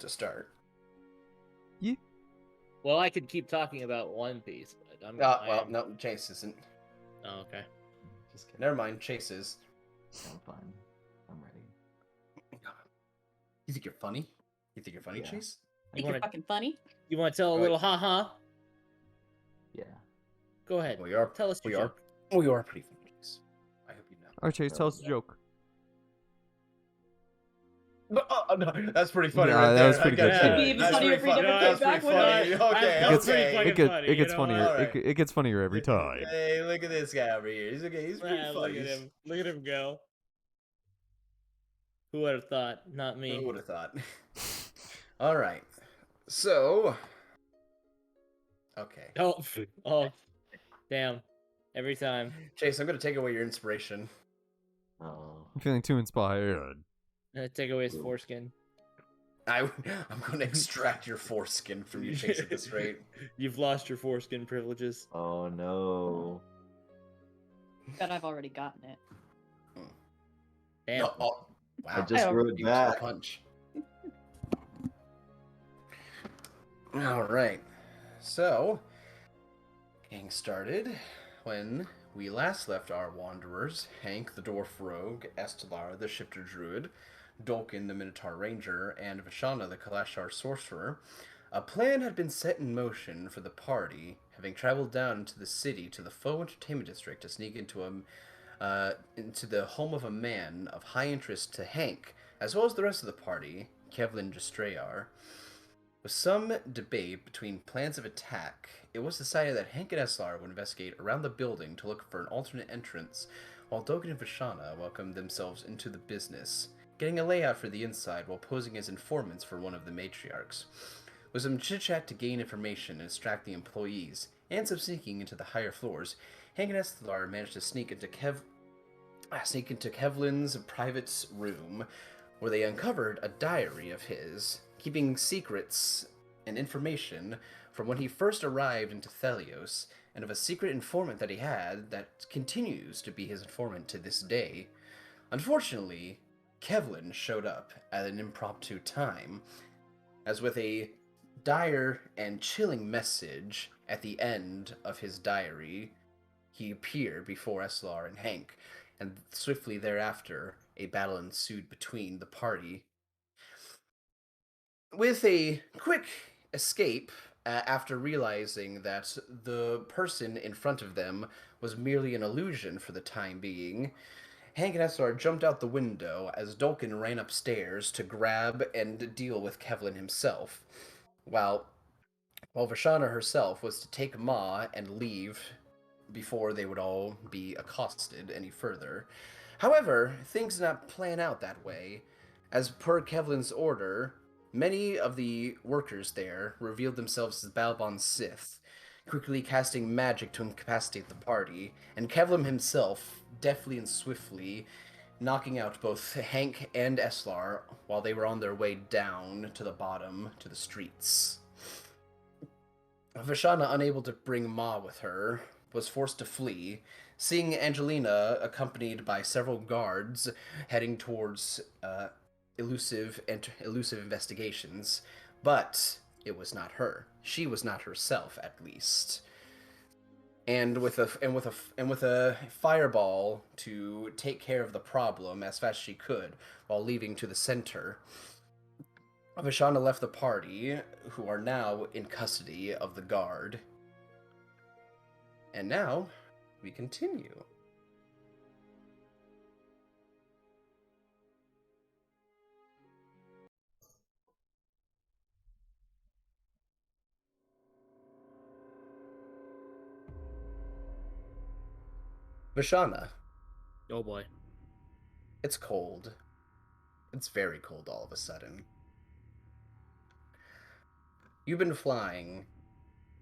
to start. Yeah. Well, I could keep talking about One Piece, but No, Chase isn't. Oh, okay. Just kidding. Never mind, Chase is. I'm fine. I'm ready. You think you're funny? You think you're funny, Yeah. Chase? Think you're fucking funny? You want to tell a little ha-ha? Yeah. Go ahead. We are. Tell us your We are. joke. We are pretty funny, Chase. I hope you know. All right, Chase, tell us a joke. No, that's pretty funny. Nah, right that there. was pretty good. It'd be even funnier if we never That's came pretty back funny. with Okay, That's okay. pretty funny, It you gets know? funnier. Alright. It gets funnier every time. Hey, look at this guy over here. He's okay. He's pretty Look funny. at him. Look at him go. Who would have thought? Not me. Who would have thought? All right. So. Okay. Oh, damn. Every time. Chase, I'm going to take away your inspiration. Oh. I'm feeling too inspired. Take away his foreskin. I'm going to extract your foreskin from you, Chase, at this rate. You've lost your foreskin privileges. Oh no. Bet I've already gotten it. Damn. Oh, wow. I just grew it You took a back. punch. All right. So, getting started when we last left our wanderers, Hank the dwarf rogue, Estelar the shifter druid, Dolkin the minotaur ranger, and Vishana the Kalashar sorcerer, a plan had been set in motion for the party, having traveled down into the city to the Faux Entertainment District to sneak into the home of a man of high interest to Hank, as well as the rest of the party, Kevlin Justrayar. With some debate between plans of attack, it was decided that Hank and Eslar would investigate around the building to look for an alternate entrance, while Dogen and Vishana welcomed themselves into the business, getting a layout for the inside while posing as informants for one of the matriarchs. With some chit-chat to gain information and distract the employees, and some sneaking into the higher floors, Hank and Eslar managed to sneak into Kevlin's private room, where they uncovered a diary of his, keeping secrets and information from when he first arrived into Thelios, and of a secret informant that he had that continues to be his informant to this day. Unfortunately, Kevlin showed up at an impromptu time, as with a dire and chilling message at the end of his diary, he appeared before Eslar and Hank, and swiftly thereafter, a battle ensued between the party. With a quick escape, after realizing that the person in front of them was merely an illusion for the time being, Hank and Eslar jumped out the window as Dolkin ran upstairs to grab and deal with Kevlin himself, while Vashana herself was to take Ma and leave before they would all be accosted any further. However, things did not plan out that way. As per Kevlin's order, many of the workers there revealed themselves as Balbon Sith, quickly casting magic to incapacitate the party, and Kevlin himself, deftly and swiftly, knocking out both Hank and Eslar while they were on their way down to the bottom to the streets. Vashana, unable to bring Ma with her, was forced to flee, seeing Angelina accompanied by several guards heading towards elusive investigations, but it was not her. She was not herself, at least. And with a fireball to take care of the problem as fast as she could, while leaving to the center, Vashana left the party, who are now in custody of the guard. And now, we continue. Vashana, Oh boy. it's cold. It's very cold all of a sudden. You've been flying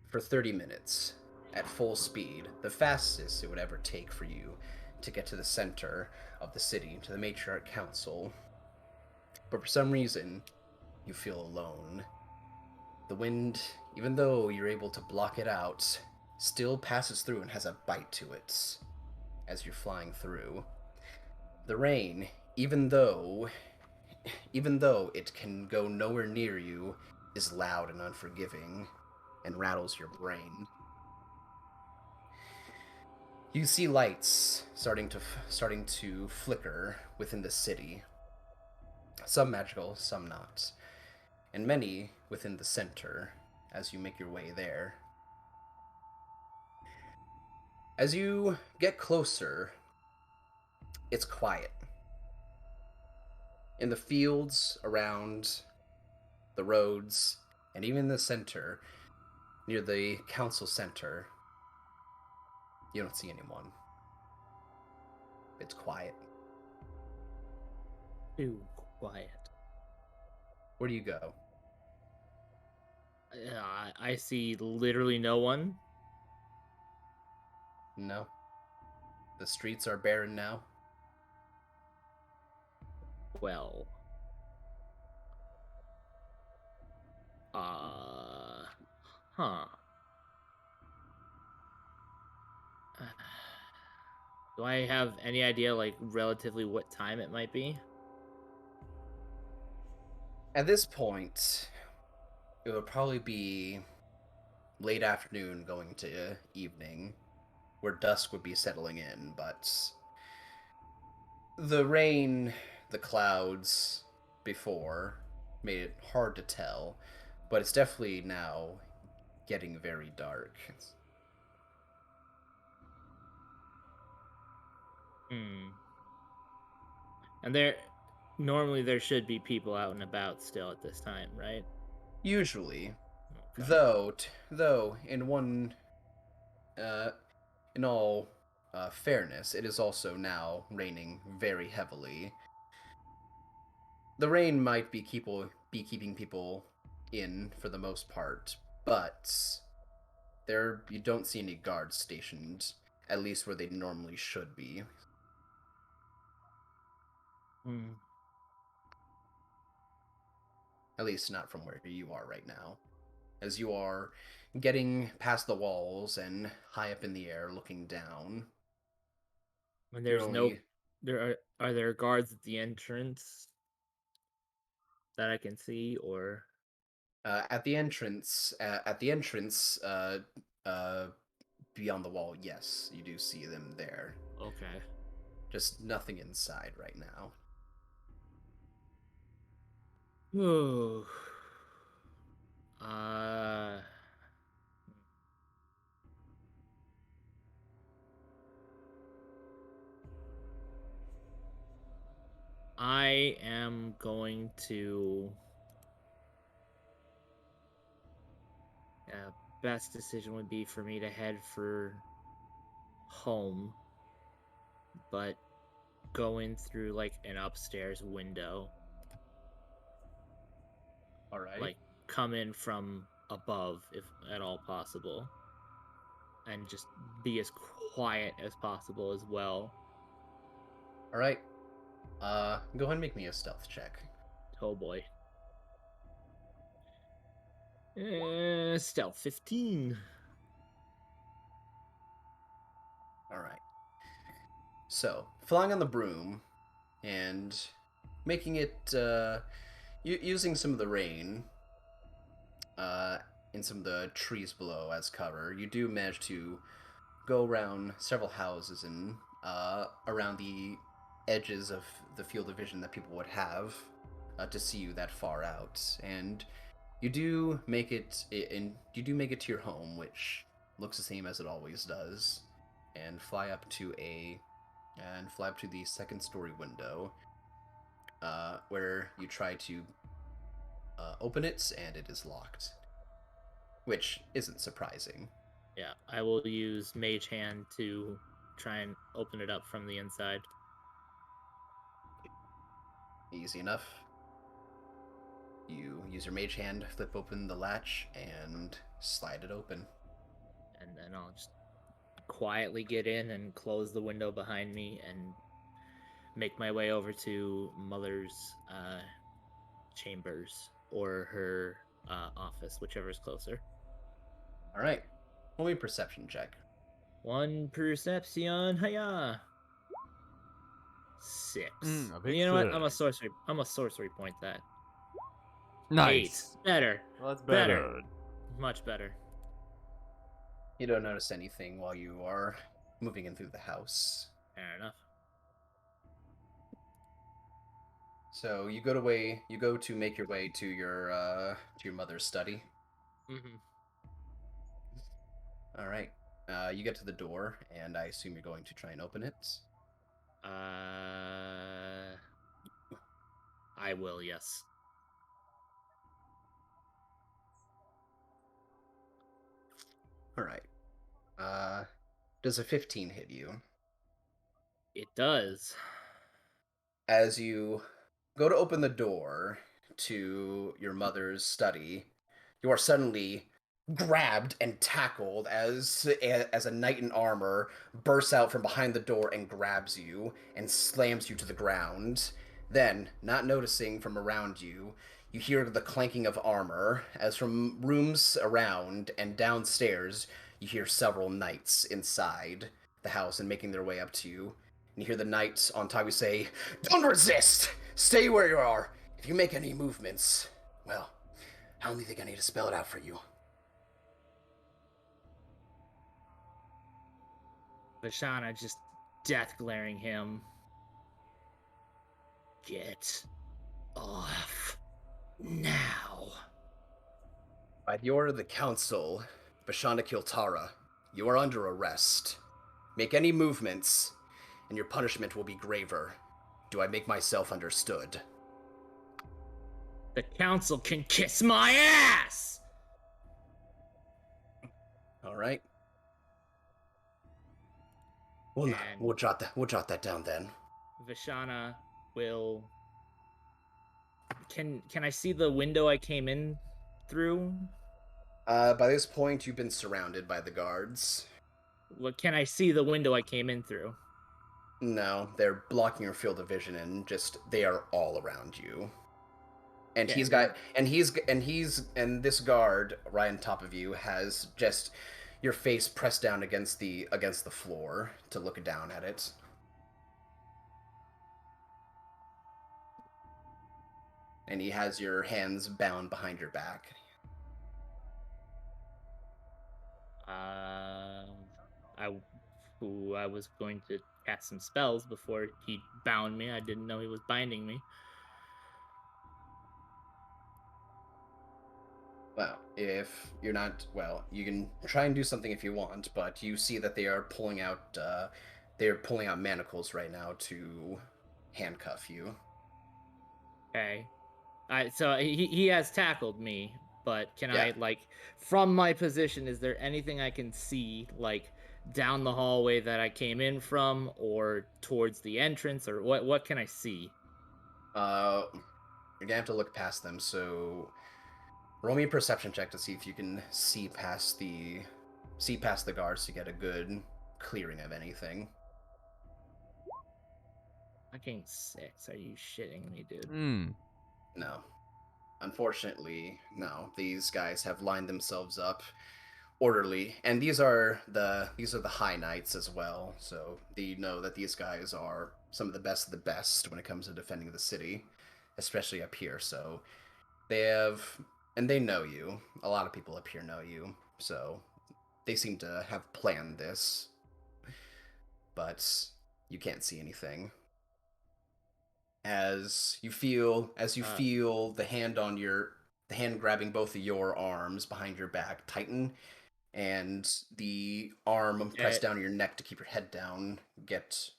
for 30 minutes at full speed, the fastest it would ever take for you to get to the center of the city, to the Matriarch Council. But for some reason, you feel alone. The wind, even though you're able to block it out, still passes through and has a bite to it as you're flying through. The rain, even though even though it can go nowhere near you, is loud and unforgiving and rattles your brain. You see lights starting to flicker within the city. Some magical, some not, and many within the center as you make your way there. As you get closer, it's quiet. In the fields around the roads, and even the center, near the council center, you don't see anyone. It's quiet. Too quiet. Where do you go? I see literally no one. No. The streets are barren now. Well, huh. Do I have any idea, like, relatively what time it might be? At this point, it would probably be late afternoon going to evening, where dusk would be settling in, but the rain, the clouds before made it hard to tell, but it's definitely now getting very dark. Hmm. And normally there should be people out and about still at this time, right? Usually, Okay. though, uh, in all fairness, it is also now raining very heavily. The rain might be keeping people in for the most part, but there you don't see any guards stationed, at least where they normally should be. Hmm. At least not from where you are right now. As you are getting past the walls and high up in the air looking down, When you're there's no, only there are there guards at the entrance that I can see, or at the entrance. Uh, beyond the wall, yes, you do see them there. okay. Just nothing inside right now. Ooh. Uh, I am going to. Best decision would be for me to head for home, but going through like an upstairs window, All right. like come in from above if at all possible, and just be as quiet as possible as well. All right. Go ahead and make me a stealth check. Oh boy. Stealth 15. All right. So, flying on the broom and making it, using some of the rain, uh, in some of the trees below as cover, you do manage to go around several houses and, around the edges of the field of vision that people would have, to see you that far out. And you do make it, to your home, which looks the same as it always does, and fly up to the second story window, where you try to open it, and it is locked, which isn't surprising. Yeah, I will use Mage Hand to try and open it up from the inside. Easy enough. You use your mage hand, flip open the latch, and slide it open. And then I'll just quietly get in and close the window behind me and make my way over to Mother's chambers or her office, whichever is closer. All right. Roll me a perception check. One perception, hiya! 6. A big You know what? I'm a 6. sorcery point that. Nice. 8. Better. Well, that's Better. better. Much better. You don't notice anything while you are moving in through the house. Fair enough. So you go to make your way to your mother's study. Mm-hmm. All right. You get to the door, and I assume you're going to try and open it. I will, yes. All right. Does a 15 hit you? It does. As you go to open the door to your mother's study, you are suddenly grabbed and tackled as a knight in armor bursts out from behind the door and grabs you and slams you to the ground. Then, not noticing from around you, you hear the clanking of armor as from rooms around and downstairs you hear several knights inside the house and making their way up to you. And you hear the knights on top of you say, "Don't resist! Stay where you are! If you make any movements, well, I only think I need to spell it out for you." Vashana just death glaring him. Get off now. By the order of the council, Bashana Kiltara, you are under arrest. Make any movements, and your punishment will be graver. Do I make myself understood? The council can kiss my ass! All right. And We'll jot that down then. Vashana will... Can I see the window I came in through? By this point, you've been surrounded by the guards. What can I see the window I came in through? No, they're blocking your field of vision, and they are all around you. And Okay. and this guard right on top of you has just your face pressed down against the floor to look down at it. And he has your hands bound behind your back. I was going to cast some spells before he bound me. I didn't know he was binding me. Well, if you're not, well, you can try and do something if you want, but you see that they are pulling out manacles right now to handcuff you. Okay. So he has tackled me, but can Yeah. I, like, from my position, is there anything I can see, like, down the hallway that I came in from, or towards the entrance, or what can I see? You're gonna have to look past them, so roll me a perception check to see if you can see past the guards to get a good clearing of anything. Fucking 6. Are you shitting me, dude? No. Unfortunately, no. These guys have lined themselves up orderly, and these are the high knights as well, so you know that these guys are some of the best when it comes to defending the city, especially up here. So they know you. A lot of people up here know you, so they seem to have planned this, but you can't see anything. As you feel the hand grabbing both of your arms behind your back tighten, and the arm pressed down your neck to keep your head down get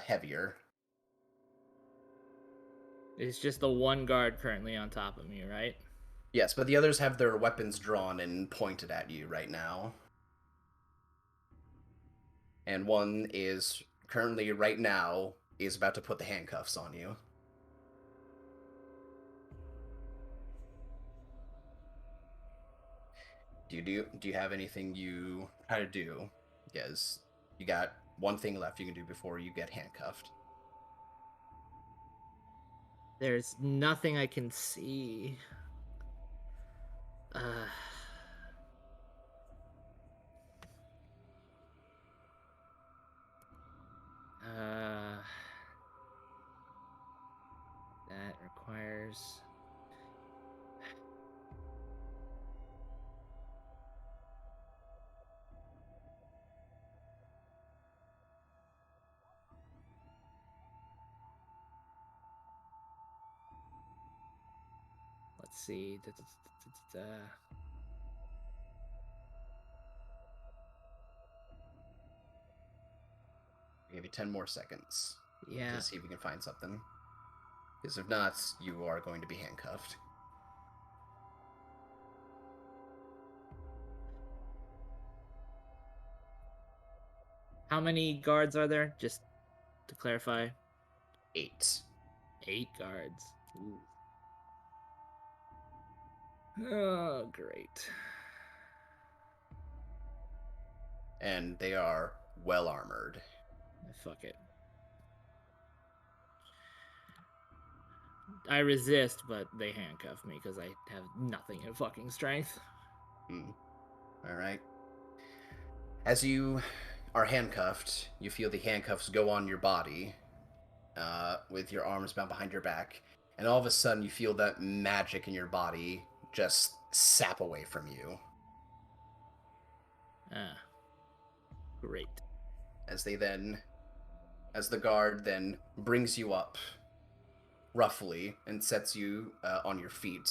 heavier. It's just the one guard currently on top of me, right? Yes, but the others have their weapons drawn and pointed at you right now. And one is currently right now is about to put the handcuffs on you. Do you have anything you try to do? Because you got one thing left you can do before you get handcuffed. There's nothing I can see. Uh, see. I'll give you 10 more seconds Yeah. to see if you can find something. Because if not, you are going to be handcuffed. How many guards are there? Just to clarify. 8. 8 guards. Ooh. Oh, great. And they are well armored. Fuck it. I resist, but they handcuff me because I have nothing in fucking strength. Alright. As you are handcuffed, you feel the handcuffs go on your body, with your arms bound behind your back, and all of a sudden you feel that magic in your body just sap away from you. Ah. Great. As the guard then brings you up, roughly, and sets you on your feet,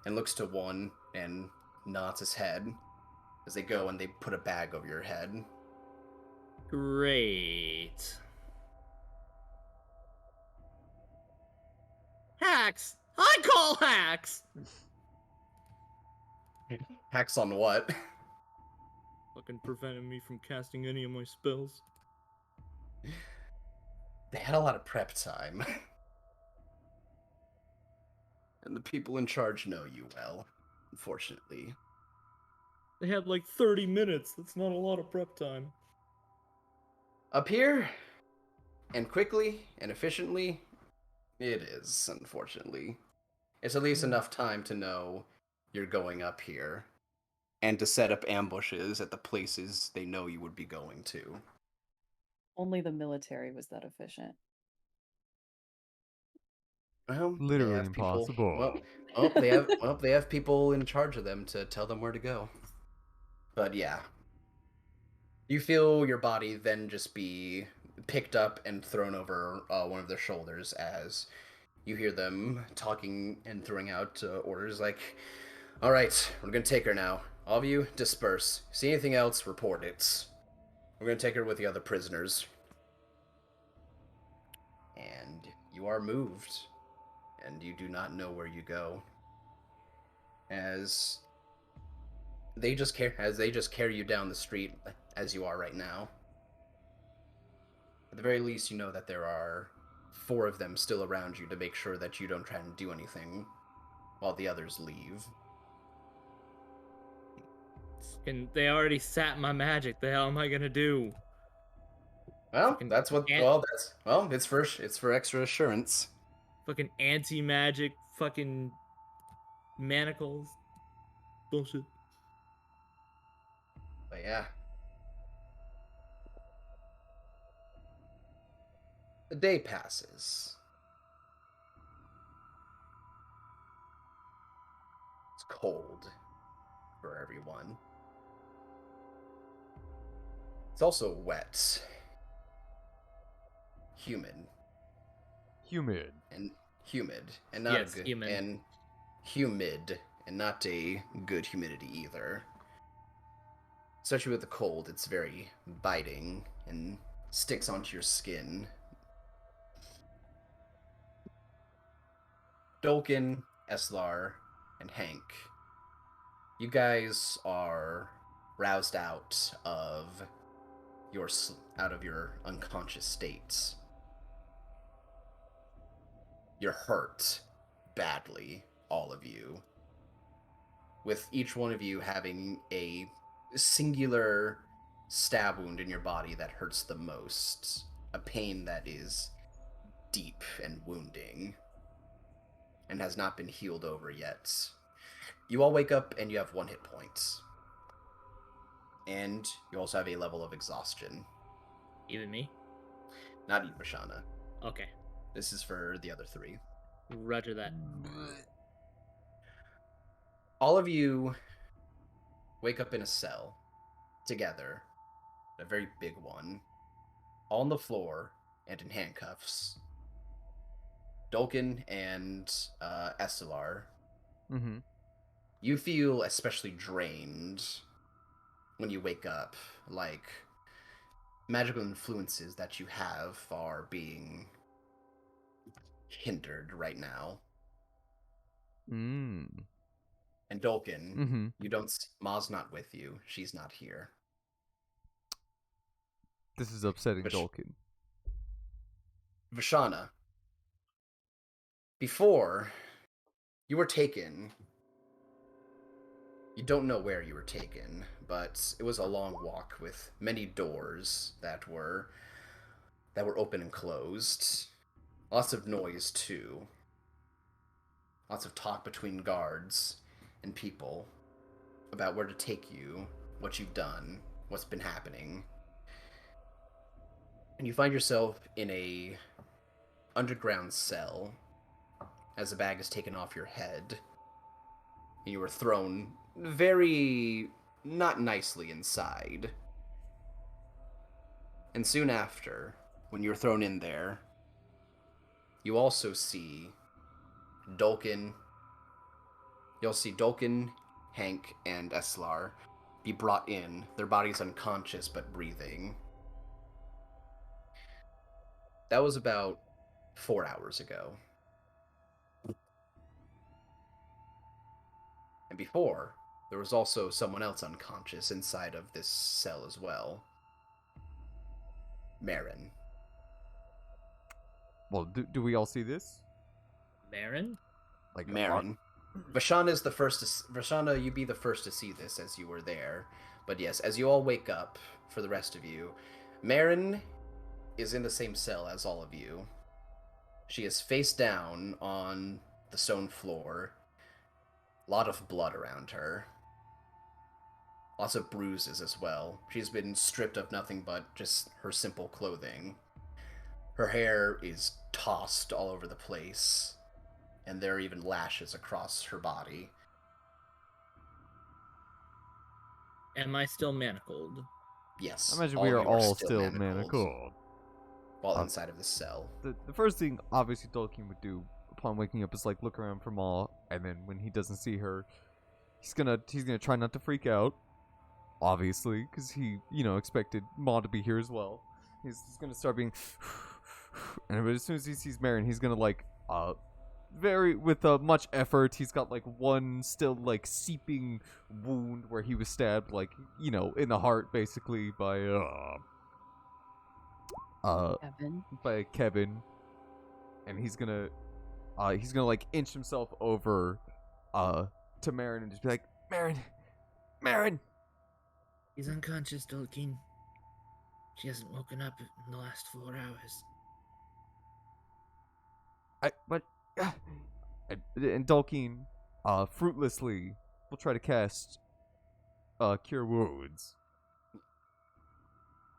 and looks to one and nods his head as they go and they put a bag over your head. Great. Hacks! I call hacks! Hacks on what? Fucking preventing me from casting any of my spells. They had a lot of prep time. And the people in charge know you well, unfortunately. They had like 30 minutes. That's not a lot of prep time. Up here, and quickly and efficiently, it is, unfortunately. It's at least enough time to know you're going up here, and to set up ambushes at the places they know you would be going to. Only the military was that efficient. Well, they Literally have people. impossible. They have people in charge of them to tell them where to go. But yeah, you feel your body then just be picked up and thrown over one of their shoulders as you hear them talking and throwing out orders like, "All right, we're gonna take her now. All of you, disperse. See anything else? Report it. We're gonna take her with the other prisoners." And you are moved, and you do not know where you go, as they just carry you down the street as you are right now. At the very least, you know that there are 4 of them still around you to make sure that you don't try and do anything while the others leave. And they already sat my magic. The hell am I gonna do? Well, Fucking that's what. ant- It's for extra assurance. Fucking anti-magic fucking manacles. Bullshit. But yeah, the day passes. It's cold for everyone. It's also wet, humid, Humid. and not Yes, a good human. and humid, and not a good humidity either. Especially with the cold, it's very biting and sticks onto your skin. Dolkin, Eslar, and Hank, you guys are roused out of your unconscious states. You're hurt badly, all of you, with each one of you having a singular stab wound in your body that hurts the most, a pain that is deep and wounding and has not been healed over yet. You all wake up and you have 1 hit point. And you also have a level of exhaustion. Even me? Not you, Bashana. Okay. This is for the other 3. Roger that. All of you wake up in a cell together, a very big one, all on the floor and in handcuffs. Dolkin and Estelar, Mm-hmm. You feel especially drained when you wake up, like magical influences that you have are being hindered right now. Mm. And Dolkin, Mm-hmm. you don't. Ma's not with you. She's not here. This is upsetting Vish- Dolkin. Vishana, before you were taken, you don't know where you were taken, but it was a long walk with many doors that were open and closed. Lots of noise too. Lots of talk between guards and people about where to take you, what you've done, what's been happening. And you find yourself in a underground cell as a bag is taken off your head. And you were thrown very not nicely inside. And soon after, when you're thrown in there, you also see Dolkin. You'll see Dolkin, Hank, and Eslar be brought in, their bodies unconscious but breathing. That was about 4 hours ago. And before, there was also someone else unconscious inside of this cell as well. Marin. Well, do we all see this? Marin? Like, Marin. Vashana is the first to... Vashana, you be the first to see this as you were there. But yes, as you all wake up, for the rest of you, Marin is in the same cell as all of you. She is face down on the stone floor. A lot of blood around her. Lots of bruises as well. She's been stripped of nothing but just her simple clothing. Her hair is tossed all over the place, and there are even lashes across her body. Am I still manacled? Yes, I imagine all we of are you all still still manacled manacled. while inside of the cell. The first thing, obviously, Dolkin would do upon waking up is like look around for Maul, and then when he doesn't see her, he's gonna try not to freak out, obviously, because he expected Maul to be here as well. He's gonna start being, and as soon as he sees Marin, he's gonna like very with much effort. He's got like one still like seeping wound where he was stabbed like in the heart basically Kevin. by Kevin, and he's gonna like inch himself over to Marin and just be like, Marin. He's unconscious, Dolkin. She hasn't woken up in the last 4 hours. And Dolkin fruitlessly will try to cast Cure Wounds.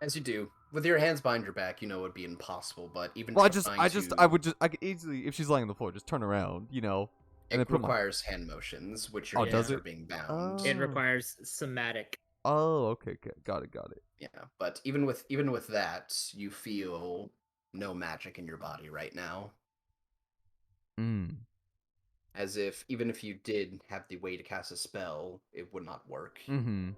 As you do, with your hands behind your back, you know it would be impossible. But even Well, trying I could easily, if she's lying on the floor, just turn around, and then it put my. requires hand motions, which your Oh, hands does are it? being bound. It Oh. requires somatic. Oh, okay, got it. Yeah, but even with that, you feel no magic in your body right now. Mm. As if even if you did have the way to cast a spell, it would not work. Mm-hmm.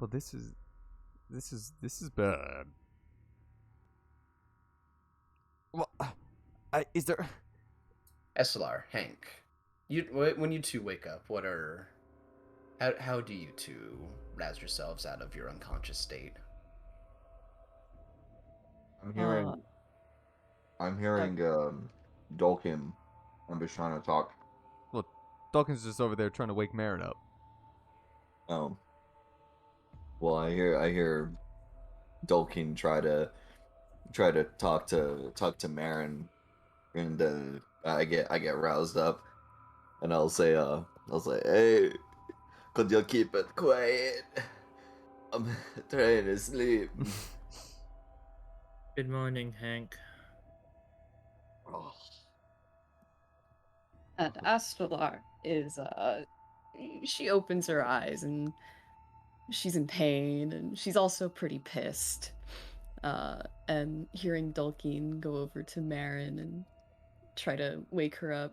Well, this is bad. Well, is there? SLR, Hank, when you two wake up, how do you two rouse yourselves out of your unconscious state? I'm hearing Dolkin and Bashana talk. Well, Dawkins just over there trying to wake Marin up. Um well I hear Dolkin try to talk to Marin, and I get roused up, and I'll say hey, could you keep it quiet? I'm trying to sleep. Good morning, Hank. Oh. And Astalar is she opens her eyes and she's in pain and she's also pretty pissed. And hearing Dulkeen go over to Marin and try to wake her up.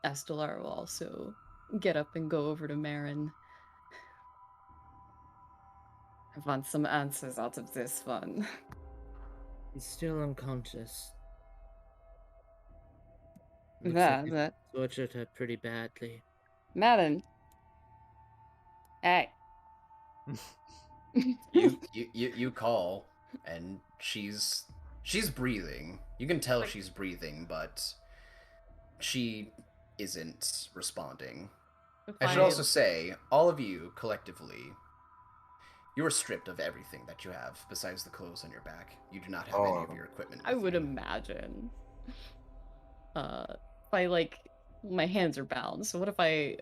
Estelar will also get up and go over to Marin. I want some answers out of this one. He's still unconscious. Looks Yeah, like he's that tortured her pretty badly. Marin. Hey. You call, and she's breathing. You can tell she's breathing, but she isn't responding. I should also say, all of you collectively, you are stripped of everything that you have besides the clothes on your back. You do not have any of your equipment. I with would you. imagine. If I like my hands are bound, so what if I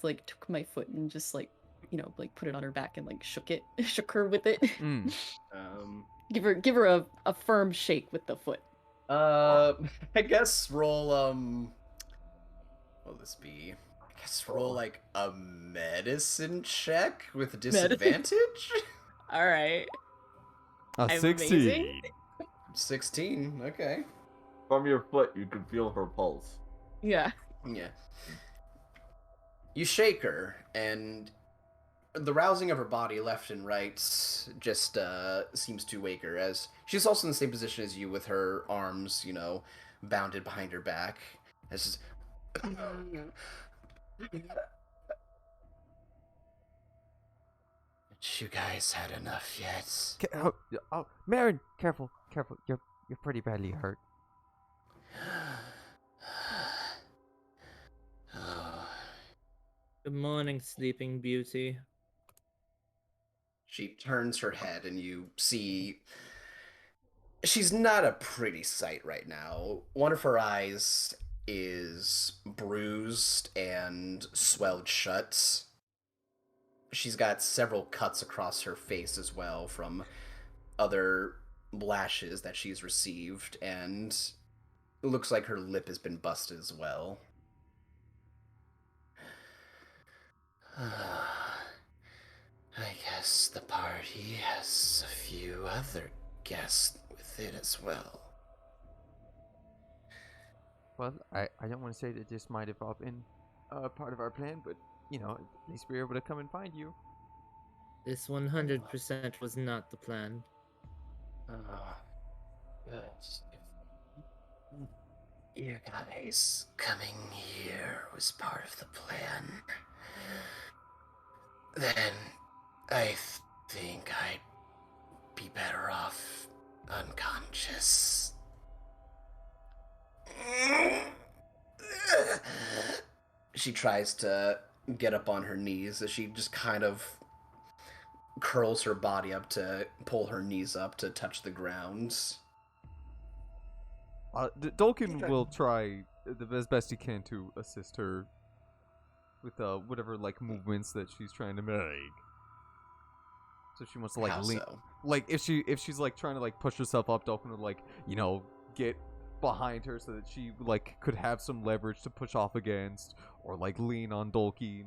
like took my foot and just like, you know, like put it on her back and like shook her with it. Mm. Give her a firm shake with the foot. I guess roll what will this be? I guess roll like a medicine check with disadvantage? All right. A I'm 16. 16, okay. From your foot, you can feel her pulse. Yeah. Yeah. You shake her, and the rousing of her body left and right just seems to wake her, as she's also in the same position as you with her arms, you know, bounded behind her back. As just... You guys had enough yet? Oh, Marin, careful. You're pretty badly hurt. Good morning, Sleeping Beauty. She turns her head, and you see she's not a pretty sight right now. One of her eyes is bruised and swelled shut. She's got several cuts across her face as well from other lashes that she's received, and it looks like her lip has been busted as well. I guess the party has a few other guests with it as well. Well, I don't want to say that this might have all been part of our plan, but, you know, at least we were able to come and find you. This 100% was not the plan. Good. You guys coming here was part of the plan. Then I think I'd be better off unconscious. She tries to get up on her knees as she just kind of curls her body up to pull her knees up to touch the ground. Dolkin will try as best he can to assist her with whatever like movements that she's trying to make. So she wants to like How lean, so? like if she's like trying to like push herself up, Dolkin would like, you know, get behind her so that she like could have some leverage to push off against, or like lean on Dolkin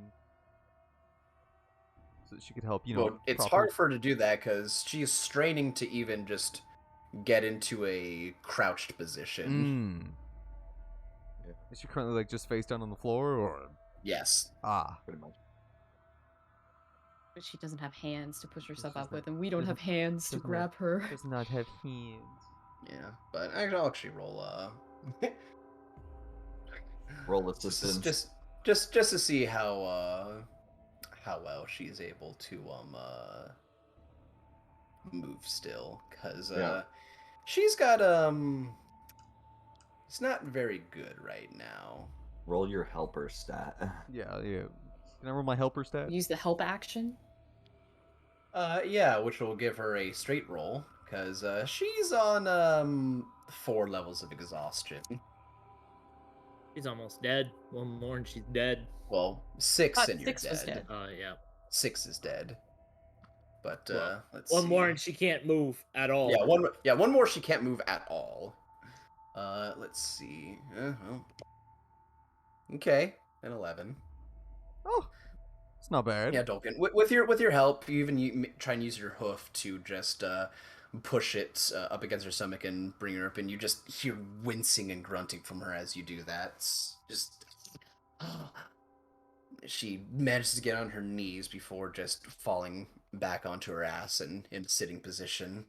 so that she could help, you know. Well, it's hard for her to do that because she is straining to even just get into a crouched position. Yeah. Is she currently like just face down on the floor, or? Yes. Pretty much. But she doesn't have hands to push herself she's up not- with, and we don't have hands to doesn't grab her. Does not have hands. Yeah, but I'll actually roll Roll assistance. just to see how well she's able to move still, because she's got it's not very good right now. Roll your helper stat. Yeah. Can I roll my helper stat? Use the help action. Yeah, which will give her a straight roll, because she's on 4 levels of exhaustion. She's almost dead. One more and she's dead. Well, 6 and you're 6 was dead. dead. Yeah. 6 is dead. But Well, let's one see. more and she can't move at all. Yeah, one more she can't move at all. Let's see. Well. Okay, an 11. Oh, it's not bad. Yeah, Dolkin. With your help, you even try and use your hoof to just push it up against her stomach and bring her up, and you just hear wincing and grunting from her as you do that. It's just she manages to get on her knees before just falling back onto her ass and in a sitting position.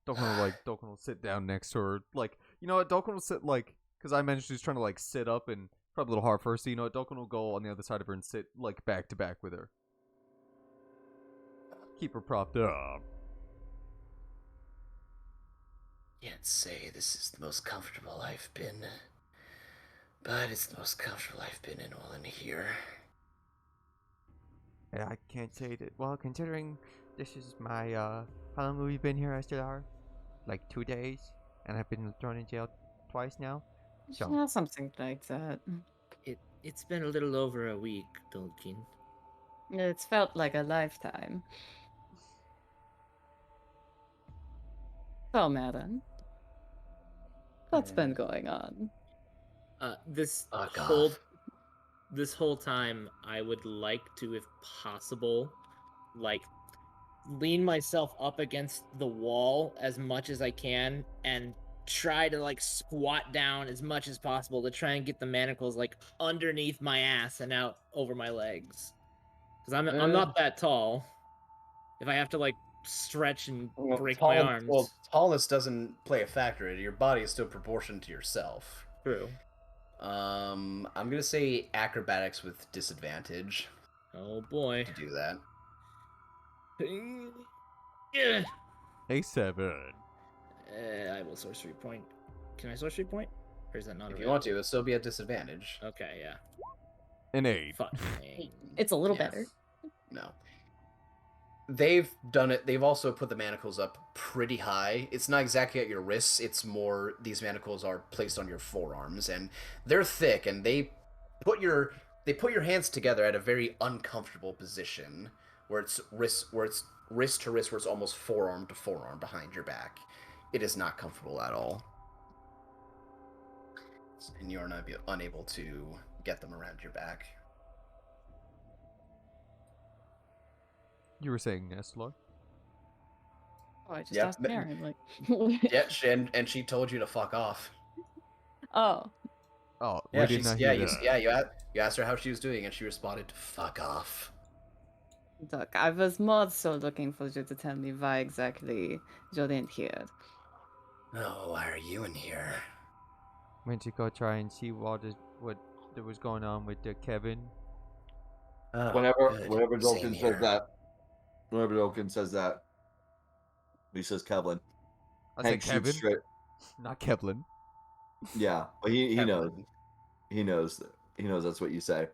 Dokkan will sit down next to her. Like, you know what? Dokkan will sit, like, because I mentioned she's trying to, like, sit up, and probably a little hard for her. So, you know what? Dokkan will go on the other side of her and sit, like, back to back with her. Keep her propped up. Can't say this is the most comfortable I've been, but it's the most comfortable I've been in while in here. Yeah, I can't say that. Well, considering this is my, how long have we been here, Estelar? Like 2 days? And I've been thrown in jail twice now? So, Yeah, something like that. It's been a little over a week, Dolkin. It's felt like a lifetime. So, Madden, what's been going on? This Fuck whole off. this whole time, I would like to, if possible, like lean myself up against the wall as much as I can and try to like squat down as much as possible to try and get the manacles like underneath my ass and out over my legs. Because I'm not that tall. If I have to like stretch and break my arms. Tallness doesn't play a factor. Your body is still proportioned to yourself. True. I'm gonna say acrobatics with disadvantage Oh boy. to do that. Yeah. A7. I will sorcery point. Can I sorcery point? Or is that not If available? you want to, it'll still be at disadvantage. Okay, yeah. An 8. Fuck. It's a little Yeah. better. No. They've done it. They've also put the manacles up pretty high. It's not exactly at your wrists. It's more these manacles are placed on your forearms, and they're thick, and they put your hands together at a very uncomfortable position, where it's wrist to wrist, where it's almost forearm to forearm behind your back. It is not comfortable at all, and you are not unable to get them around your back. You were saying Estelar? Oh, I just Yep. asked Maren, like. Yeah, and she told you to fuck off. Oh, Oh, Yeah, we did not hear that. you asked her how she was doing, and she responded to "fuck off." look, I was more so looking for you to tell me why exactly you're in here. Oh, why are you in here? Went to go try and see what was going on with Kevin. Oh, Whenever good. whenever Same Dolkin here. says that, whenever Dolkin says that, he says Kevlin. I Hank said shoots Kevin, straight. not Kevlin. Yeah, but he knows. Kevin. He knows. He knows that's what you say.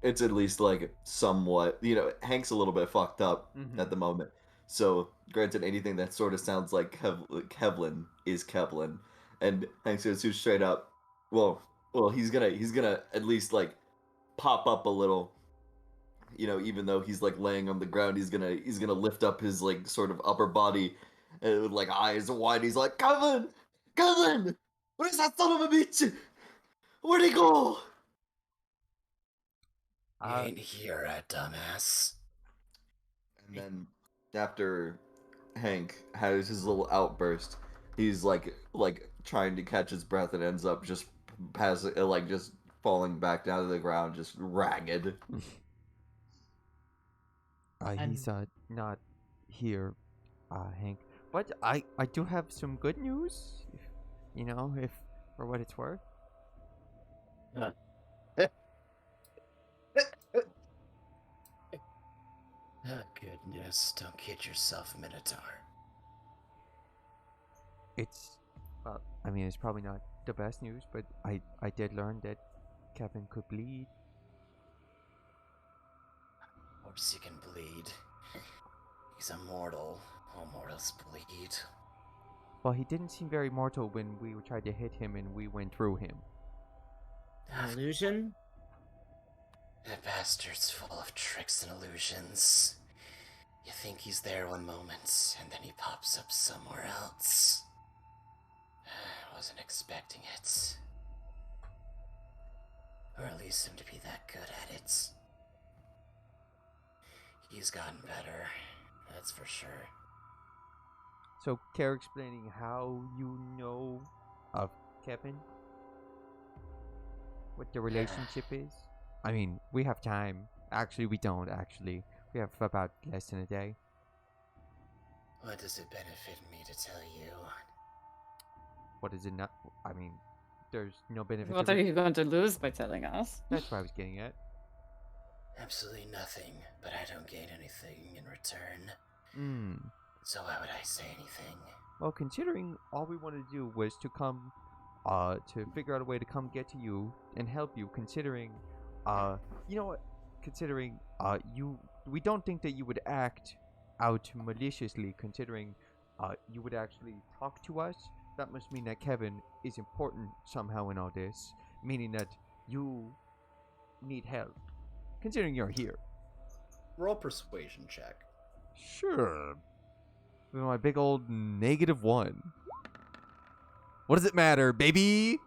It's at least like somewhat. Hank's a little bit fucked up at the moment. So, granted, anything that sort of sounds like Kevlin is Kevlin, and Hank's gonna shoot straight up. Well, he's gonna at least like pop up a little. Even though he's like laying on the ground, he's gonna lift up his like sort of upper body, and with like eyes wide, he's like, Kevin, where's that son of a bitch? Where'd he go? You ain't here, dumbass. And then after Hank has his little outburst, he's like trying to catch his breath and ends up just just falling back down to the ground, just ragged. He's not here, Hank. But I do have some good news. If for what it's worth. Oh, goodness. Don't kid yourself, Minotaur. It's it's probably not the best news, but I did learn that Kevin could bleed. Of course he can bleed. He's immortal. All mortals bleed. Well, he didn't seem very mortal when we tried to hit him and we went through him. An illusion? That bastard's full of tricks and illusions. You think he's there one moment, and then he pops up somewhere else. I wasn't expecting it. Or at least him to be that good at it. He's gotten better. That's for sure. So, care explaining how you know of Kevin? What the relationship is? I mean, we have time. Actually, we don't, actually. We have about less than a day. What does it benefit me to tell you? What is it not? I mean, there's no benefit What to are it. you going to lose by telling us? That's what I was getting at. Absolutely nothing, but I don't gain anything in return. Hmm. So why would I say anything? Well, considering all we wanted to do was to come, to figure out a way to come get to you and help you, considering, you know what? Considering, we don't think that you would act out maliciously, considering, you would actually talk to us. That must mean that Kevin is important somehow in all this, meaning that you need help, considering you're here. Roll persuasion check. Sure. With my big old -1. What does it matter, baby?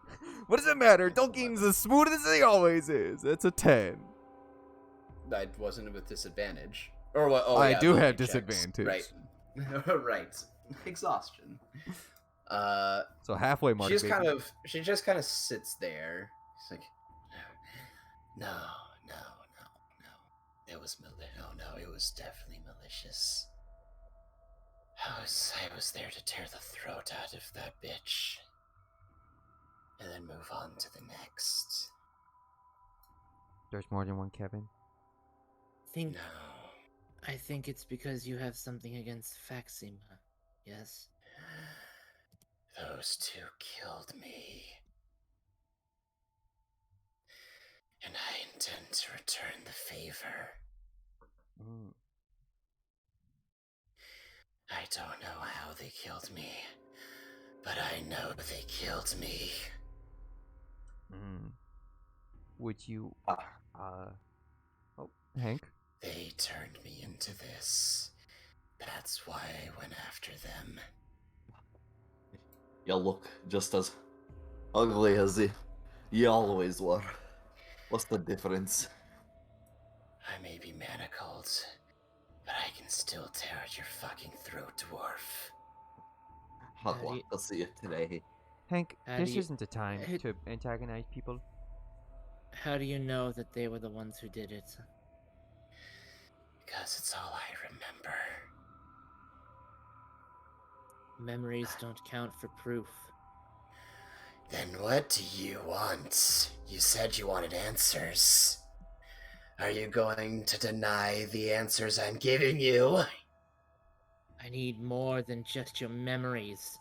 What does it matter? Tolkien's as smooth as he always is. It's a 10. I wasn't with disadvantage. Or what? Oh, I yeah, do have ability checks. disadvantage. Right. Right. Exhaustion. So halfway mark. She just kind of sits there. She's like, no. It was it was definitely malicious. I was there to tear the throat out of that bitch. And then move on to the next. There's more than one Kevin. No. I think it's because you have something against Faxima. Yes? Those two killed me. And I intend to return the favor. Mm. I don't know how they killed me, but I know they killed me. Mm. Would you, oh, Hank? They turned me into this. That's why I went after them. You look just as ugly as you always were. What's the difference? I may be manacled, but I can still tear at your fucking throat, dwarf. I'd How do like you- to see it today. Hank, How this do you- isn't the time to antagonize people. How do you know that they were the ones who did it? Because it's all I remember. Memories don't count for proof. Then what do you want? You said you wanted answers. Are you going to deny the answers I'm giving you? I need more than just your memories.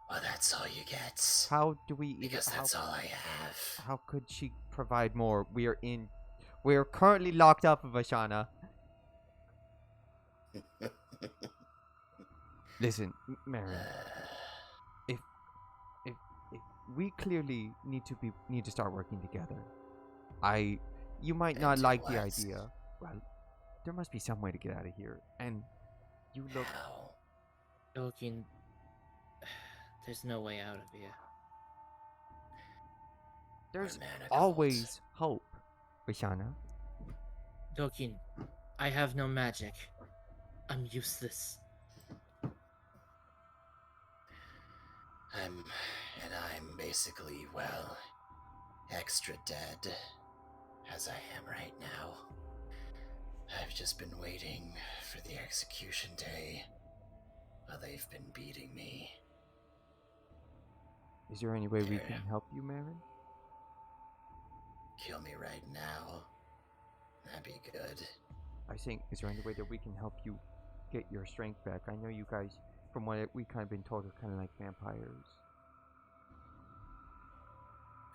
Well, that's all you get. How do we even? Because that's all I have. How could she provide more? We are currently locked up, Vashana. Listen, Marin. If we clearly need to start working together. You might not And like the what? idea. Well, there must be some way to get out of here. And you look. How? Tolkien, there's no way out of here. There's manacled. always hope, Vashana. Tolkien, I have no magic. I'm useless. I'm basically, well, extra dead, as I am right now. I've just been waiting for the execution day, while they've been beating me. Is there any way we There. can help you, Marin? Kill me right now. That'd be good. I think, is there any way that we can help you get your strength back? I know you guys, from what we kind of been told, are kind of like vampires.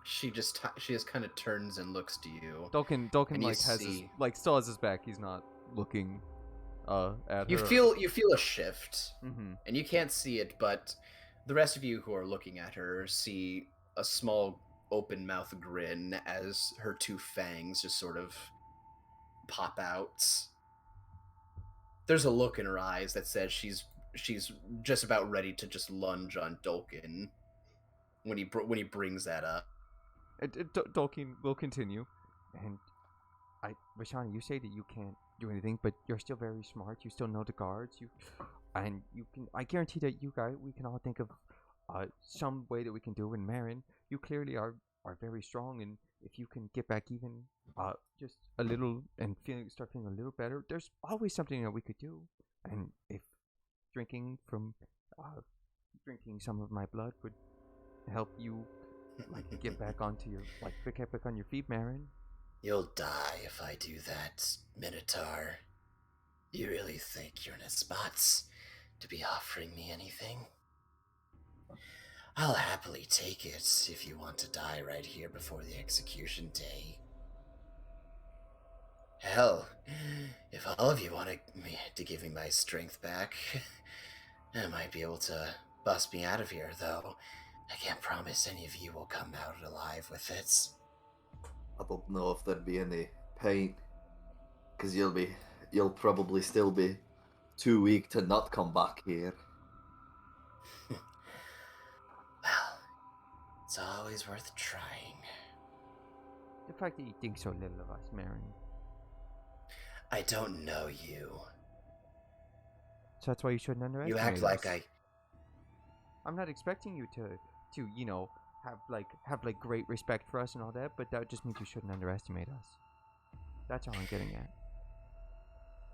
She just kind of turns and looks to you. Dolkin And you like has his, see- like still has his back. He's not looking at You her. feel a shift, Mm-hmm. and you can't see it, but the rest of you who are looking at her see a small open mouth grin as her two fangs just sort of pop out. There's a look in her eyes that says she's just about ready to just lunge on Dolkin when he brings that up. Dolkin will continue, and Rashana, you say that you can't do anything, but you're still very smart. You still know the guards. And you can. I guarantee that we can all think of some way that we can do. And Marin, you clearly are very strong, and if you can get back even just a little and start feeling a little better, there's always something that we could do. And if drinking some of my blood would help you get back onto your get back on your feet, Marin. You'll die if I do that, Minotaur. You really think you're in a spot to be offering me anything? I'll happily take it if you want to die right here before the execution day. Hell, if all of you want to give me my strength back, I might be able to bust me out of here, though I can't promise any of you will come out alive with it. I don't know if there'd be any point, because you'll probably still be too weak to not come back here. Well, it's always worth trying. The fact that you think so little of us, Marin. I don't know you. So that's why you shouldn't underestimate You act us. like I'm not expecting you to have great respect for us and all that, but that just means you shouldn't underestimate us. That's all I'm getting at.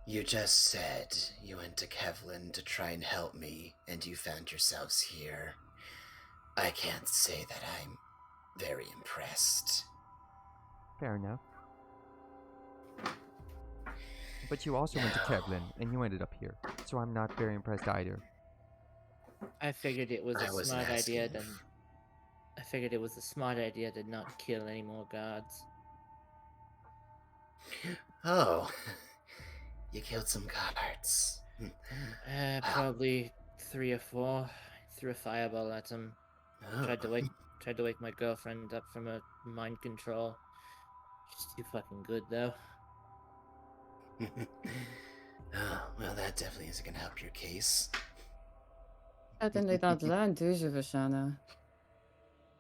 You just said you went to Kevlin to try and help me, and you found yourselves here. I can't say that I'm very impressed. Fair enough. But you also went to Kevlin, and you ended up here, so I'm not very impressed either. I figured it was I a wasn't smart idea asking. to not kill any more guards. Oh, you killed some guards. Probably 3 or 4. Threw a fireball at them. Oh. Tried to wake my girlfriend up from a mind control. She's too fucking good though. Oh, well, that definitely isn't gonna help your case. Certainly don't learn, do you, Vishana?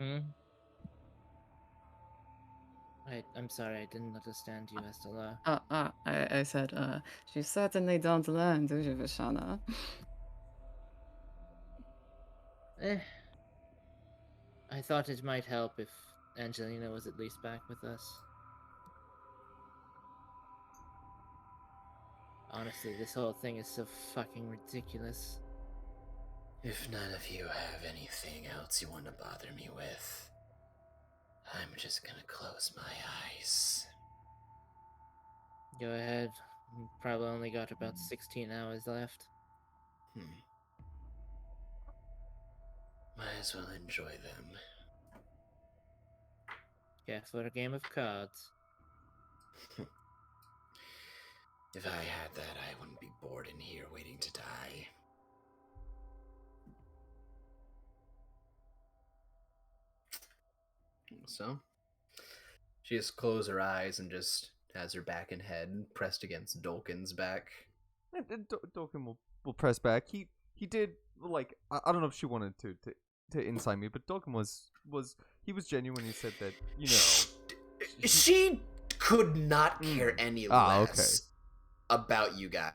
I'm sorry, I didn't understand you, Estella. I said, you certainly don't learn, do you, Vishana? I thought it might help if Angelina was at least back with us. Honestly, this whole thing is so fucking ridiculous. If none of you have anything else you want to bother me with, I'm just gonna close my eyes. Go ahead. Probably only got about 16 hours left. Might as well enjoy them. Yeah, for a game of cards. If I had that, I wouldn't be bored in here waiting to die. So, she just closed her eyes and just has her back and head pressed against Dolkin's back. And Dolkin will press back. He did I don't know if she wanted to incite me, but Dolkin was genuine. He said that she could not care any less about you guys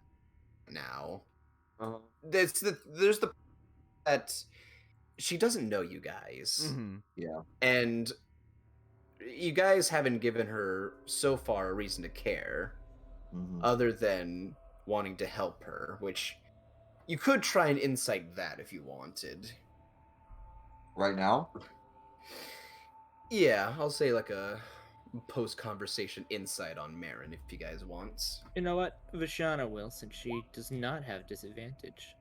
now. There's the that she doesn't know you guys. Mm-hmm. Yeah. And you guys haven't given her so far a reason to care, other than wanting to help her, which you could try and incite that if you wanted. Right now? Yeah, I'll say like a post-conversation insight on Marin if you guys want. You know what? Vishana will, since she does not have disadvantage.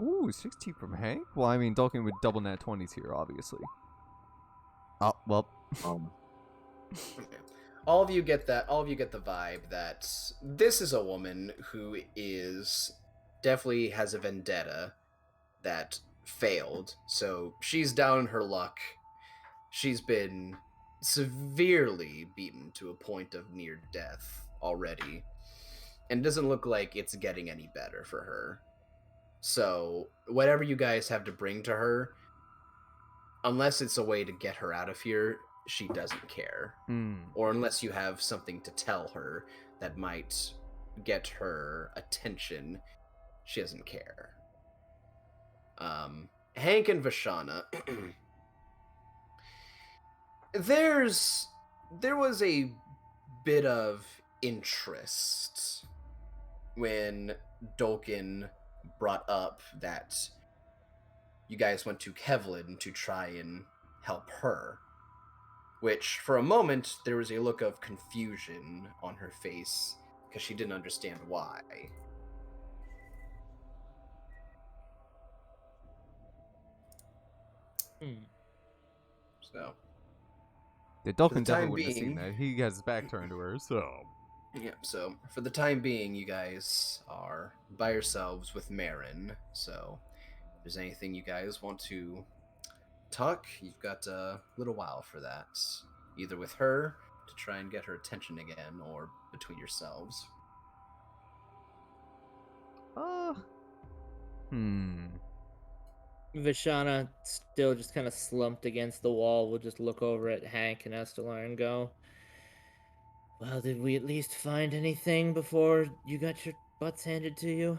Ooh, 16 from Hank? Well, I mean, Dolkin would double nat 20s here, obviously. Oh, well. All of you get that. All of you get the vibe that this is a woman who is definitely has a vendetta that failed. So she's down in her luck. She's been severely beaten to a point of near death already, and it doesn't look like it's getting any better for her. So whatever you guys have to bring to her, unless it's a way to get her out of here, she doesn't care. Hmm. Or unless you have something to tell her that might get her attention, she doesn't care. Hank and Vashana, there was a bit of interest when Dolkin brought up that you guys went to Kevlin to try and help her. Which, for a moment, there was a look of confusion on her face because she didn't understand why. So, Yeah, for the Dulkin definitely time wouldn't have seen being, that. He has his back turned to her, so. yeah, so for the time being, you guys are by yourselves with Marin. So, if there's anything you guys want to talk, you've got a little while for that. Either with her to try and get her attention again, or between yourselves. Hmm. Vishana, still just kind of slumped against the wall, will just look over at Hank and Estelar and go, "Well, did we at least find anything before you got your butts handed to you?"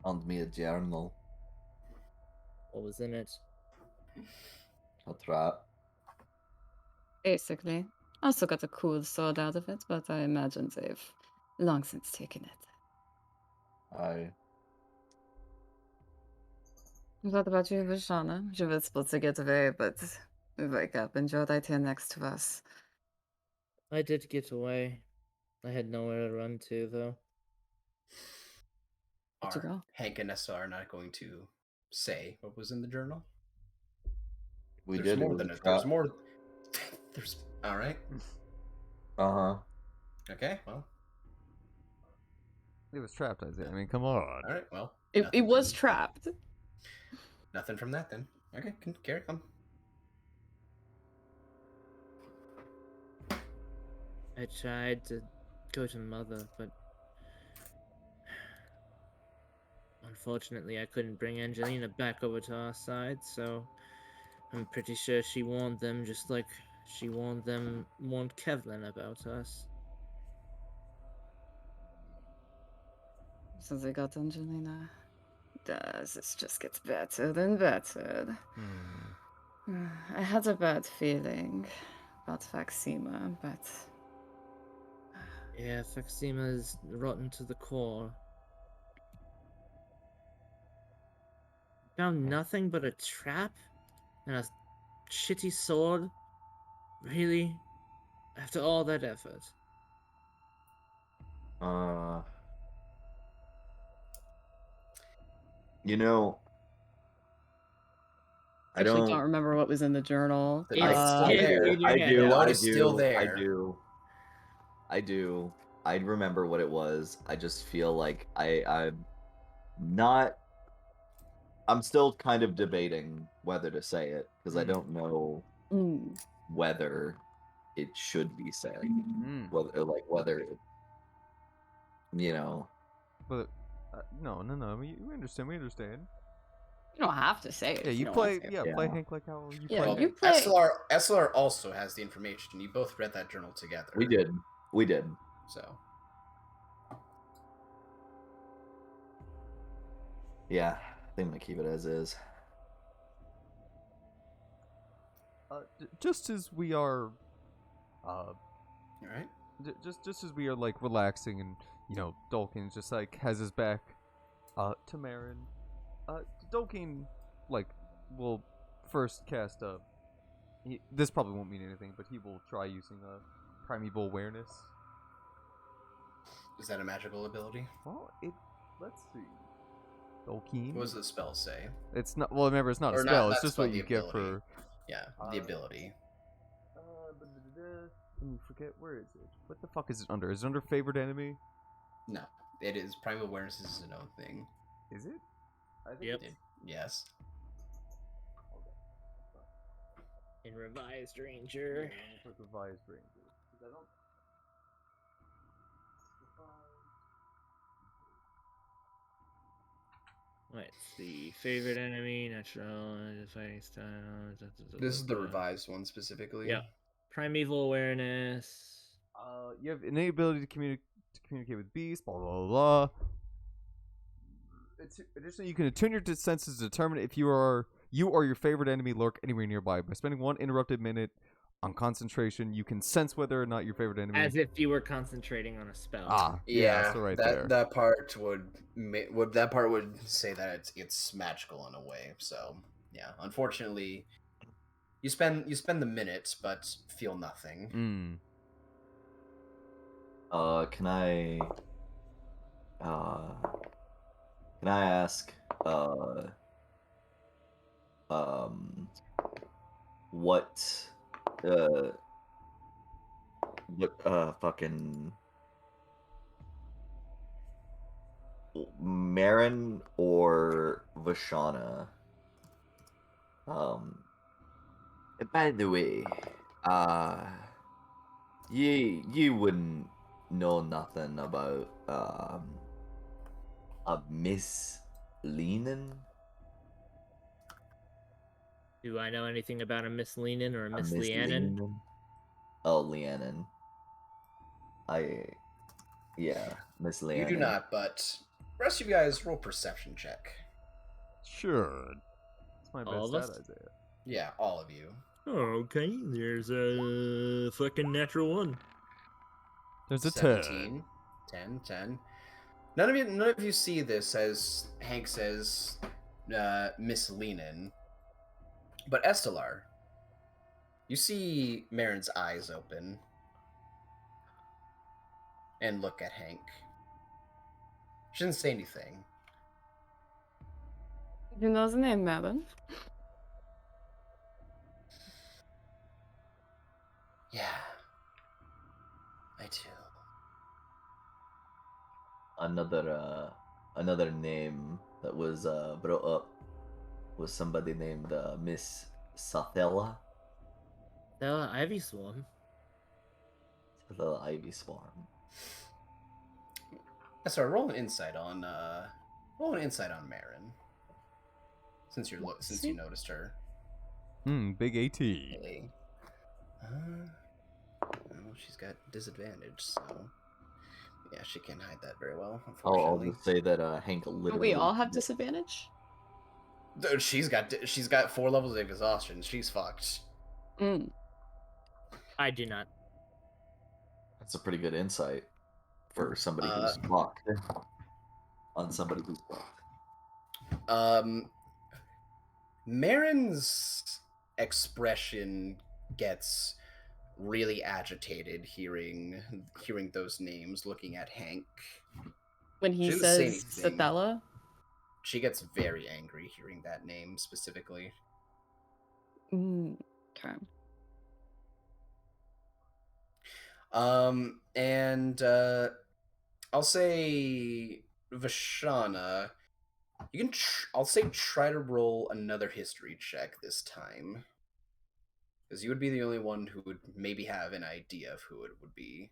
Found me a journal, What was in it? a trap. Basically. Also got a cool sword out of it, but I imagine they've long since taken it. I What about you, Vishana? You were supposed to get away, but wake up and you're right here next to us. I did get away. I had nowhere to run to, though. Where'd you go? Hank and Nessa are not going to say what was in the journal. we There's did. It more was than a it. There's trap. more. There's all right. Uh-huh. Okay. Well. It was trapped, Isaiah. I mean, come on. All right. Well. It nothing was from- trapped. Nothing from that then. Okay. Carry on. I tried to go to Mother, but unfortunately I couldn't bring Angelina back over to our side, so I'm pretty sure she warned them just like she warned Kevlin about us. So they got Angelina. This just gets better and better. I had a bad feeling about Faxima, but Yeah, Faxima's rotten to the core. Found nothing but a trap and a shitty sword? Really? After all that effort? Uh, you know, I actually don't don't. remember what was in the journal. The It's note's still in there. your I head. do. The note I is still do. I there. do. I do. I remember what it was. I just feel like I'm not. I'm still kind of debating whether to say it because I don't know Mm. whether it should be said. Mm. Whether you know. But no. We understand. We understand. You don't have to say it. Yeah, if you don't want play. to. Yeah, Yeah. play Hank like how you Yeah, play. Well, you Hank. play. Eslar also has the information. You both read that journal together. We did. We did. So. Yeah, I think I'm gonna keep it as is. Just as we are, All right. just as we are like relaxing and Dolkin just like has his back, to Marin. Dolkin like will first cast a. This probably won't mean anything, but he will try using a primeval awareness. Is that a magical ability? Well, let's see. Dolkin. What does the spell say? It's not. Well, remember, it's not a Or spell. not It's just spell, what the you get ability. for. Yeah, the ability. Let me forget. Where is it? What the fuck is it under? Is it under favored enemy? No, it is. Primal awareness is its own thing. Is it? I think Yep. it's. Yes. In Revised Ranger. Yeah, let me put revised ranger. 'Cause I don't. Let's see. Favorite enemy, natural, fighting style. This is the revised one specifically. Yeah. Primeval awareness. You have innate ability to communicate with beasts. Blah blah blah. Additionally, you can attune your senses to determine if you or your favorite enemy lurk anywhere nearby. By spending 1 interrupted minute on concentration, you can sense whether or not your favorite enemy. As if you were concentrating on a spell. Yeah, so right there. That part would say that it's magical in a way. So yeah, unfortunately, you spend the minute but feel nothing. Can I ask what fucking Marin or Vashana? By the way, you wouldn't know nothing about a Miss Leanin? Do I know anything about a Miss Leanin or a Miss Leannan? Leanin? Oh, Leannan. Miss Leannan. You do not, but the rest of you guys roll perception check. Sure. It's my All best of stat, us? Isaiah. Yeah, all of you. Oh, okay. There's a fucking natural 1. There's a 17, 10. None of you see this as Hank says, Miss Leanin. But Estelar, you see Marin's eyes open and look at Hank. She doesn't say anything. You know the name, Marin? Yeah, I do. Another name that was brought up was somebody named Miss Sathella. Stella Ivy Swarm. Sathella Ivy Swarm. Sorry, roll an insight on Marin. Since you noticed her. Big AT. Really? Well, she's got disadvantage, so yeah, she can't hide that very well. I'll Unfortunately, just say that Hank literally. Don't we all have disadvantage? dude, she's got 4 levels of exhaustion. She's fucked. I do not. That's a pretty good insight for somebody who's fucked. On somebody who's fucked. Marin's expression gets really agitated hearing those names, looking at Hank. When he She doesn't say says anything. Sathella? She gets very angry hearing that name specifically. Okay. And I'll say Vashana, you can I'll say try to roll another history check this time, because you would be the only one who would maybe have an idea of who it would be.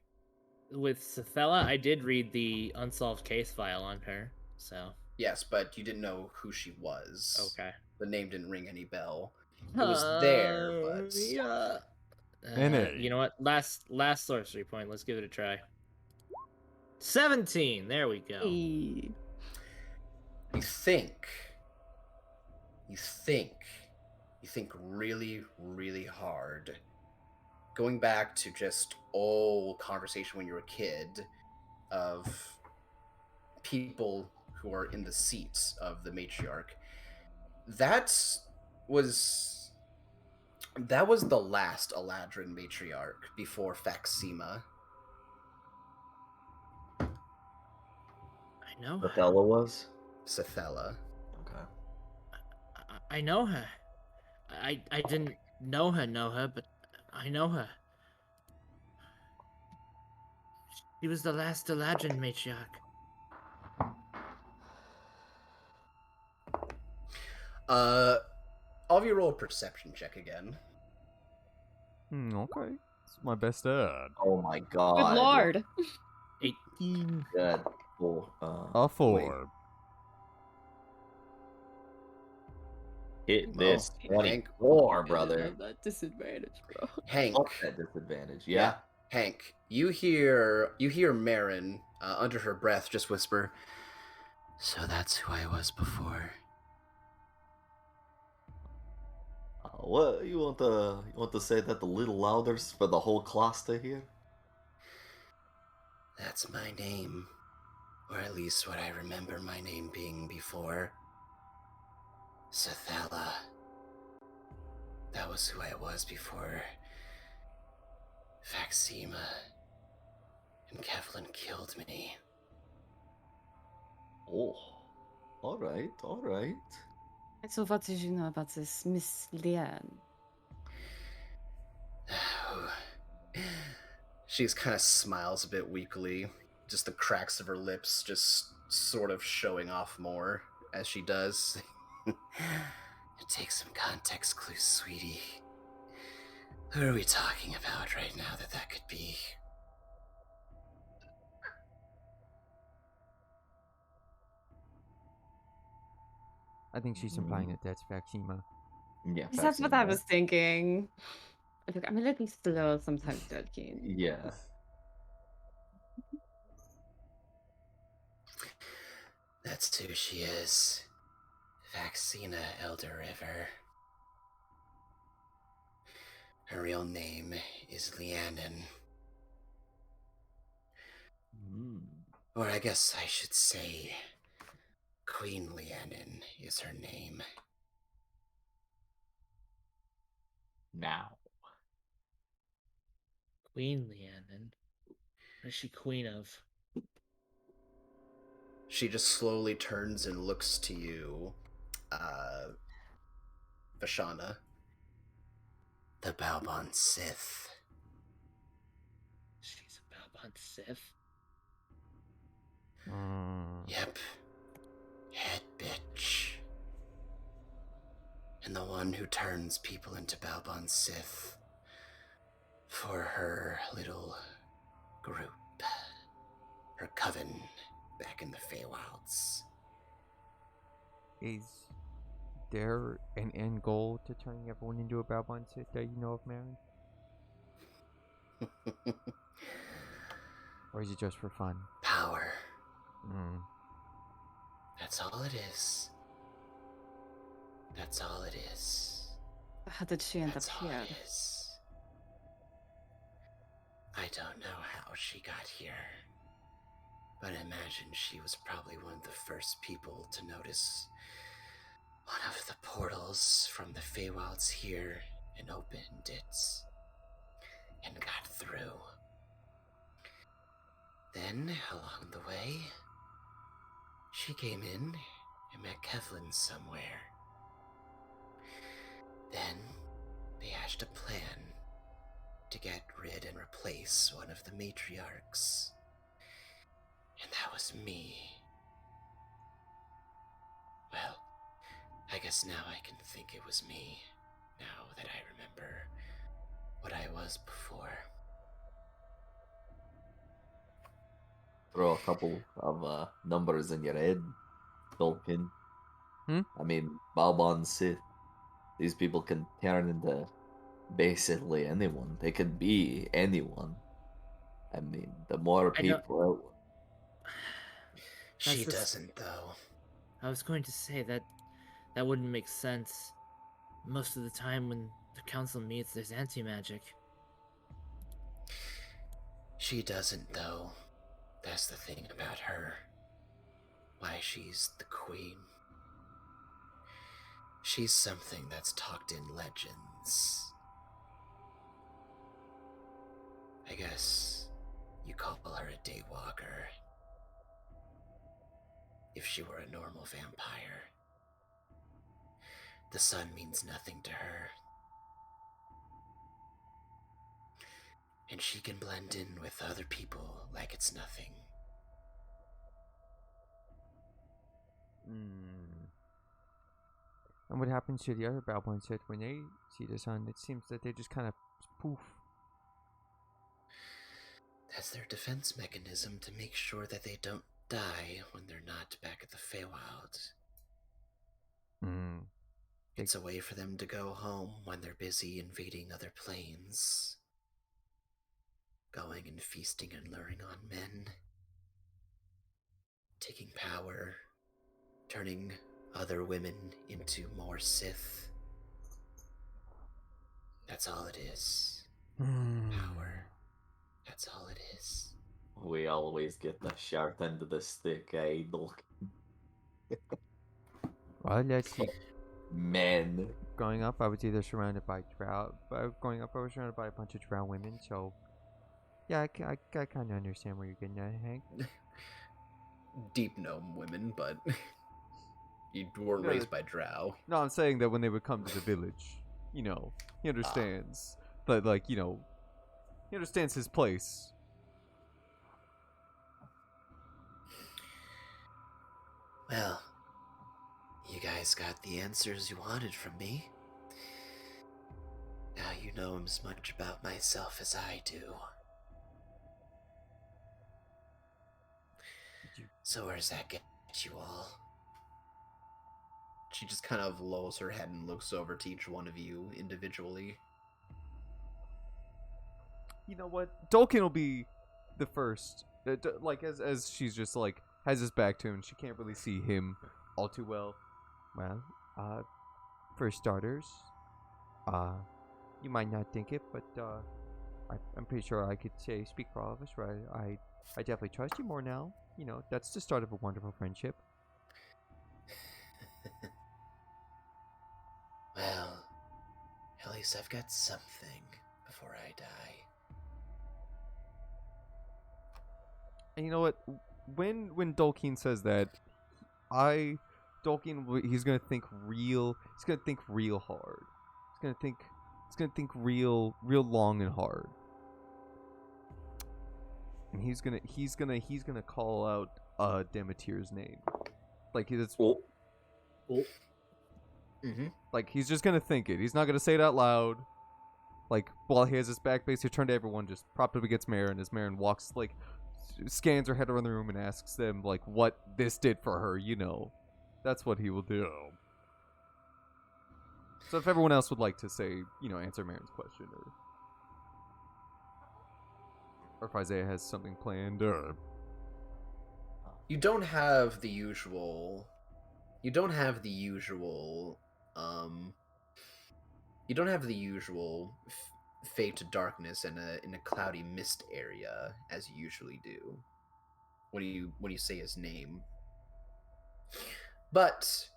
With Sathella, I did read the unsolved case file on her, so. Yes, but you didn't know who she was. Okay. The name didn't ring any bell. It was there, but Yeah. You know what? Last sorcery point. Let's give it a try. 17. There we go. Hey. you think really, really hard. Going back to just old conversation when you were a kid of people who are in the seats of the matriarch. That was the last Eladrin matriarch before Faxima. I know. Sathella was? Sathella. Okay. I know her. I didn't know her, but I know her. She was the last Eladrin matriarch. All of you roll a perception check again. Okay. It's my best stat. Oh my god. Good lord. 18. Good. Cool. A 4. Wait. Hit Well, this Hank- 24, I brother. have that disadvantage, bro. Hank, Fuck that disadvantage. Yeah. Hank, you hear Marin under her breath just whisper, "So that's who I was before." What you want to say that a little louder for the whole class to hear? That's my name. Or at least what I remember my name being before. Sathala. That was who I was before Faxima and Kevlin killed me. Oh, all right, all right. So what did you know about this Miss Liane? She kind of smiles a bit weakly, just the cracks of her lips just sort of showing off more as she does. It takes some context clues, sweetie. Who are we talking about right now that could be? I think she's implying that that's Faxima. Yeah, That's what I Faxima. was thinking. Look, I'm a little slow sometimes, Judkin. Yeah. That's who she is. Vaccina Elder River. Her real name is Lianen. Or I guess I should say Queen Lianen is her name. Now. Queen Leanon. What is she queen of? She just slowly turns and looks to you, Vashana. The Balbon Sith. She's a Balbon Sith. Yep. Head bitch. And the one who turns people into Balbon Sith for her little group. Her coven back in the Feywilds. Is there an end goal to turning everyone into a Balbon Sith that you know of, Marin? Or is it just for fun? Power. Mm. That's all it is. That's all it is. How did she end up That's all here? it is. I don't know how she got here. But I imagine she was probably one of the first people to notice one of the portals from the Feywilds here and opened it and got through. Then, along the way, she came in and met Kevlin somewhere. Then, they hatched a plan to get rid and replace one of the matriarchs. And that was me. Well, I guess now I can think it was me, now that I remember what I was before. Throw a couple of numbers in your head, Tolkien. I mean, Balbon Sith. These people can turn into basically anyone. They could be anyone. I mean, the more I know. people. She That's the- doesn't, though. I was going to say that wouldn't make sense. Most of the time when the council meets, there's anti-magic. She doesn't, though. That's the thing about her. Why she's the queen. She's something that's talked in legends. I guess you call her a daywalker. If she were a normal vampire. The sun means nothing to her. And she can blend in with other people like it's nothing. And what happens to the other Balbon Sith when they see the sun? It seems that they just kind of poof. That's their defense mechanism to make sure that they don't die when they're not back at the Feywild. It's a way for them to go home when they're busy invading other planes. Going and feasting and luring on men. Taking power. Turning other women into more Sith. That's all it is. Power. That's all it is. We always get the sharp end of the stick, eh, Dolk? Well, let's see. Men. Growing up, I was either surrounded by growing up, I was surrounded by a bunch of drow women. So, yeah, I kind of understand where you're getting at, Hank. Deep gnome women, but you weren't No, raised by drow. No, I'm saying that when they would come to the village, you know, he understands. But like, you know, he understands his place. Well, you guys got the answers you wanted from me. Now you know as much about myself as I do. So where's that get you all? She just kind of lowers her head and looks over to each one of you individually. You know what? Dolkin will be the first. Like as she's just like has his back to him, she can't really see him all too well. Well, for starters, you might not think it, but I'm pretty sure I could speak for all of us, right? I definitely trust you more now. You know, that's the start of a wonderful friendship. Well, at least I've got something before I die. And you know what? When Dolkeen says that, he's gonna think real. He's gonna think real hard. He's gonna think real long and hard. And he's gonna call out Demeter's name. Like it's like he's just gonna think it. He's not gonna say it out loud. Like while he has his back basically turned to everyone, just propped up against Marin as Marin walks like scans her head around the room and asks them like what this did for her, you know. That's what he will do. So if everyone else would like to say, you know, answer Marin's question or if Isaiah has something planned or You don't have the usual you don't have the usual fade to darkness in a cloudy mist area as you usually do when you say his name. But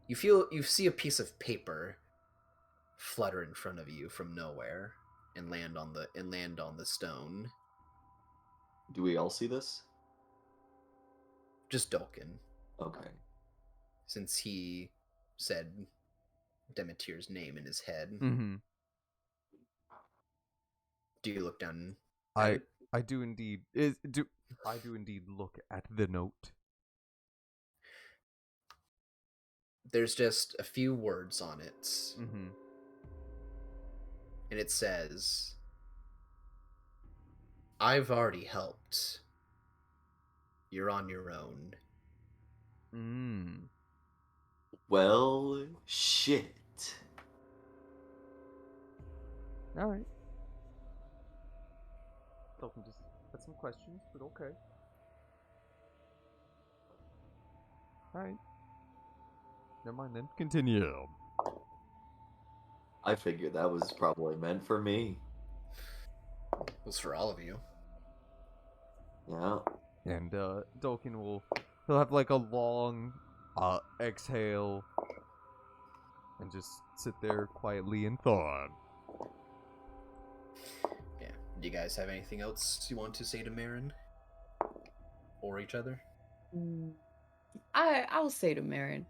you see a piece of paper flutter in front of you from nowhere and land on the stone. Do we all see this? Just Dolkin, Okay. since he said Demeter's name in his head. Mm-hmm. Do you look down at it? I do indeed look at the note. There's just a few words on it. Mm-hmm. And it says, I've already helped. You're on your own. Well, shit. Alright. Dolphin just had some questions, but okay. Alright. Never mind then. Continue. I figured that was probably meant for me. It was for all of you. Yeah. And Dolkin he'll have like a long exhale and just sit there quietly in thought. Yeah. Do you guys have anything else you want to say to Marin? Or each other? I'll say to Marin,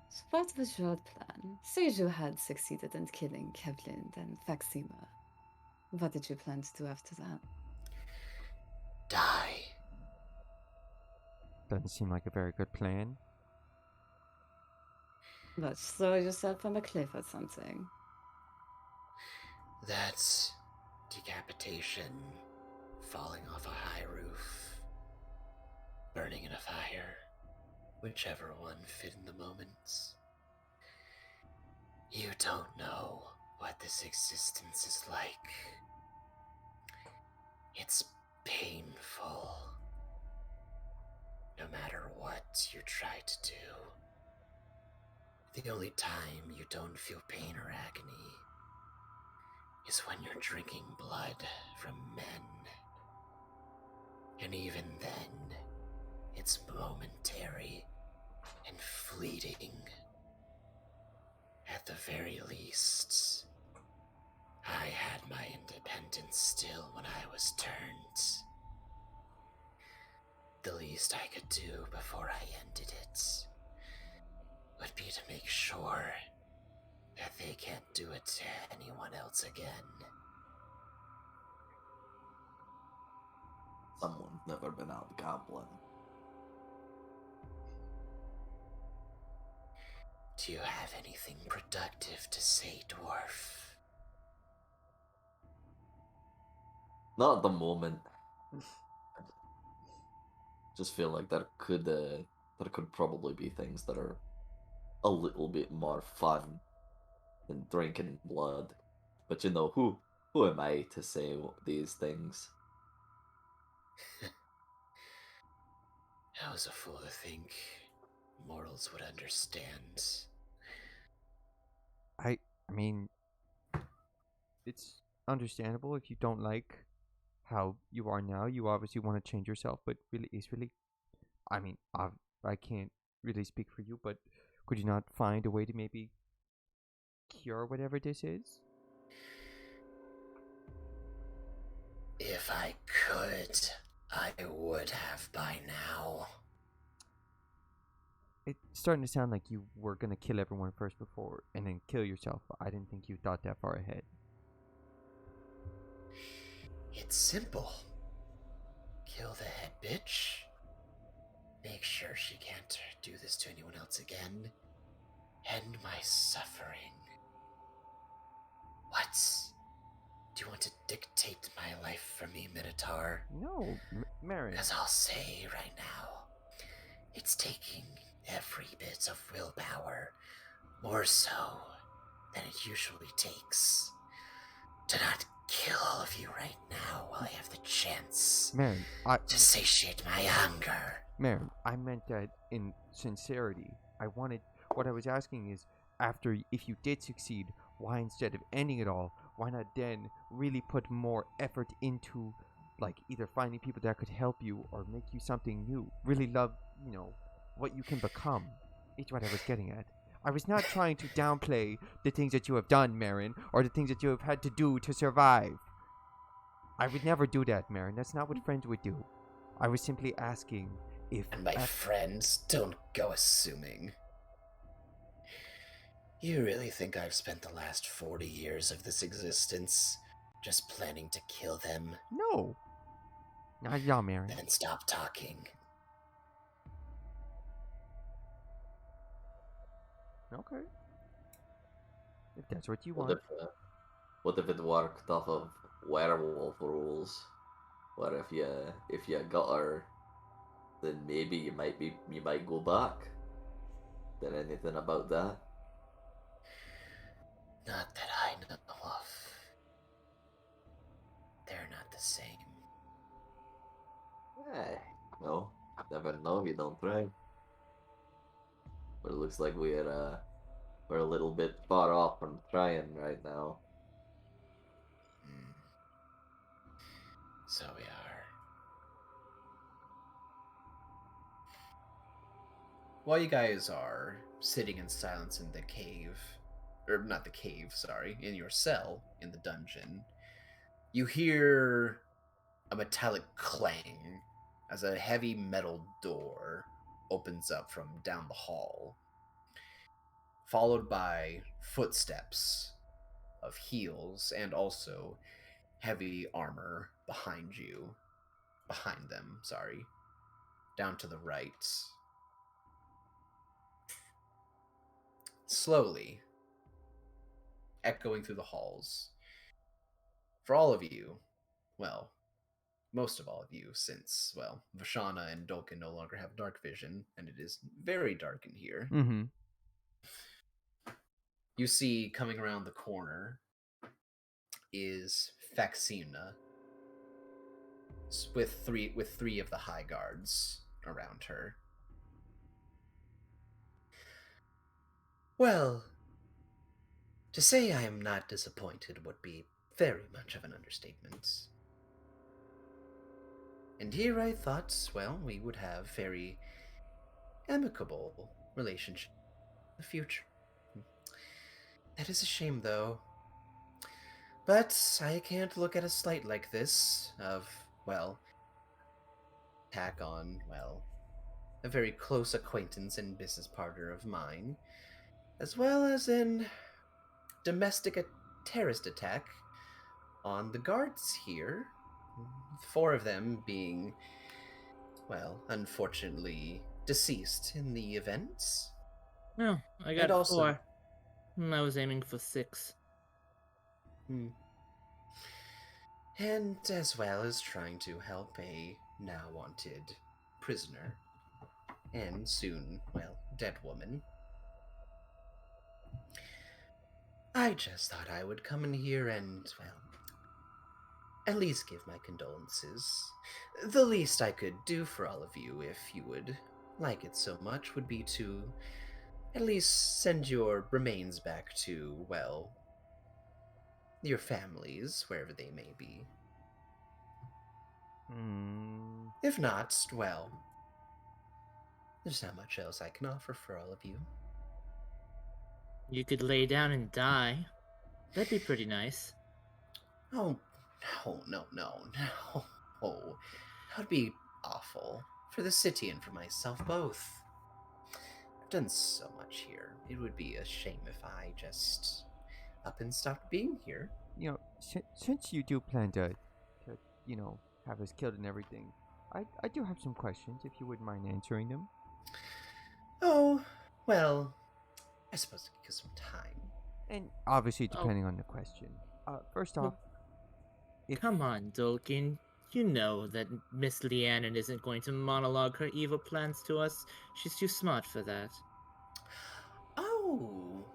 so what was your plan? Say you had succeeded in killing Kevlin and Faxima. What did you plan to do after that? Die. Doesn't seem like a very good plan. Let's throw yourself from a cliff or something. That's decapitation, falling off a high roof, burning in a fire, whichever one fit in the moment. You don't know what this existence is like. It's painful. No matter what you try to do. The only time you don't feel pain or agony is when you're drinking blood from men. And even then, it's momentary and fleeting. At the very least, I had my independence still when I was turned. The least I could do before I ended it would be to make sure that they can't do it to anyone else again. Someone's never been out goblin. Do you have anything productive to say, dwarf? Not at the moment. Just feel like there could probably be things that are a little bit more fun than drinking blood. But you know, who am I to say these things? I was a fool to think mortals would understand. I mean, it's understandable if you don't like how you are now. You obviously want to change yourself, but really, I mean, I can't really speak for you, but could you not find a way to maybe cure whatever this is? If I could, I would have by now. It's starting to sound like you were gonna kill everyone first before and then kill yourself. I didn't think you thought that far ahead. It's simple. Kill the head bitch. Make sure she can't do this to anyone else again. End my suffering. What? Do you want to dictate my life for me, Minotaur? No, Marin. Because I'll say right now, it's taking every bit of willpower, more so than it usually takes, to not kill all of you right now while I have the chance Marin, to satiate my hunger. Marin, I meant that in sincerity. What I was asking is, after, if you did succeed, why instead of ending it all, why not then really put more effort into, like, either finding people that could help you or make you something new? Really love, what you can become. It's what I was getting at. I was not trying to downplay the things that you have done, Marin, or the things that you have had to do to survive. I would never do that, Marin. That's not what friends would do. I was simply asking if... And my friends, don't go assuming. You really think I've spent the last 40 years of this existence just planning to kill them? No. Not at all, Marin. Then stop talking. Okay. If that's what you What want. what if it worked off of werewolf rules? Where if you got her, then maybe you might go back. Then anything about that? Not that I know of. They're not the same. No, never know if you don't try. But it looks like we're a little bit far off from trying right now. So we are. While you guys are sitting in silence in the cave, or not the cave, sorry, in your cell in the dungeon, you hear a metallic clang as a heavy metal door opens up from down the hall, followed by footsteps of heels and also heavy armor behind them, down to the right. Slowly, echoing through the halls. For all of you, well, most of all of you, since, well, Vashana and Dolkin no longer have dark vision, and it is very dark in here. Mm-hmm. You see coming around the corner is Faxina with three of the high guards around her. Well, to say I am not disappointed would be very much of an understatement. And here I thought, well, we would have very amicable relationship in the future. That is a shame, though. But I can't look at a slight like this of, well, attack on, well, a very close acquaintance and business partner of mine, as well as an domestic terrorist attack on the guards here. 4 of them being, well, unfortunately deceased in the events. No, I And got also, 4. I was aiming for 6. and as well as trying to help a now wanted prisoner, and soon, well, dead woman. I just thought I would come in here and, well, at least give my condolences. The least I could do for all of you, if you would like it so much, would be to at least send your remains back to, well, your families, wherever they may be. If not, well, there's not much else I can offer for all of you. You could lay down and die. That'd be pretty nice. Oh, no. Oh, that would be awful. For the city and for myself both. I've done so much here. It would be a shame if I just up and stopped being here. You know, since you do plan to, have us killed and everything, I do have some questions, if you wouldn't mind answering them. Oh, well, I suppose it gives some time. And obviously, depending on the question. First off, Come on, Dolkin. You know that Miss Leannon isn't going to monologue her evil plans to us. She's too smart for that. Oh,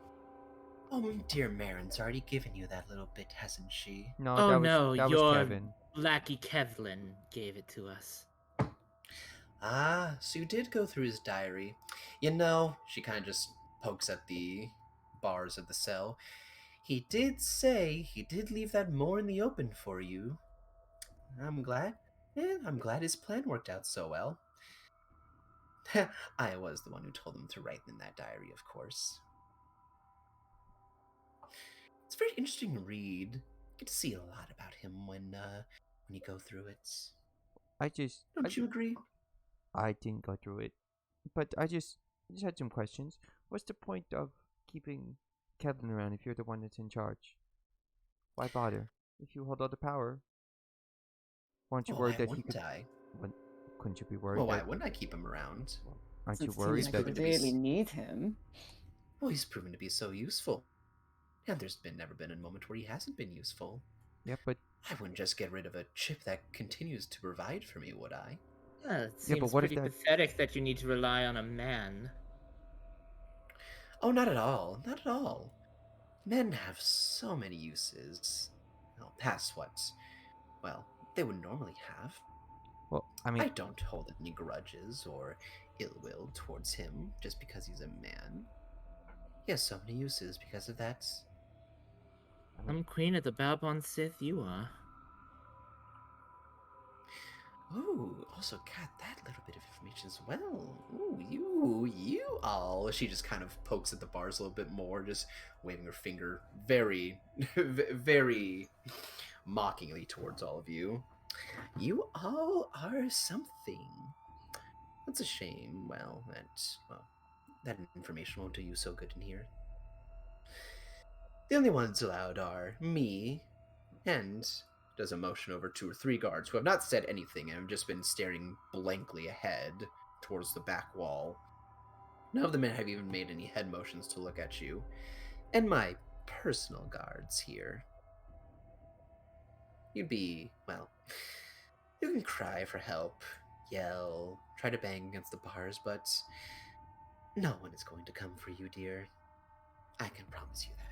dear Marin's already given you that little bit, hasn't she? No, Oh that no, was your Kevin. lackey Kevlin gave it to us. Ah, so you did go through his diary. You know, she kind of just pokes at the bars of the cell. He did say he did leave that more in the open for you. I'm glad. Yeah, I'm glad his plan worked out so well. I was the one who told him to write in that diary, of course. It's a very interesting read. You get to see a lot about him when you go through it. Don't you agree? I didn't go through it, but I just had some questions. What's the point of keeping Kevin around if you're the one that's in charge? Why bother? If you hold all the power, aren't you worried that he could? Couldn't you be worried? Well, why wouldn't I keep him around? Aren't you Since worried seems like that you really need him? Well, he's proven to be so useful. And there's never been a moment where he hasn't been useful. Yeah, but I wouldn't just get rid of a chip that continues to provide for me, would I? It seems what if pretty pathetic that you need to rely on a man. Oh, not at all. Not at all. Men have so many uses. Well, past what, well, they would normally have. Well, I mean, I don't hold any grudges or ill will towards him just because he's a man. He has so many uses because of that. I'm queen of the Babon Sith, you are. Ooh, also got that little bit of information as well. Ooh, you all. She just kind of pokes at the bars a little bit more, just waving her finger very, very mockingly towards all of you. You all are something. That's a shame. Well, that information won't do you so good in here. The only ones allowed are me and does a motion over 2 or 3 guards who have not said anything and have just been staring blankly ahead towards the back wall. None of them have even made any head motions to look at you. And my personal guards here. You'd be, well, you can cry for help, yell, try to bang against the bars, but no one is going to come for you, dear. I can promise you that.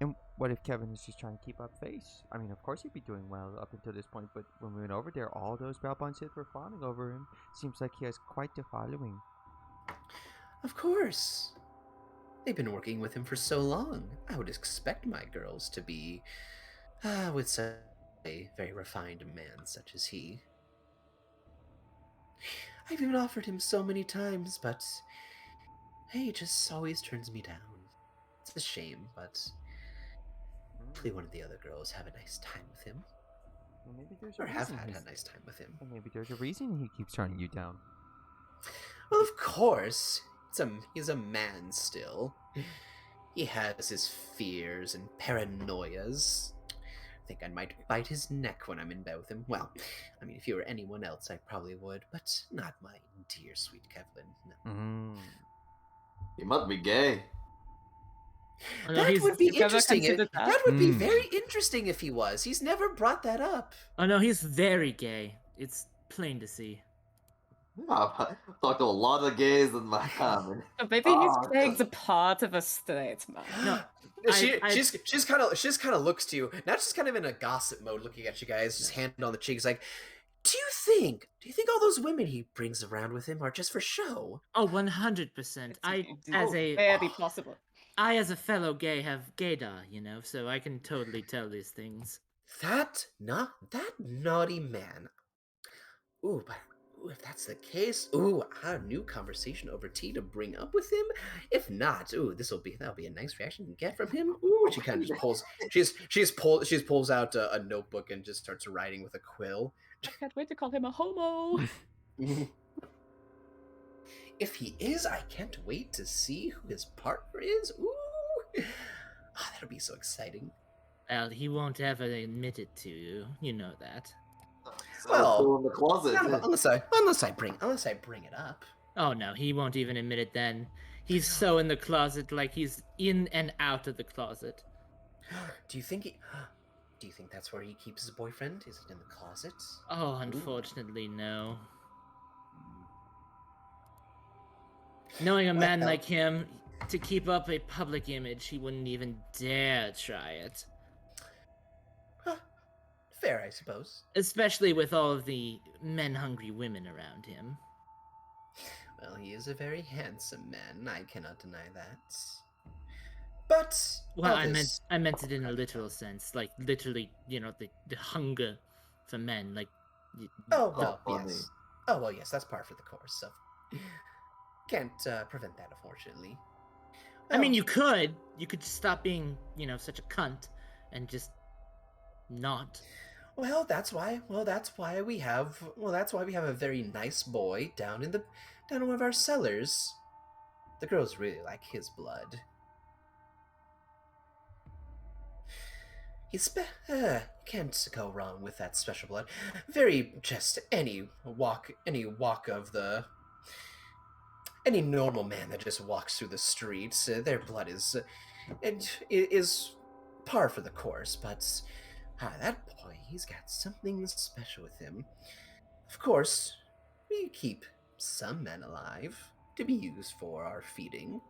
And what if Kevin is just trying to keep up face? I mean, of course he'd be doing well up until this point, but when we went over there, all those Balbonsith were fawning over him. Seems like he has quite the following. Of course. They've been working with him for so long. I would expect my girls to be, with such a very refined man such as he. I've even offered him so many times, but he just always turns me down. It's a shame, but hopefully one of the other girls have a nice time with him. Well, maybe there's Or a have reason had he's... a nice time with him. Well, maybe there's a reason he keeps turning you down. Well, of course. He's a man still. He has his fears and paranoias. I think I might bite his neck when I'm in bed with him. Well, I mean, if you were anyone else, I probably would, but not my dear sweet Kevlin. No. Mm. He must be gay. Oh, no, That he's would be You've ever interesting. considered that? That would be Hmm. very interesting if he was. He's never brought that up. oh no, he's very gay. It's plain to see. I've talked to a lot of gays in my time. But maybe he's Ah, playing the part of a straight man. No, She's kind of looks to you now. She's kind of in a gossip mode, looking at you guys, just hand on the cheeks, like, Do you think all those women he brings around with him are just for show? Oh, 100%. Very possible. I, as a fellow gay, have gaydar, you know, so I can totally tell these things. That naughty man. Ooh, but if that's the case, a new conversation over tea to bring up with him. If not, that'll be a nice reaction to get from him. Ooh, she kind of just pulls. She pulls out a notebook and just starts writing with a quill. I can't wait to call him a homo. If he is, I can't wait to see who his partner is. Ooh, that'll be so exciting. Well, he won't ever admit it to you. You know that. Well, still in the closet. Unless I bring it up. Oh no, he won't even admit it then. He's so in the closet, like he's in and out of the closet. Do you think that's where he keeps his boyfriend? Is it in the closet? Oh, unfortunately, no. Knowing a man like him, to keep up a public image, he wouldn't even dare try it. Fair, I suppose. Especially with all of the men-hungry women around him. Well, he is a very handsome man. I cannot deny that. But well, I meant it in a literal sense, like literally, you know, the hunger for men, like. Yes. Oh well, yes, that's par for the course. So can't prevent that, unfortunately. I mean, you could just stop being, you know, such a cunt, and just not. Well, that's why we have a very nice boy down in one of our cellars. The girls really like his blood. Can't go wrong with that special blood. Very just any normal man that just walks through the streets, their blood is par for the course. But that boy, he's got something special with him. Of course, we keep some men alive to be used for our feeding.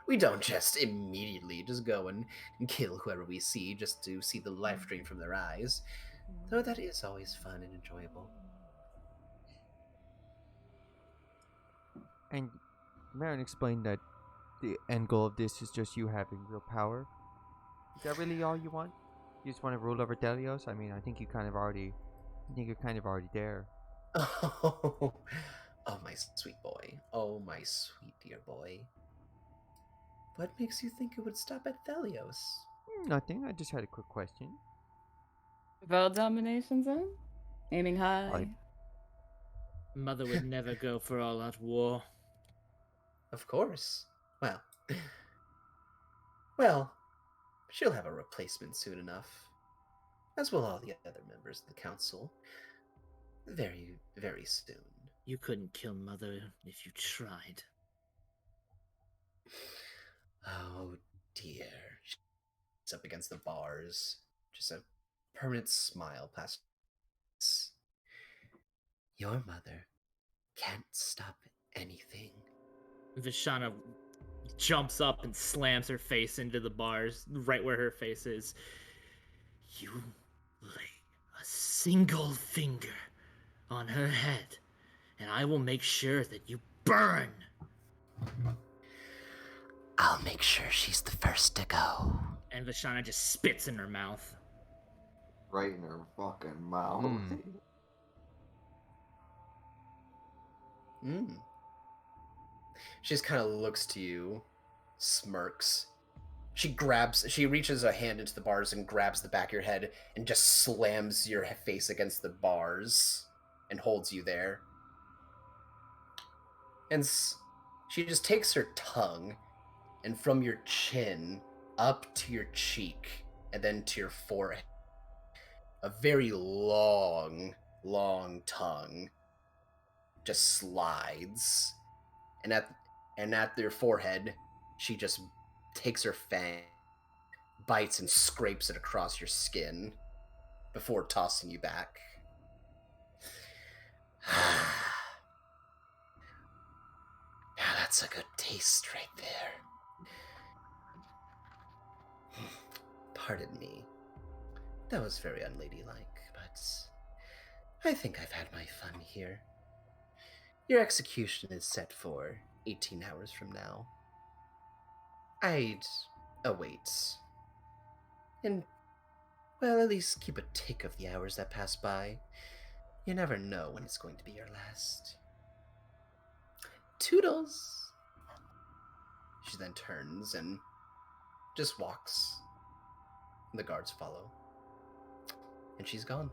We don't just immediately just go and kill whoever we see just to see the life drain from their eyes. Though that is always fun and enjoyable. And Marin explained that the end goal of this is just you having real power. Is that really all you want? You just want to rule over Delios? I mean, I think you're kind of already there. Oh, my sweet boy. Oh, my sweet dear boy. What makes you think it would stop at Thelios? Nothing. I just had a quick question. World domination zone? Aiming high. Mother would never go for all-out war. Of course. Well, she'll have a replacement soon enough. As will all the other members of the council. Very, very soon. You couldn't kill Mother if you tried. Oh dear. She's up against the bars. Just a permanent smile past. Your mother can't stop anything. Vishana jumps up and slams her face into the bars, right where her face is. You lay a single finger on her head, and I will make sure that you burn. I'll make sure she's the first to go. And Vashana just spits in her mouth. Right in her fucking mouth. She just kind of looks to you, smirks. She reaches a hand into the bars and grabs the back of your head and just slams your face against the bars and holds you there. And she just takes her tongue and from your chin up to your cheek and then to your forehead. A very long tongue just slides. And at your forehead, she just takes her fang, bites and scrapes it across your skin before tossing you back. Now that's a good taste right there. Pardon me. That was very unladylike, but I think I've had my fun here. Your execution is set for 18 hours from now. I'd await. And, well, at least keep a tick of the hours that pass by. You never know when it's going to be your last. Toodles! She then turns and just walks. The guards follow. And she's gone.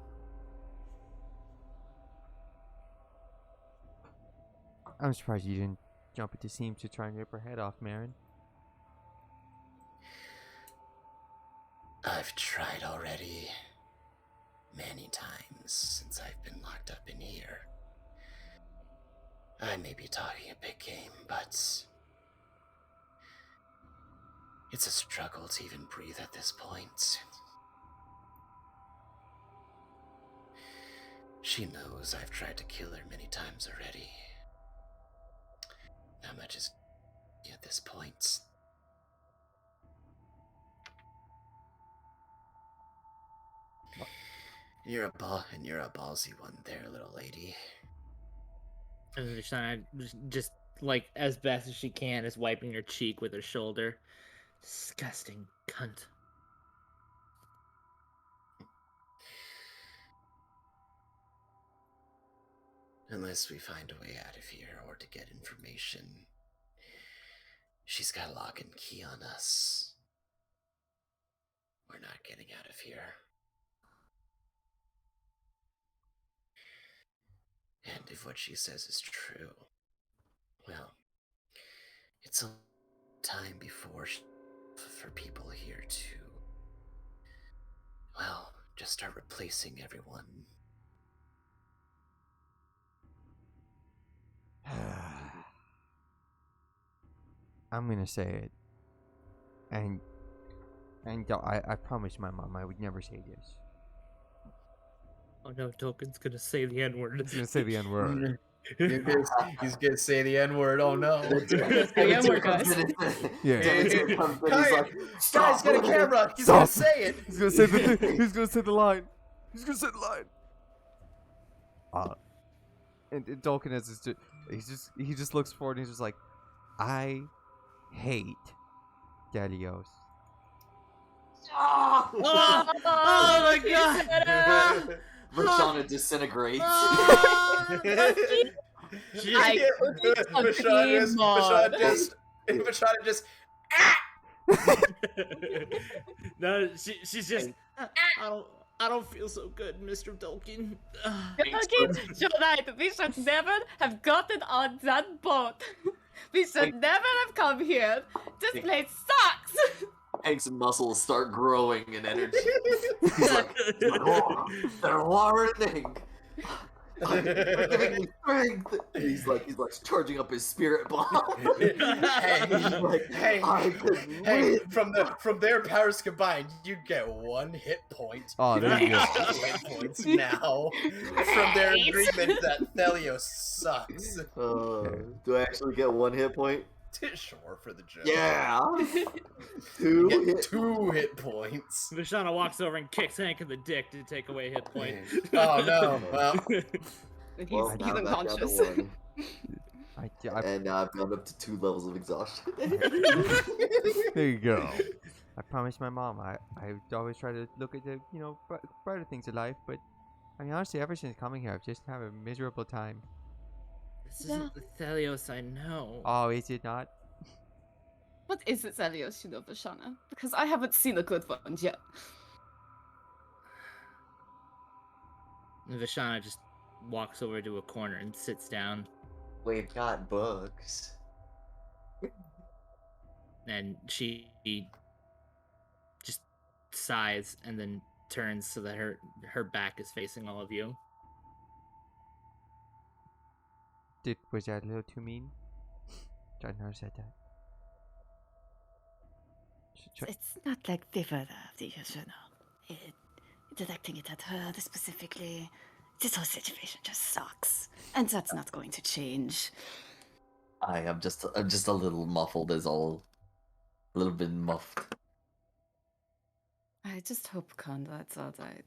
I'm surprised you didn't jump at the seams to try and rip her head off, Marin. I've tried already. Many times since I've been locked up in here. I may be talking a big game, but it's a struggle to even breathe at this point. She knows I've tried to kill her many times already. That much is at this point. You're a ballsy one there, little lady. And Vashana, just like as best as she can, is wiping her cheek with her shoulder. Disgusting cunt. Unless we find a way out of here or to get information. She's got a lock and key on us. We're not getting out of here. And if what she says is true, well, it's a time before for people here to, well, just start replacing everyone. I'm gonna say it, and I promised my mom I would never say this. Oh no, Token's gonna say the N-word. He's gonna say the N-word. He's gonna say the N-word, oh no. The N-word, guys. Yeah. Guys, get a camera! He's gonna say it! He's gonna say the he's gonna say the line. He's gonna say the line. And Dolkin he just looks forward and he's just like, I hate Daddy-Os. Oh my god! Vashana disintegrates. Vashana just No, she's just I don't feel so good, Mr. Dolkin. Dolkin, you're right. We should never have gotten on that boat. We should never have come here. This place sucks. Hank's muscles start growing in energy. He's like, oh, they're warning. They're giving me strength. And he's like charging up his spirit bomb. Hey, from their powers combined, you get 1 hit point. Oh, there you go. Hit points now from their agreement that Thelios sucks. Do I actually get 1 hit point? Sure, for the joke. Yeah. You Two get hit. 2 hit points. Vishana walks over and kicks Hank in the dick to take away hit point. Oh no! Well, Well, He's now back down to unconscious. 1. I And now I've gone up to 2 levels of exhaustion. There you go. I promised my mom I always try to look at the, brighter things in life, but I mean, honestly, ever since coming here, I've just had a miserable time. This isn't the Thelios I know. Oh, is it not? What is it, Zelios, Vishana? Because I haven't seen a good one yet. And Vishana just walks over to a corner and sits down, We've got books. and she just sighs and then turns so that her back is facing all of you. Was that a little too mean? I never said that. It's not like we were directing it at her specifically. This whole situation just sucks, and that's not going to change. I'm just a little muffled is all. A little bit muffled. I just hope Conrad's alright.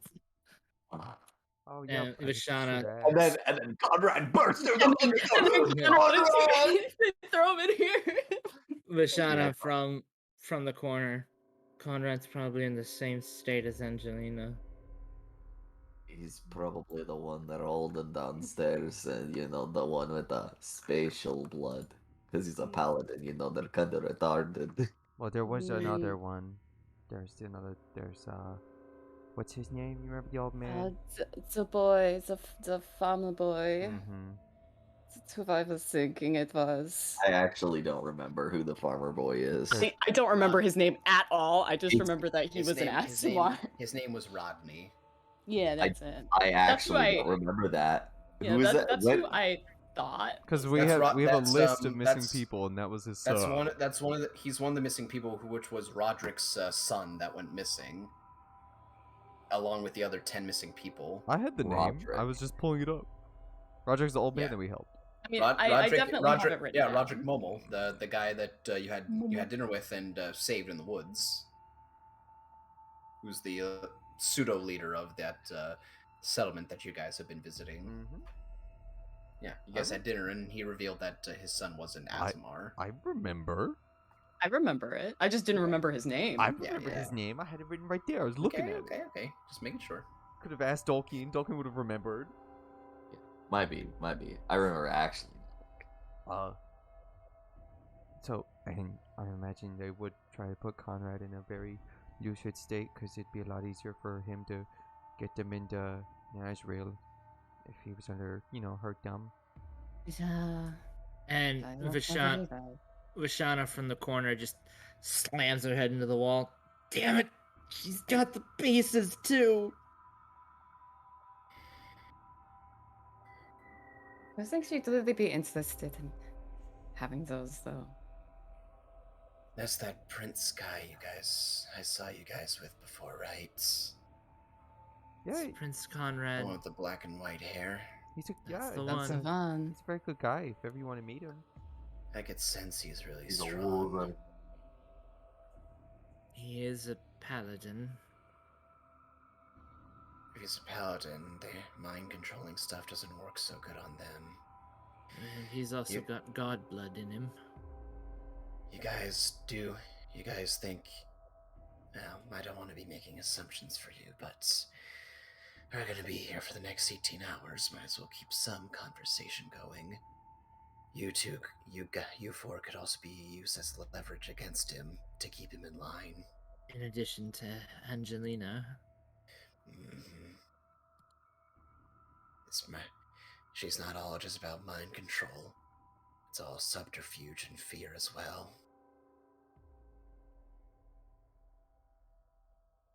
Oh yeah, And Vishana, And then Conrad bursts through And the then Conrad throw him in here. Vishana from the corner. Conrad's probably in the same state as Angelina. He's probably the one that rolled him downstairs, and the one with the spatial blood, because he's a paladin. They're kind of retarded. Well, there was another one. There's what's his name? You remember the old man? The boy, the farmer boy. Mm-hmm. That's who I was thinking it was. I actually don't remember who the farmer boy is. I don't remember his name at all. I just remember that he his was an name- his name- Asmar. His name was Rodney. Yeah, that's it. I actually who don't remember that. Yeah, Who is that? that's What- who I thought. Because we That's have Ro- we have a that's, list of missing that's- people, and that was his That's son. he's one of the missing people, which was Roderick's son that went missing, along with the other 10 missing people. I had the name. Roderick. I was just pulling it up. Roderick's the old man Yeah. that we helped. I mean, Rod- I Roderick, definitely have it written down. Roderick Mommel, the guy that you had dinner with and saved in the woods, who's the pseudo leader of that settlement that you guys have been visiting. Mm-hmm. Yeah, you guys had dinner, and he revealed that his son was an Azamar. I remember. I remember it. I just didn't remember his name. I remember his name. I had it written right there. I was looking at it. Okay. Just making sure. Could have asked Dolkin. Dolkin would have remembered. Might be. I remember actually. So, and I imagine they would try to put Conrad in a very lucid state, because it'd be a lot easier for him to get them into Nazriel if he was under, hurt dumb. Yeah. And I don't believe that. Vishana from the corner just slams her head into the wall. Damn it! She's got the pieces too! I think she'd really be interested in having those, though. That's that prince guy I saw you guys with before, right? Yeah, It's Prince The Conrad. one with the black and white hair. he's a That's the That's one. Savan. he's a very good guy. If ever you want to meet him. I could sense he's really He's a strong. woman. He is a paladin. If he's a paladin, the mind controlling stuff doesn't work so good on them. And he's also You- got god blood in him. You guys think, well, I don't want to be making assumptions for you, but we're going to be here for the next 18 hours. Might as well keep some conversation going. You four could also be used as leverage against him to keep him in line. In addition to Angelina. Mhm. She's not all just about mind control. It's all subterfuge and fear as well.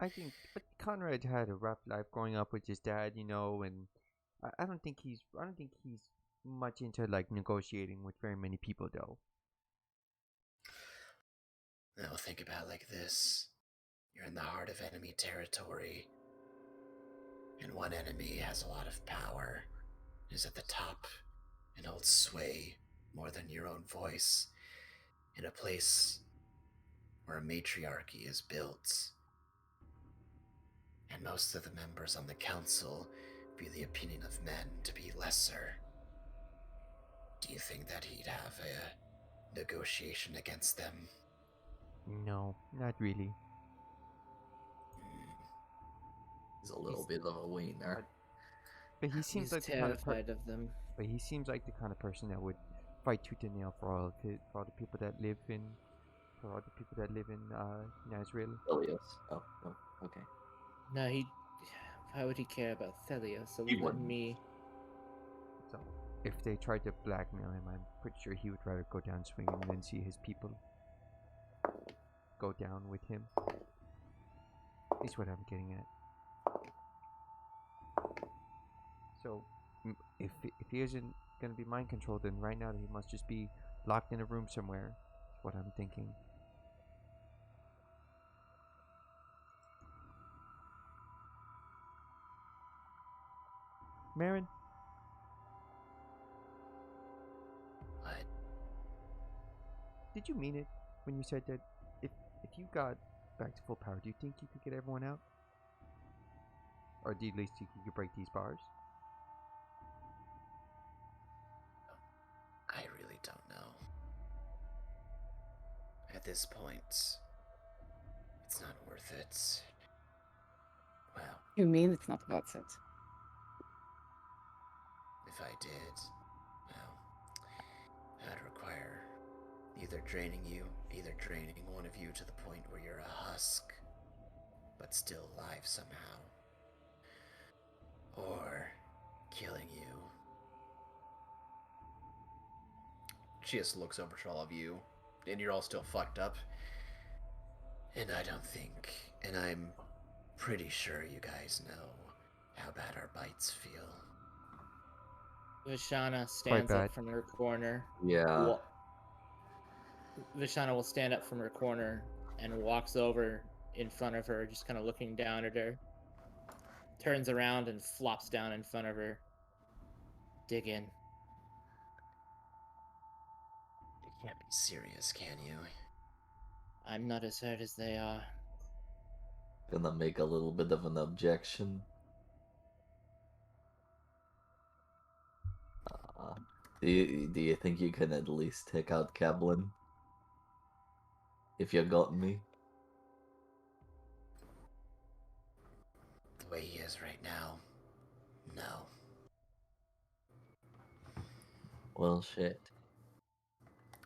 I think Conrad had a rough life growing up with his dad, and I don't think he's much into negotiating with very many people though. Now think about it like this. You're in the heart of enemy territory, and one enemy has a lot of power, is at the top, and holds sway more than your own voice. in a place where a matriarchy is built, and most of the members on the council view the opinion of men to be lesser, do you think that he'd have a negotiation against them? No, not really. He's a little bit of a wiener. But he seems He's like the kind of terrified of them. But he seems like the kind of person that would fight tooth and nail for all the people that live in Nazriel. Elias. Oh, okay. No, why would he care about Thelia? So He let wouldn't. me. So if they tried to blackmail him, I'm pretty sure he would rather go down swinging than see his people go down with him. Is what I'm getting at. So if he isn't gonna be mind controlled, then right now he must just be locked in a room somewhere. Is what I'm thinking. Marin, What? did you mean it when you said that if you got back to full power, do you think you could get everyone out? Or at least you could break these bars? I really don't know. At this point, it's not worth it. Well, You mean it's not worth it? if I did, well, that'd require either draining one of you to the point where you're a husk, but still alive somehow, or killing you. She just looks over to all of you, and you're all still fucked up. And I'm pretty sure you guys know how bad our bites feel. Vishana stands bad. up from her corner. Yeah. Vishana will stand up from her corner and walks over in front of her, just kind of looking down at her. Turns around and flops down in front of her. Dig in. You can't be serious, can you? I'm not as hurt as they are. Gonna make a little bit of an objection. Do you think you can at least take out Keblin? If you got me? The way he is right now, no. Well, shit.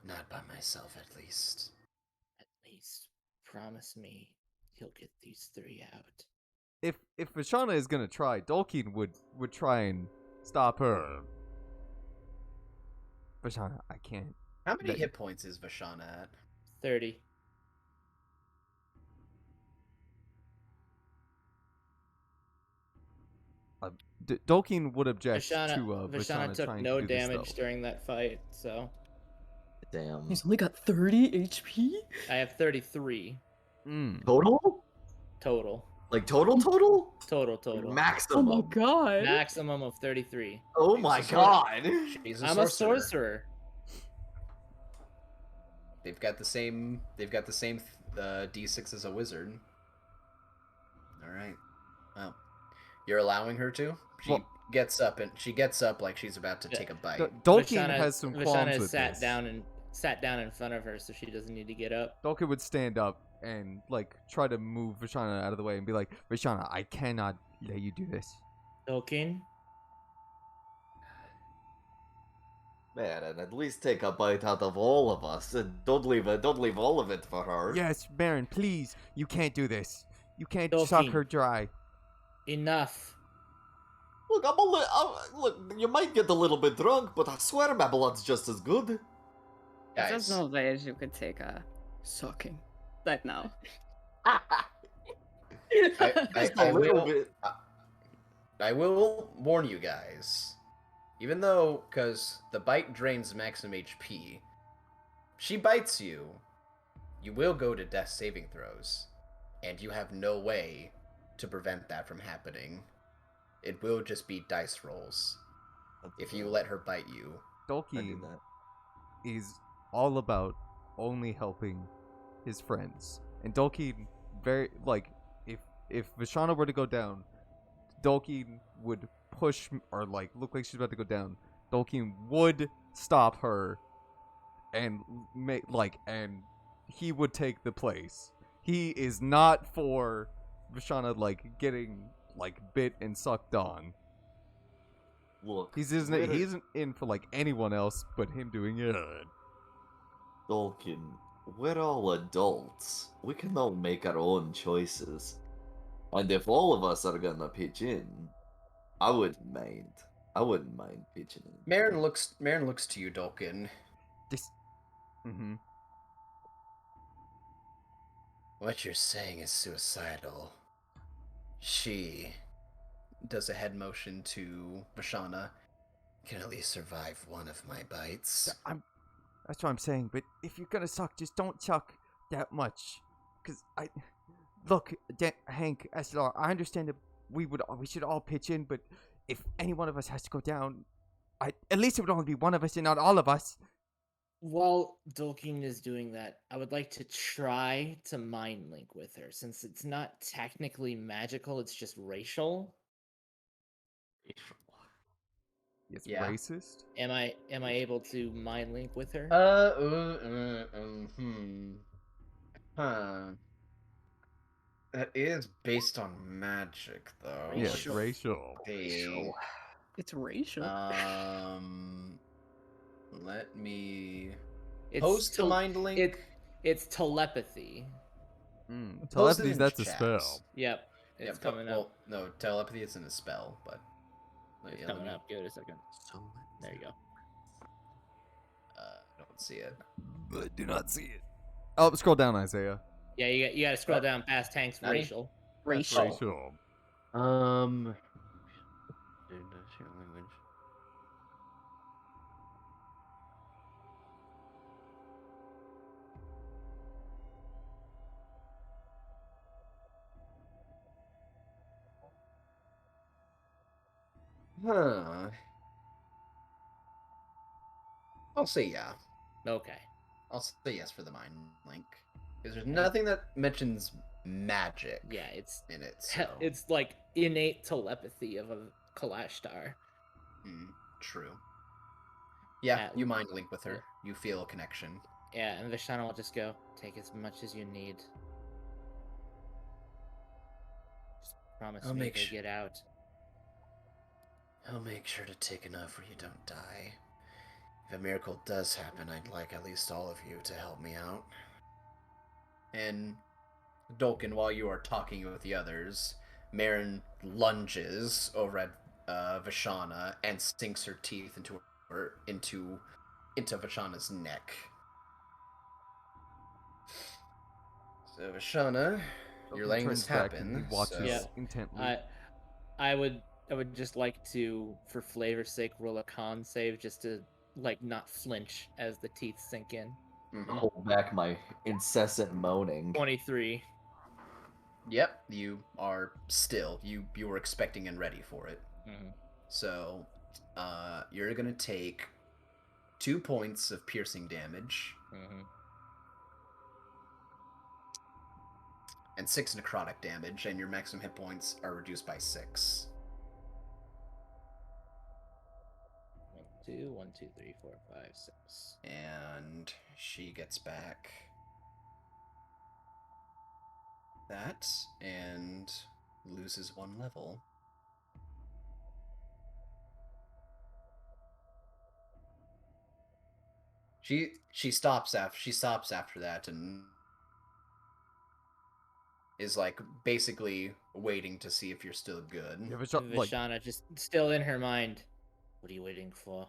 Not by myself, at least. At least promise me you'll get these 3 out. If Vishana is gonna try, Dolkin would try and stop her. Vishana, I can't. How many That- hit points is Vashana at? 30. Dolkin would object Vishana, to Vishana Vishana took trying no to do this, damage though. during that fight, so Damn. He's only got 30 HP? I have 33 Total? total. Like total? Total. Maximum. Oh my god. Maximum of 33. Oh my She's a sorcerer. god. She's I'm a sorcerer. They've got the same D6 as a wizard. All right. Well, you're allowing her to? She Well- gets up like she's about to take a bite. Dolkin has some qualms Vishana with sat this. down in front of her, so she doesn't need to get up. Dolkin would stand up and like try to move Vishana out of the way and be like, Vishana, I cannot let you do this. Tolkien, Man, and at least take a bite out of all of us. And don't leave all of it for her. Yes, Baron, please, you can't do this. You can't Dolkin. suck her dry. enough. Look, look, you might get a little bit drunk, but I swear my blood's just as good. There's Guys, no way you could take a sucking right now. Just a little bit. I will warn you guys. Even though, because the bite drains maximum HP, she bites you, you will go to death saving throws, and you have no way to prevent that from happening. It will just be dice rolls if you let her bite you. I do Dolkin that. is all about only helping his friends. And Dolkeen, very like, if Vishana were to go down, Dolkeen would push or like look like she's about to go down. Dolkeen would stop her and make and he would take the place. He is not for Vishana like getting like bit and sucked on. Look, He isn't in for like anyone else but him doing it. Dolkin, we're all adults. We can all make our own choices. And if all of us are gonna pitch in, I wouldn't mind. I wouldn't mind pitching in. Marin looks to you, Dolkin. Just mm-hmm. What you're saying is suicidal. She Does a head motion to Vashana. can at least survive one of my bites. That's what I'm saying. But if you're gonna suck, just don't suck that much. Cause look, Hank, SLR, I understand that we should all pitch in, but if any one of us has to go down, at least it would only be one of us and not all of us. While Dolkeen is doing that, I would like to try to mind link with her, since it's not technically magical, it's just racial. It's Yeah. racist. Am I able to mind link with her? Huh. That is based on magic, though. Yeah, it's Racial. racial. It's racial. Let me It's post to tel- mind link. It's telepathy. Post it Telepathy, in that's a chat. spell. Yep, it's Yeah, coming well, up. no, telepathy isn't a spell, but It's yeah, coming let me- up. Give it a second. There you go. I don't see it. But do not see it. Oh, scroll down, Isaiah. Yeah, you got to scroll down past Hank's Nani? racial. Racial. Racial. Language. Huh. I'll say yeah. Okay. I'll say yes for the mind link. Because there's nothing that mentions magic Yeah, it's in it. So. it's like innate telepathy of a Kalashtar. True. Yeah, At- you mind link with her. You feel a connection. Yeah, and Vishana will just go, take as much as you need. Just promise I'll me make to su- get out. I'll make sure to take enough where you don't die. If a miracle does happen, I'd like at least all of you to help me out. And Dolkin, while you are talking with the others, Marin lunges over at Vashana and sinks her teeth into Vashana's neck. So Vashana, you're He letting turns this back and happen. he watches so... Yeah. intently. I would just like to, for flavor's sake, roll a con save just to like not flinch as the teeth sink in. Mhm. Hold back my incessant moaning. 23. Yep, you are still. You were expecting and ready for it. Mm-hmm. So, you're gonna take 2 points of piercing damage Mm-hmm. and 6 necrotic damage, and your maximum hit points are reduced by 6. 1, 2, 3, 4, 5, 6. And she gets back that and loses 1 level. She stops after that and is like basically waiting to see if you're still good. Yeah, Vishana just still in her mind. What are you waiting for?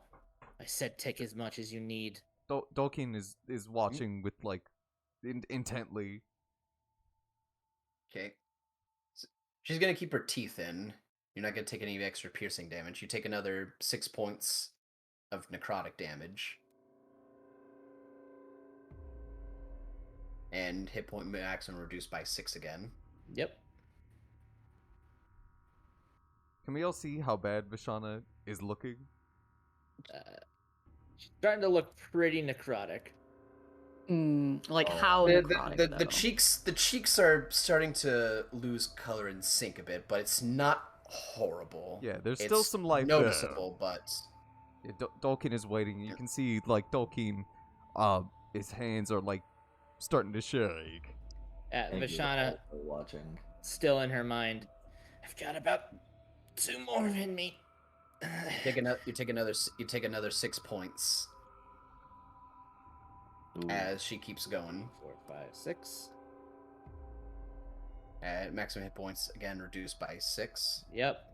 I said take as much as you need. Dolkeen is watching with like intently. Okay. So she's gonna keep her teeth in. You're not gonna take any extra piercing damage. You take another 6 points of necrotic damage. And hit point maximum reduced by 6 again. Yep. Can we all see how bad Vishana is looking? She's starting to look pretty necrotic. Like Oh. how The, necrotic the, though? the cheeks are starting to lose color and sink a bit, but it's not horrible. Yeah, there's it's still some life noticeable, but there. Yeah, Dolkin is waiting. You can see like Dolkin, his hands are like starting to shake. Thank you Vashana, for watching. still in her mind, I've got about 2 more in me. you take another 6 points Ooh. as she keeps going. 4, 5, 6. Maximum hit points again reduced by 6. Yep.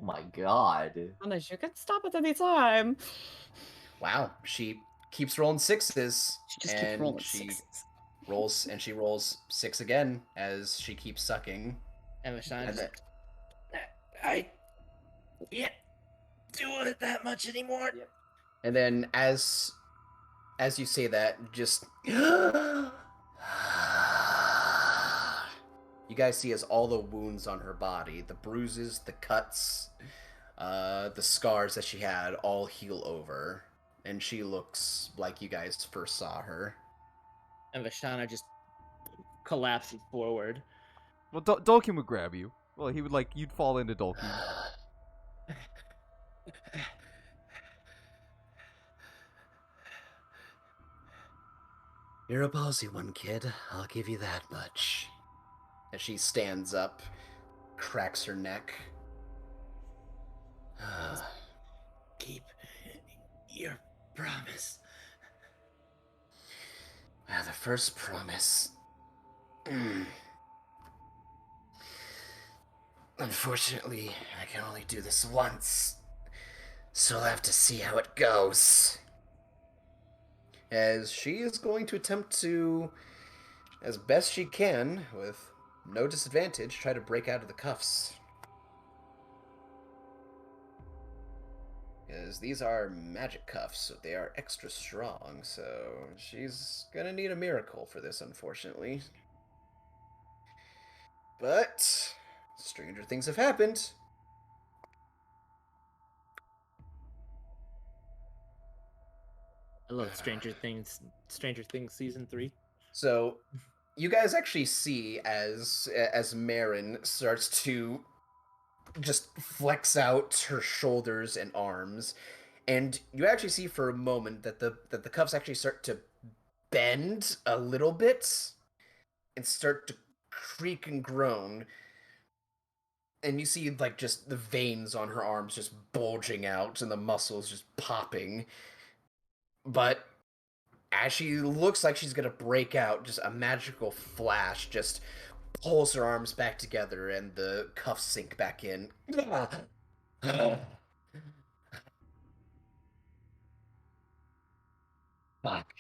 Oh my god. Unless you can stop at any time. Wow, she keeps rolling 6s, She just and keeps rolling she 6s. rolls 6 again as she keeps sucking. And Vashana And just, I can't do it that much anymore. And then as you say that, just you guys see as all the wounds on her body, the bruises, the cuts, the scars that she had all heal over, and she looks like you guys first saw her. And Vashana just collapses forward. Well, Dolkin would grab you. Well, he would like you'd fall into Dolkin. You're a ballsy one, kid. I'll give you that much. As she stands up, cracks her neck. Keep your promise. Well, the first promise. Unfortunately, I can only do this once. So I'll have to see how it goes. As she is going to attempt to, as best she can, with no disadvantage, try to break out of the cuffs. Because these are magic cuffs, so they are extra strong, so she's gonna need a miracle for this, unfortunately. But stranger things have happened. I love Stranger Things season 3. So you guys actually see as Marin starts to just flex out her shoulders and arms, and you actually see for a moment that the cuffs actually start to bend a little bit and start to creak and groan, and you see like just the veins on her arms just bulging out and the muscles just popping. But as she looks like she's gonna break out, just a magical flash just pulls her arms back together and the cuffs sink back in. Fuck.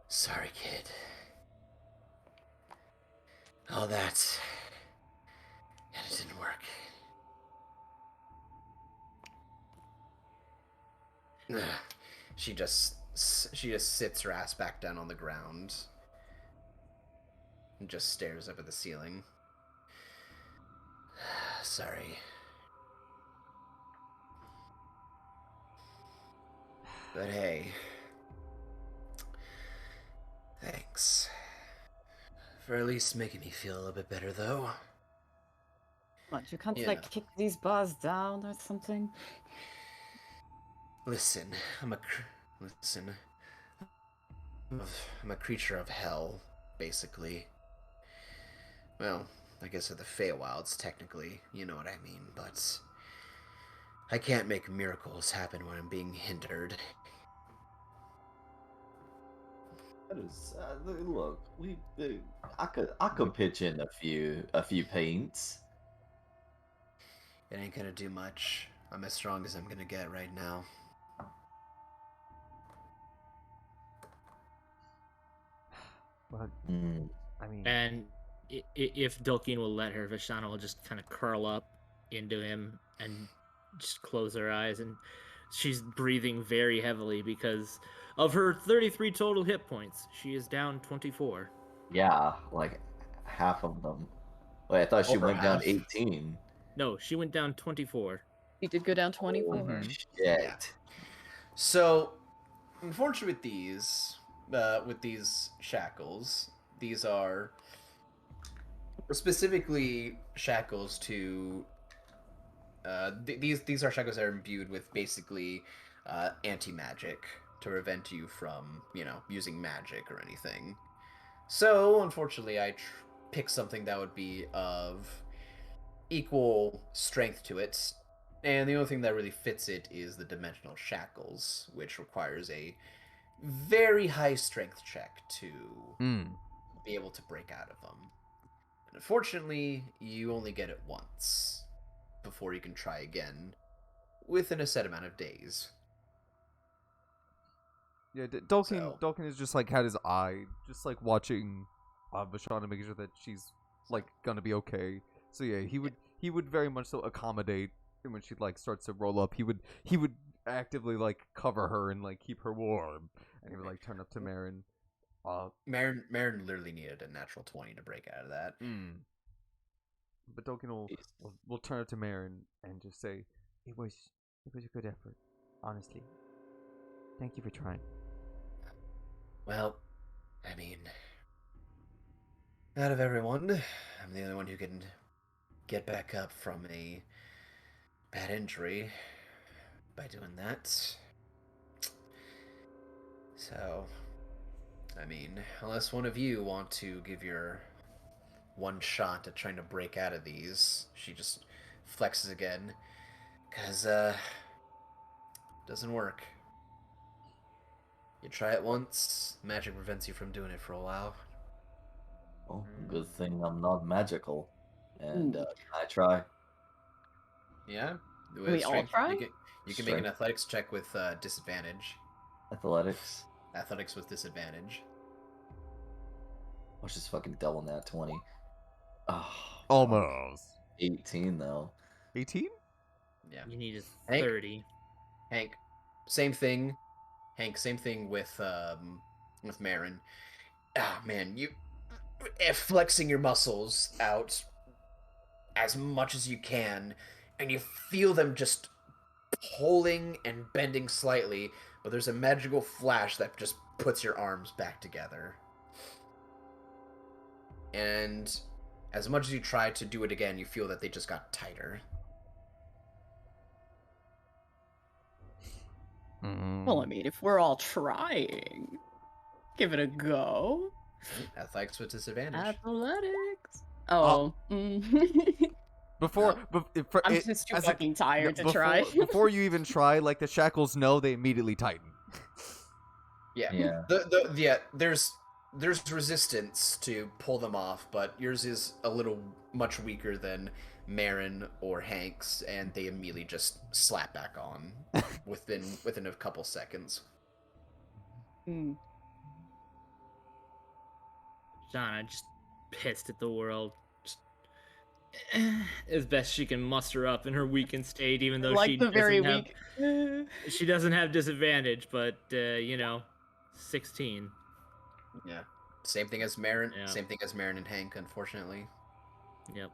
Sorry, kid. All that. And it didn't work. She just sits her ass back down on the ground and just stares up at the ceiling. Sorry. But hey, thanks. For at least making me feel a little bit better, though. What, you can't Yeah. like kick these bars down or something? Listen, I'm a creature of hell, basically. Well, I guess of the Feywilds, technically, you know what I mean, but I can't make miracles happen when I'm being hindered. That is, look, I could pitch in a few paints. It ain't gonna do much. I'm as strong as I'm gonna get right now. But Mm. I mean, And if Dolkin will let her, Vashana will just kind of curl up into him and just close her eyes. And she's breathing very heavily because of her 33 total hit points. She is down 24. Yeah, like half of them. Wait, I thought she Over went down half. 18. No, she went down 24. He did go down 24. Mhm. Shit. Yeah. So, unfortunately, with these shackles, these are specifically shackles to. These are shackles that are imbued with basically anti-magic to prevent you from using magic or anything. So, unfortunately, I picked something that would be of equal strength to it, and the only thing that really fits it is the dimensional shackles, which requires a very high strength check to Mm. be able to break out of them. And unfortunately, you only get it once before you can try again within a set amount of days. Yeah, Dolkin So- Dolkin is just like had his eye, just like watching Vashana, making sure that she's like gonna be okay. So yeah, he would very much so accommodate, and when she like starts to roll up, he would actively like cover her and like keep her warm, and he would like turn up to Marin. Marin literally needed a natural 20 to break out of that. But Dolkin will turn up to Marin and just say, it was a good effort, honestly. Thank you for trying. Well, I mean, out of everyone, I'm the only one who can get back up from a bad injury by doing that. So, I mean, unless one of you want to give your one shot at trying to break out of these, she just flexes again. Because, doesn't work. You try it once, magic prevents you from doing it for a while. Well, good thing I'm not magical. And can I try? Yeah? With We all strength, try? You can make an Strength. athletics check with disadvantage. Athletics. Athletics with disadvantage. Let's just fucking double nat 20. Oh, Almost. 18 though. 18? Yeah. You need a Hank? 30. Hank, same thing. Hank, same thing with Marin. Ah, man, you flexing your muscles out as much as you can, and you feel them just pulling and bending slightly, but there's a magical flash that just puts your arms back together. And as much as you try to do it again, you feel that they just got tighter. Well, I mean, if we're all trying, give it a go. Athletics with disadvantage. Athletics. Oh. Before, I'm just too fucking tired to try. Before you even try, like the shackles know, they immediately tighten. Yeah. Yeah. There's resistance to pull them off, but yours is a little much weaker than Marin or Hank's, and they immediately just slap back on within a couple seconds. Shauna just pissed at the world. Just, as best she can muster up in her weakened state, even though like she the very doesn't weak. she doesn't have disadvantage, but 16. Yeah. Same thing as Marin. Yeah. Same thing as Marin and Hank, unfortunately. Yep.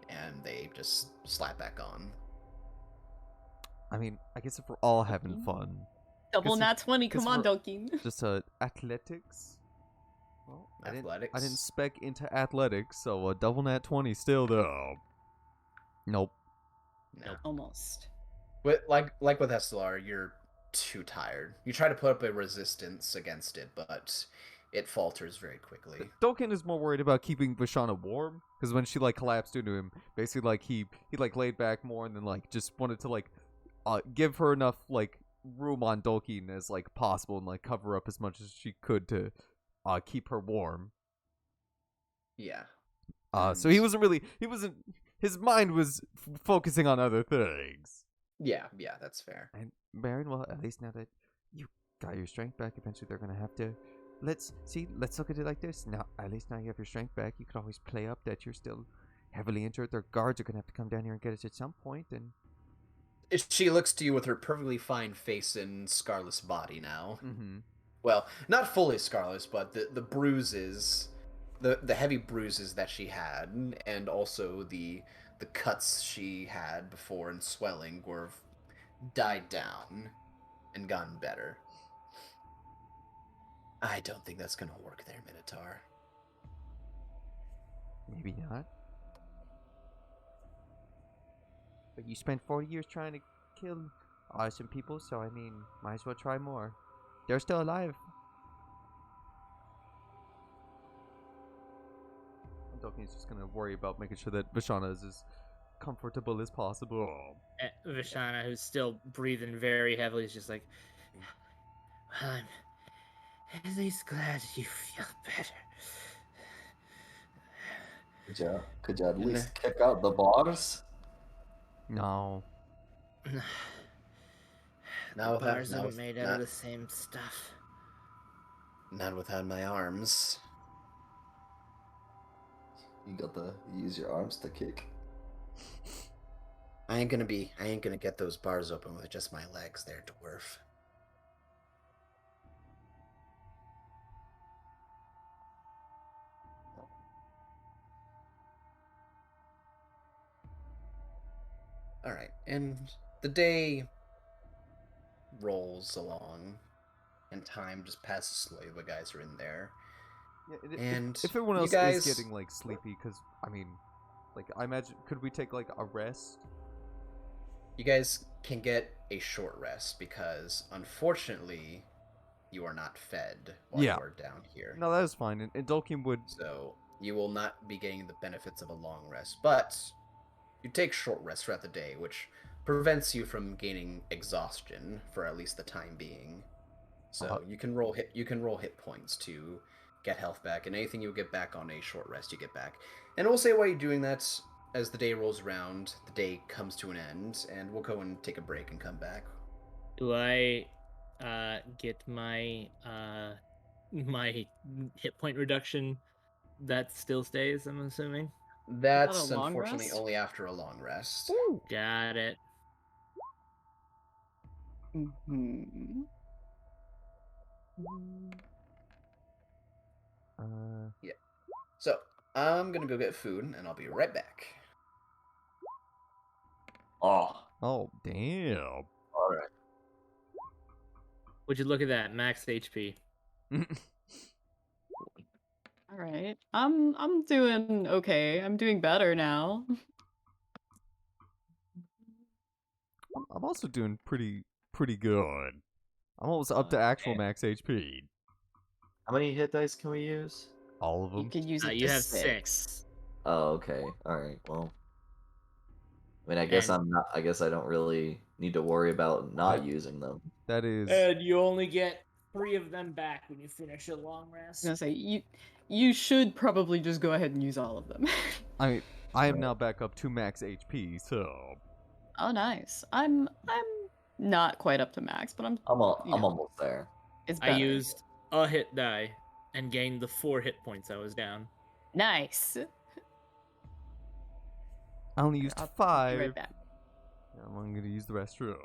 And they just slap back on. I mean, I guess if we're all having fun. Double nat 20, guess come on, we're- Doki. Just athletics. Well, Athletics. I didn't spec into athletics, so a double nat 20 still though. Nope. No. Almost. But like with Estelar, you're too tired. You try to put up a resistance against it, but it falters very quickly. Dolkin is more worried about keeping Vashana warm, because when she like collapsed into him, basically like he like laid back more and then like just wanted to like give her enough like room on Dolkin as like possible and like cover up as much as she could to keep her warm. Yeah. So he wasn't his mind was focusing on other things. Yeah, that's fair. And Baron, well, at least now that you got your strength back, eventually they're gonna have to. Let's look at it like this. Now, at least now you have your strength back. You could always play up that you're still heavily injured. Their guards are gonna have to come down here and get us at some point. And She looks to you with her perfectly fine face and scarless body now. mm-hmm. Well, not fully scarless, but the bruises, the heavy bruises that she had, and also the the cuts she had before and swelling were died down and gotten better. I don't think that's gonna work there, Minotaur. Maybe not. But you spent 40 years trying to kill some people, so I mean, might as well try more. They're still alive. Dolkin's just gonna worry about making sure that Vishana is as comfortable as possible. Vishana, who's still breathing very heavily, is just like, I'm at least glad you feel better. Could you at And least kick out the bars? No. The bars are made out of the same stuff. Not without my arms. You got to use your arms to kick. I ain't gonna get those bars open with just my legs there, dwarf. Alright, and the day rolls along, and time just passes slowly. The guys are in there. Yeah, And if everyone you else guys- is getting like sleepy, because I mean, like I imagine, could we take like a rest? You guys can get a short rest because, unfortunately, you are not fed while Yeah. you are down here. No, that is fine. And Dolkin would. So you will not be getting the benefits of a long rest, but you take short rest throughout the day, which prevents you from gaining exhaustion for at least the time being. So you can roll hit points to get health back, and anything you get back on a short rest, you get back. And we'll say while you're doing that, as the day rolls around, the day comes to an end, and we'll go and take a break and come back. Do I get my my hit point reduction that still stays, I'm assuming? That's long unfortunately rest? only after a long rest. Got it. Mm-hmm. Yeah. So I'm gonna go get food, and I'll be right back. Oh damn. All right. Would you look at that max HP? All right. I'm doing okay. I'm doing better now. I'm also doing pretty good. I'm almost up to actual Okay. max HP. How many hit dice can we use? All of You them. could use it You to have 6. 6. Oh, okay. All right. Well, I mean, I guess And- I'm not. I guess I don't really need to worry about not That- using them. That is. And you only get 3 of them back when you finish a long I was rest. gonna say you should probably just go ahead and use all of them. I mean, I am now back up to max HP. So. Oh, nice. I'm not quite up to max, but I'm I'm you know, almost there. it's I better. used a hit die and gained the 4 hit points I was down. Nice. I only used I'll be 5. right back. I'm gonna use the restroom.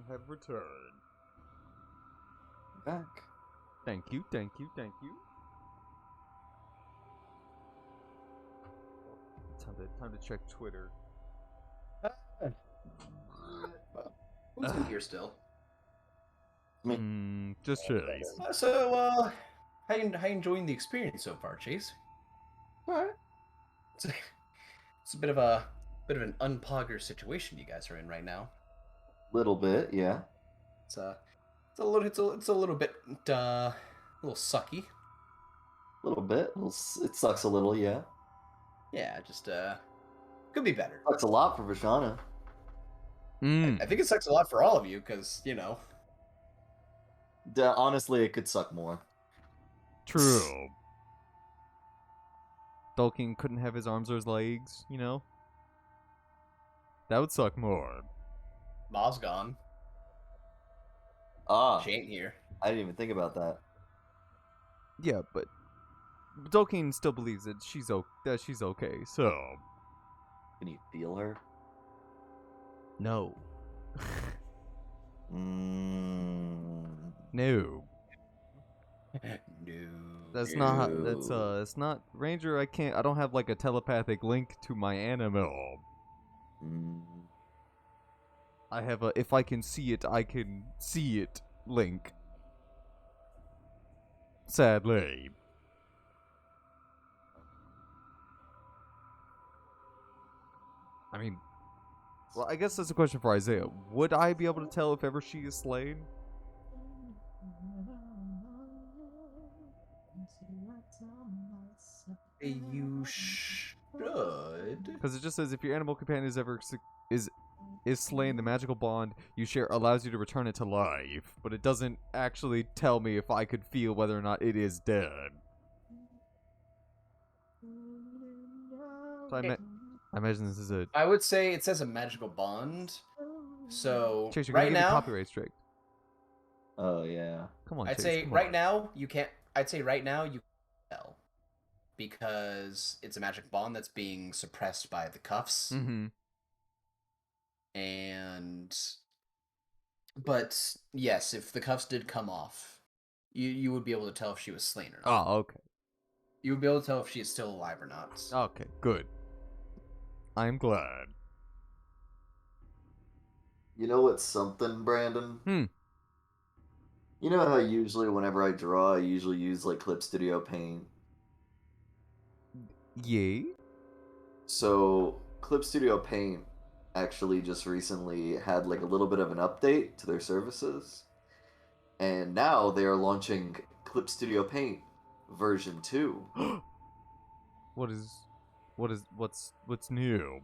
have returned. Back. Thank you, thank you, thank you. Time to check Twitter. Who's in here still? Me. Just Chase. So, how you enjoying the experience so far, Chase? All right. It's a bit of an unpogger situation you guys are in right now. Little bit, yeah. It's a little bit a little sucky. Little bit. It sucks a little, yeah. Yeah, just could be better. Sucks a lot for Vishana. I think it sucks a lot for all of you because Honestly, it could suck more. True. Tolkien couldn't have his arms or his legs, you know? That would suck more. Ma's gone. Ah, She ain't here. I didn't even think about that. Yeah, but Tolkien still believes that she's okay, so Can you feel her? no. Mm. No. No. That's No. it's not Ranger, I don't have like a telepathic link to my animal. Mm. I have a if I can see it, I can see it link. Sadly. I mean, well, I guess that's a question for Isaiah. Would I be able to tell if ever she is slain? You should. Because it just says if your animal companion is slain, the magical bond you share allows you to return it to life, but it doesn't actually tell me if I could feel whether or not it is dead. So I imagine this is a I would say it says a magical bond. So Chase. You're right gonna get me now, copyright strike. Oh yeah. Come on, I'd Chase. say come right on. now you can't. I'd say right now you can't tell because it's a magic bond that's being suppressed by the cuffs. Mm-hmm. But yes, if the cuffs did come off, you would be able to tell if she was slain or not. Oh, okay. You would be able to tell if she is still alive or not. Okay, good. I'm glad. You know what's something, Brandon? You know how usually whenever I draw, I usually use like Clip Studio Paint. Yay? So Clip Studio Paint actually just recently had like a little bit of an update to their services, and now they are launching Clip Studio Paint version 2. What's new?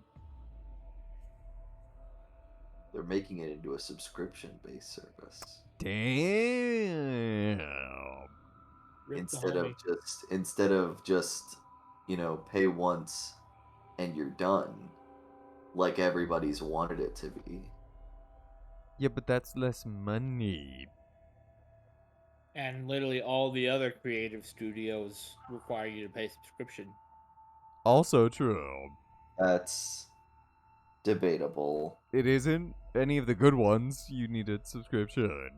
They're making it into a subscription-based service. Damn. Instead of just pay once and you're done, like everybody's wanted it to be. Yeah, but that's less money. And literally all the other creative studios require you to pay subscription. Also true. That's debatable. It isn't any of the good ones. You need a subscription.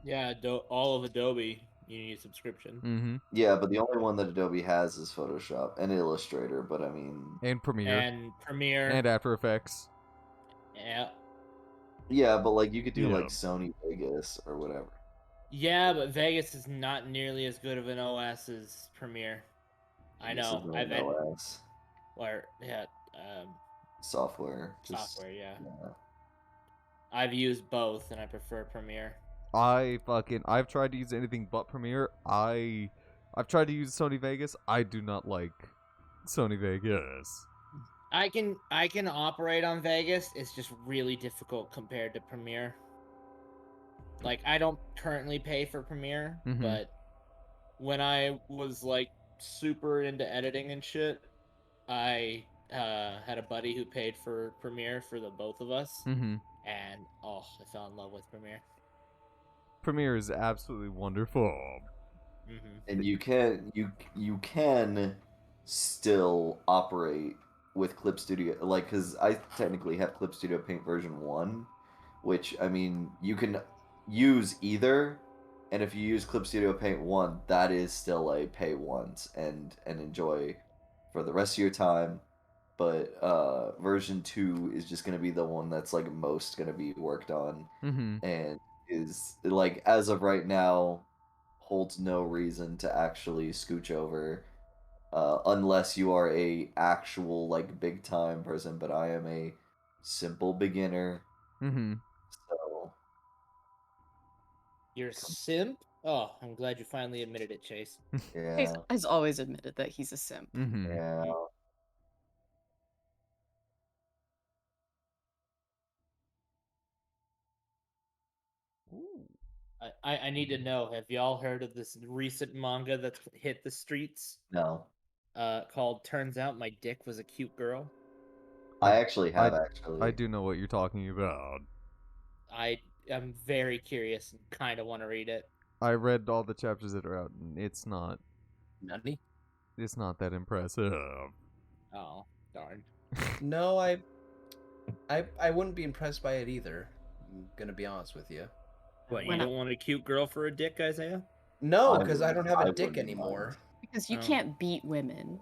Yeah, all of Adobe, you need a subscription. Mm-hmm. Yeah, but the only one that Adobe has is Photoshop and Illustrator, but I mean... And Premiere. And After Effects. Yeah. Yeah, but like you could do like Sony Vegas or whatever. Yeah, but Vegas is not nearly as good of an OS as Premiere. I know. I've had OS. Software. Software, yeah. I've used both, and I prefer Premiere. I've tried to use anything but Premiere. I've tried to use Sony Vegas. I do not like Sony Vegas. I can operate on Vegas. It's just really difficult compared to Premiere. Like, I don't currently pay for Premiere, but when I was like super into editing and shit, I had a buddy who paid for Premiere for the both of us, and I fell in love with Premiere. Premiere is absolutely wonderful. And you can still operate with Clip Studio, like, because I technically have Clip Studio Paint version 1, which, I mean, you can use either, and if you use Clip Studio Paint 1, that is still a pay once and enjoy for the rest of your time. But version 2 is just going to be the one that's like most going to be worked on, and is like, as of right now, holds no reason to actually scooch over, unless you are a actual like big time person. But I am a simple beginner, so You're a simp? Oh, I'm glad you finally admitted it, Chase. Chase yeah, has always admitted that he's a simp. yeah. I need to know, have y'all heard of this recent manga that's hit the streets? No, Called Turns Out My Dick Was a Cute Girl? I actually have I do know what you're talking about. I am very curious and kind of want to read it. I read all the chapters that are out, and it's not Nutty? that impressive. Oh, darn. No, I wouldn't be impressed by it either. I'm gonna be honest with you. What, you When don't want a cute girl for a dick, Isaiah? No, because I don't have I a dick wouldn't anymore. Because you Oh. can't beat women.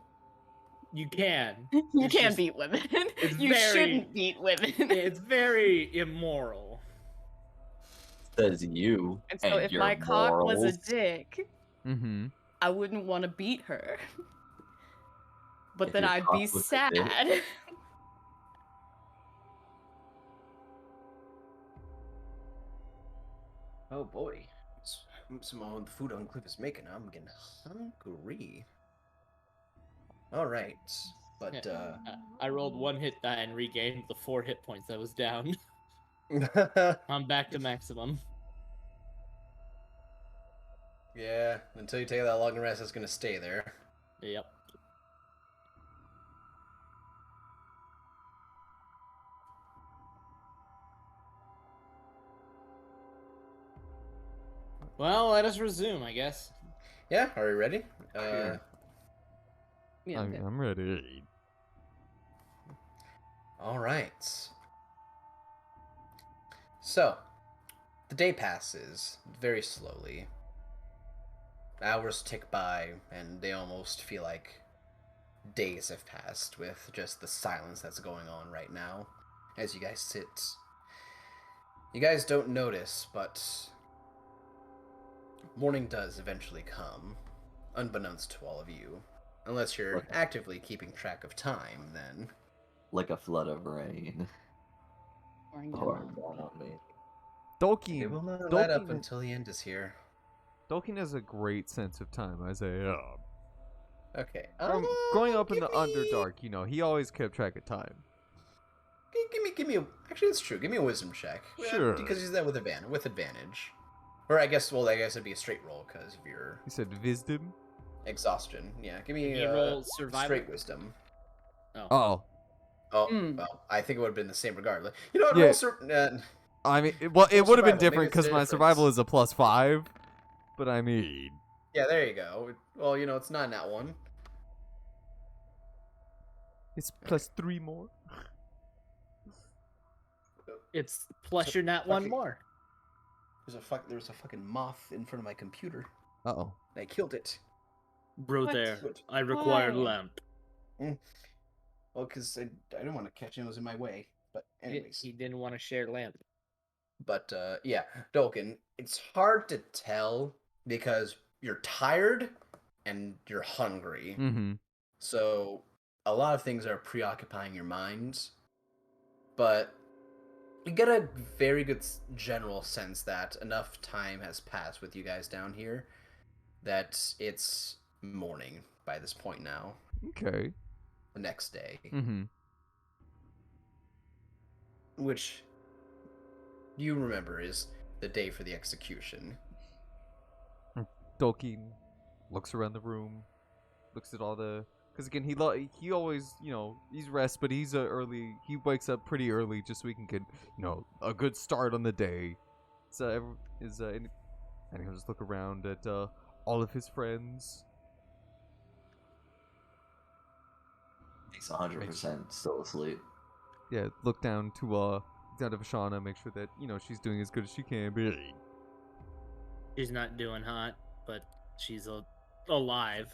You can. You It's can't just- beat women. it's You very- shouldn't beat women. It's very immoral. Says you. And so if your my cock was a morals. dick, I wouldn't want to beat her. But If then your I'd cock be was a sad. dick. Oh boy. Some of the food on Cliff is making, I'm getting hungry. Alright. But, I rolled 1 hit die and regained the 4 hit points I was down. I'm back to maximum. yeah, until you take that long rest, it's gonna stay there. Yep. Well, let us resume, I guess. Yeah, are we ready? Sure. Yeah, okay. I'm ready. Alright. So, the day passes very slowly. Hours tick by, and they almost feel like days have passed with just the silence that's going on right now as you guys sit. You guys don't notice, but morning does eventually come, unbeknownst to all of you. Unless you're Okay. actively keeping track of time, then. Like a flood of rain. Pouring Pouring down. down on me. It will Tolkien. not let up Tolkien, until the end is here. Tolkien has a great sense of time, Isaiah. Okay. Growing up in give the me- Underdark, you know, he always kept track of time. Give me a... Actually, it's true. Give me a wisdom check. Sure. Because he's there with advantage. Or I guess it'd be a straight roll because of your He said wisdom. exhaustion. Yeah, give me Can you roll survival? straight wisdom. Oh, Oh, Hmm. well, I think it would have been the same regardless. You know what? Yeah. I mean, well, it Roll would have been survival. Maybe different it's the because my difference. survival is a +5. But I mean, yeah, there you go. Well, you know, it's not in that one. it's +3 more. It's plus So you're not one fucking- more. There was a fucking moth in front of my computer. Uh-oh. And I killed it. Bro, What? there. What? I require Why? lamp. Well, because I didn't want to catch him. It was in my way. But anyways. He didn't want to share lamp. But yeah, Dolkin, it's hard to tell because you're tired and you're hungry. Mm-hmm. So a lot of things are preoccupying your mind. But you get a very good general sense that enough time has passed with you guys down here that it's morning by this point now. Okay. The next day. Mm-hmm. Which you remember is the day for the execution. Tolkien looks around the room, looks at all the... Because again, he always, you know, he's rest, but he's he wakes up pretty early just so he can get, you know, a good start on the day. So, and he'll just look around at all of his friends. He's 100% still asleep. Yeah, look down to down to Vashana, make sure that, she's doing as good as she can be. She's not doing hot, but she's alive.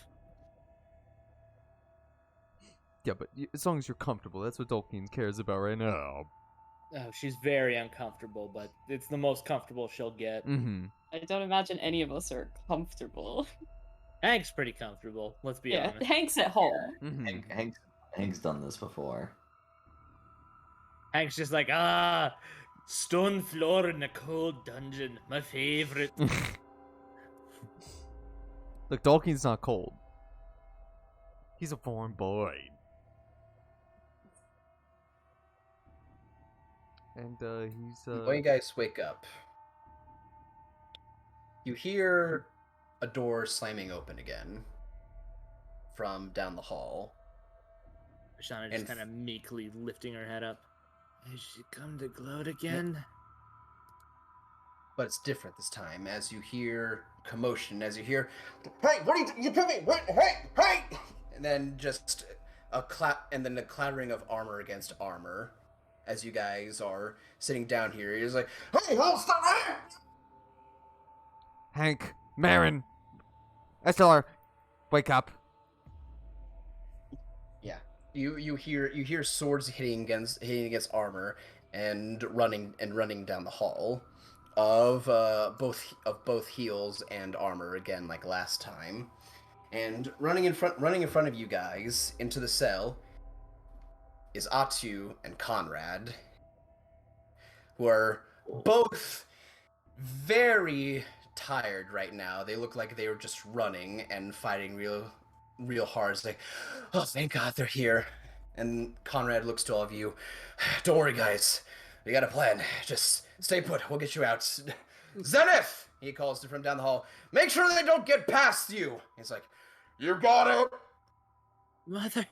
Yeah, but as long as you're comfortable, that's what Tolkien cares about right now. Oh, she's very uncomfortable, but it's the most comfortable she'll get. Mm-hmm. I don't imagine any of us are comfortable. Hank's pretty comfortable, let's be Yeah, honest. Hank's at home. Mm-hmm. Hank's done this before. Hank's just like, stone floor in a cold dungeon, my favorite. Look, Tolkien's not cold. He's a foreign boy. And he's When you guys wake up, you hear a door slamming open again from down the hall. Shana just kind of meekly lifting her head up. Has she come to gloat again? But it's different this time, as you hear commotion, as you hear, "Hey, what are you doing? Hey!" And then just a clap, and then the clattering of armor against armor, as you guys are sitting down here. He's like, "Hey, hold stop!" Hank, Marin, Estelar, wake up. Yeah, you hear swords hitting against armor and running down the hall of both heels and armor again, like last time. And running in front of you guys into the cell is Atu and Conrad, who are both very tired right now. They look like they were just running and fighting real hard. It's like, oh, thank God they're here. And Conrad looks to all of you. Don't worry, guys. We got a plan. Just stay put. We'll get you out. Zenith! He calls from down the hall. Make sure they don't get past you. He's like, you got it. Mother.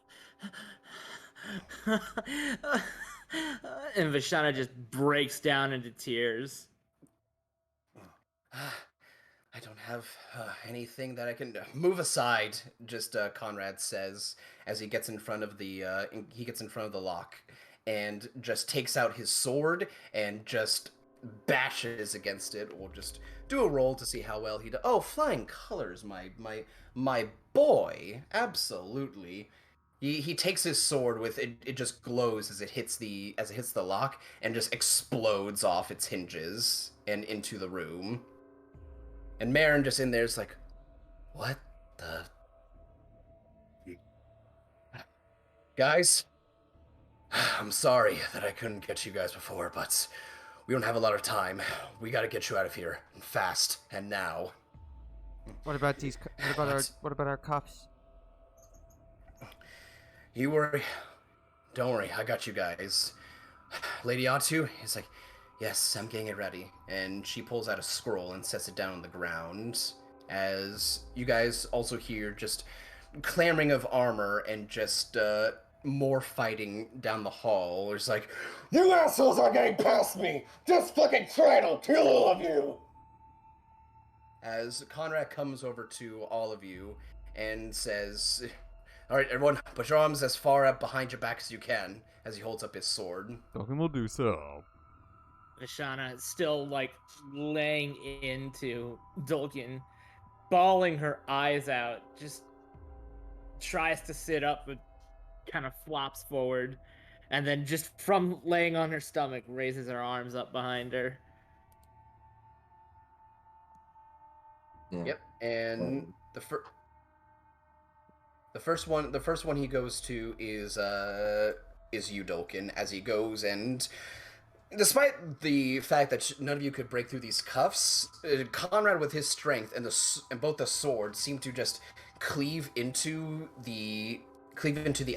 And Vashana just breaks down into tears. I don't have anything that I can move aside. Just Conrad says as he gets in front of the lock and just takes out his sword and just bashes against it. We'll just do a roll to see how well he does. Oh, flying colors, my boy, absolutely. He takes his sword with it. It just glows as it hits the lock and just explodes off its hinges and into the room. And Marin just in there is like, what the? Guys, I'm sorry that I couldn't get you guys before, but we don't have a lot of time. We gotta get you out of here, fast, and now. What about these? What about our cuffs? You worry. Don't worry, I got you guys. Lady Atu is like, yes, I'm getting it ready. And she pulls out a scroll and sets it down on the ground. As you guys also hear just clamoring of armor and just more fighting down the hall. It's like, you assholes are getting past me! Just fucking try it, I'll kill all of you! As Conrad comes over to all of you and says, alright, everyone, put your arms as far up behind your back as you can, as he holds up his sword. Tolkien will do so. Vashana still like laying into Dolkin, bawling her eyes out, just tries to sit up but kind of flops forward, and then just from laying on her stomach raises her arms up behind her. Yeah. Yep, and the first one he goes to is you, Dolkin, as he goes, and despite the fact that none of you could break through these cuffs, Conrad with his strength and both the swords seem to just cleave into the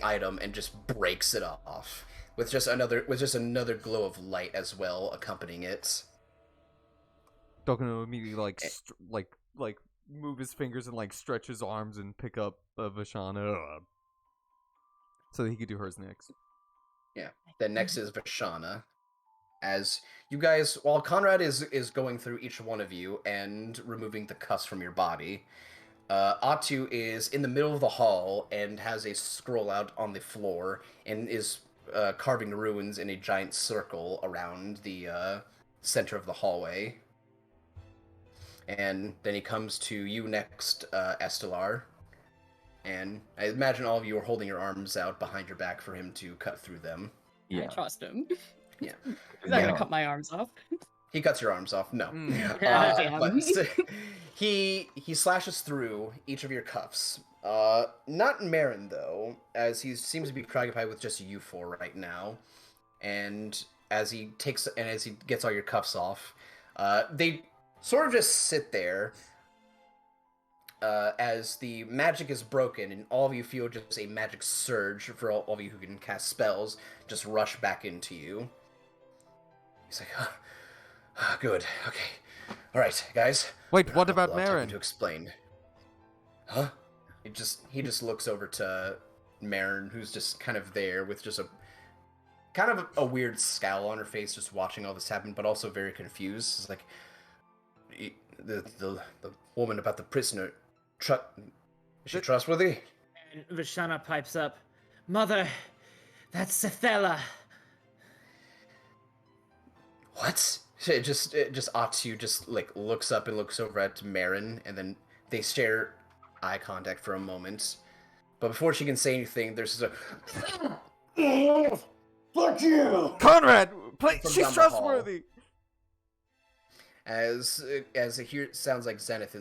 item and just breaks it off with just another glow of light as well accompanying it. Tolkien will immediately like move his fingers and like stretch his arms and pick up Vashana so that he could do hers next. Yeah. Then next is Vashana. As you guys, while Conrad is going through each one of you and removing the cuffs from your body, Atu is in the middle of the hall and has a scroll out on the floor and is carving the runes in a giant circle around the center of the hallway. And then he comes to you next, Estelar. And I imagine all of you are holding your arms out behind your back for him to cut through them. I trust him. Yeah. He's not gonna Yeah. cut my arms off. He cuts your arms off. No. Damn. But he slashes through each of your cuffs. Not Marin though, as he seems to be preoccupied with just you four right now. And as he gets all your cuffs off, they sort of just sit there. As the magic is broken, and all of you feel just a magic surge for all of you who can cast spells, just rush back into you. He's like, good, okay. Alright, guys. Wait, what about I'll take him Marin? to explain. Huh? He just looks over to Marin, who's just kind of there with just a weird scowl on her face, just watching all this happen, but also very confused. It's like, the woman about the prisoner, is she trustworthy? And Vishana pipes up, "Mother, that's Cethella." What? It just Atsu just like looks up and looks over at Marin, and then they share eye contact for a moment. But before she can say anything, there's just a fuck you, Conrad, please, From she's down the hall. trustworthy. as it sounds like Zenith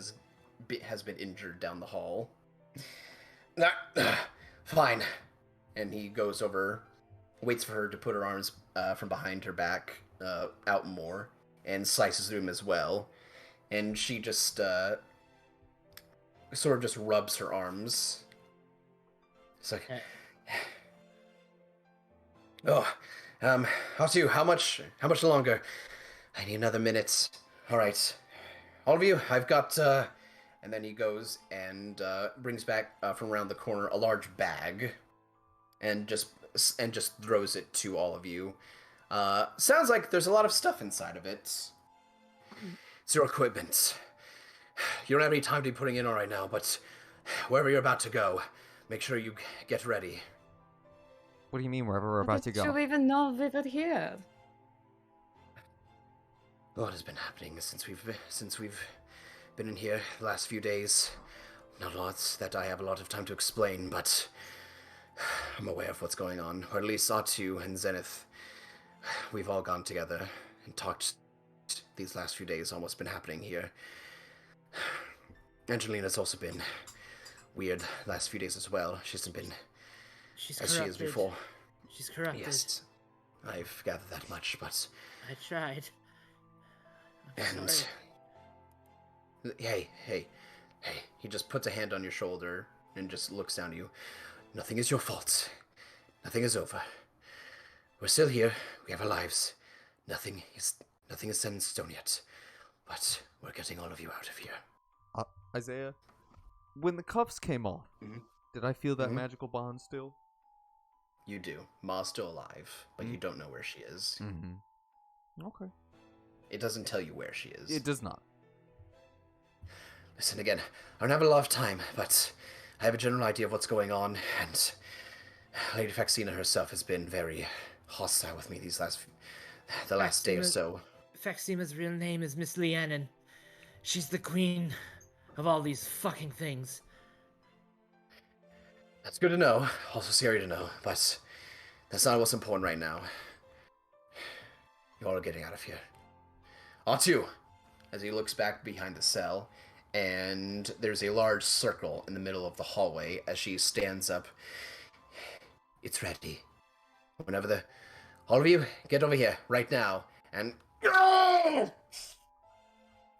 has been injured down the hall. Fine. And he goes over, waits for her to put her arms from behind her back out more, and slices through him as well. And she just sort of just rubs her arms. It's like, Atsu, how much longer? I need another minute. All right, all of you, I've got. And then he goes and brings back from around the corner a large bag, and just throws it to all of you. Sounds like there's a lot of stuff inside of it. It's your equipment. You don't have any time to be putting in all right now, but wherever you're about to go, make sure you get ready. What do you mean wherever we're about to Did go? you even know we were here? What has been happening since we've been in here the last few days? Not lots that I have a lot of time to explain, but I'm aware of what's going on. Or at least Atsu and Zenith. We've all gone together and talked these last few days on what's been happening here. Angelina's also been weird the last few days as well. She hasn't been She's as corrupted. she is before. She's corrupted. Yes, I've gathered that much, but... I tried. I'm And... sorry. Hey. He just puts a hand on your shoulder and just looks down at you. Nothing is your fault. Nothing is over. We're still here. We have our lives. Nothing is set in stone yet. But we're getting all of you out of here. Isaiah, when the cuffs came off, Mhm. did I feel that Mhm. magical bond still? You do. Ma's still alive, but you don't know where she is. Mm-hmm. Okay. It doesn't tell you where she is. It does not. Listen, again, I don't have a lot of time, but I have a general idea of what's going on, and Lady Faxina herself has been very hostile with me the last day or so. Faxima's real name is Miss Leannon. She's the queen of all these fucking things. That's good to know. Also scary to know, but that's not what's important right now. You all are getting out of here. Atsu, as he looks back behind the cell, and there's a large circle in the middle of the hallway as she stands up. It's ready. All of you, get over here, right now, and...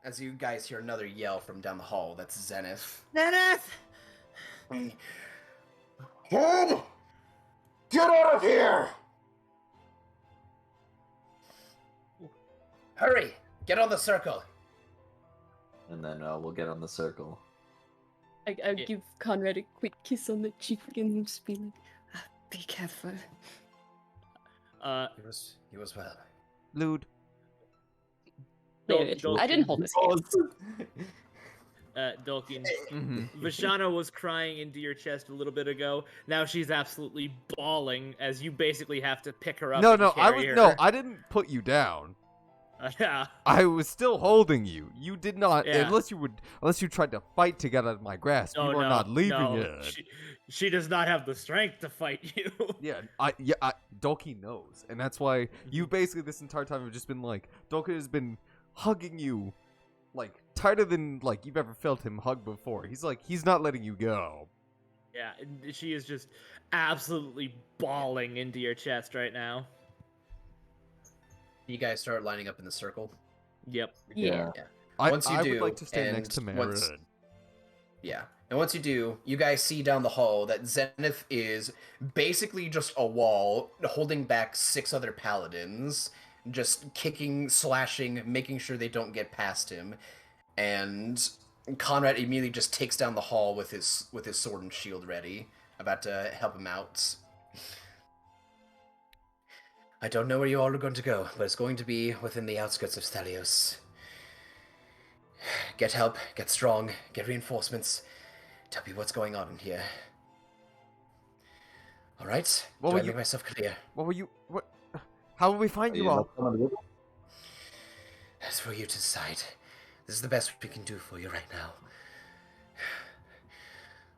As you guys hear another yell from down the hall, that's Zenith. Zenith! Kid! Get out of here! Hurry! Get on the circle! And then we'll get on the circle. I give Conrad a quick kiss on the cheek and just be like, be careful. He was well. Lude. Joel- David, Joel- I didn't hold this. Dolkin. Mm-hmm. Vashana was crying into your chest a little bit ago. Now she's absolutely bawling as you basically have to pick her up and carry her. No, I didn't put you down. Yeah. I was still holding you. You did not, Yeah. unless you tried to fight to get out of my grasp. Oh, you are no, not leaving no. it. She does not have the strength to fight you. Yeah, Doki knows, and that's why you basically this entire time have just been like, Doki has been hugging you, like tighter than like you've ever felt him hug before. He's not letting you go. Yeah, and she is just absolutely bawling into your chest right now. You guys start lining up in the circle. Yep. Yeah. Once you I do, would like to stand next to and Marin. And once you do, you guys see down the hall that Zenith is basically just a wall holding back 6 other paladins, just kicking, slashing, making sure they don't get past him. And Conrad immediately just takes down the hall with his sword and shield ready, about to help him out. I don't know where you all are going to go, but it's going to be within the outskirts of Stelios. Get help, get strong, get reinforcements. Tell me what's going on in here. Alright? Do I make myself clear? What were you? What? How will we find you all? That's for you to decide. This is the best we can do for you right now.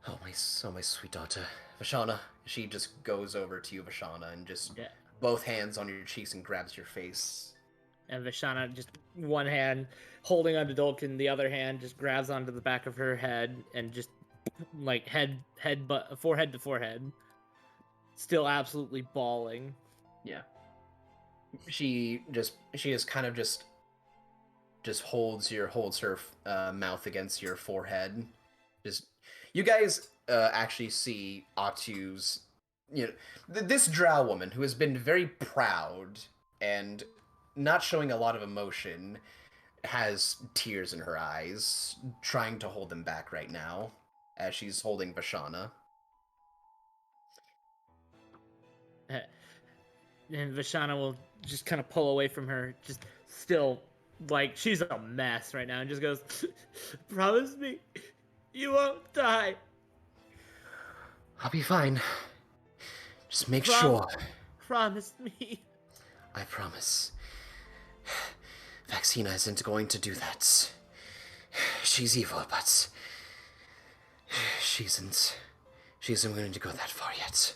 Oh my sweet daughter. Vashana. She just goes over to you, Vashana, and just both hands on your cheeks and grabs your face. And Vashana, just one hand holding onto Dolkin, the other hand just grabs onto the back of her head and just like forehead to forehead. Still absolutely bawling. Yeah. She is kind of just holds her mouth against your forehead. Just you guys actually see Atu's, this drow woman who has been very proud and not showing a lot of emotion, has tears in her eyes, trying to hold them back right now as she's holding Vashana. And Vashana will just kind of pull away from her, just still like she's a mess right now, and just goes, "Promise me, you won't die." I'll be fine. Just make sure. Promise me. I promise. Vaccina isn't going to do that. She's evil, but she isn't going to go that far yet.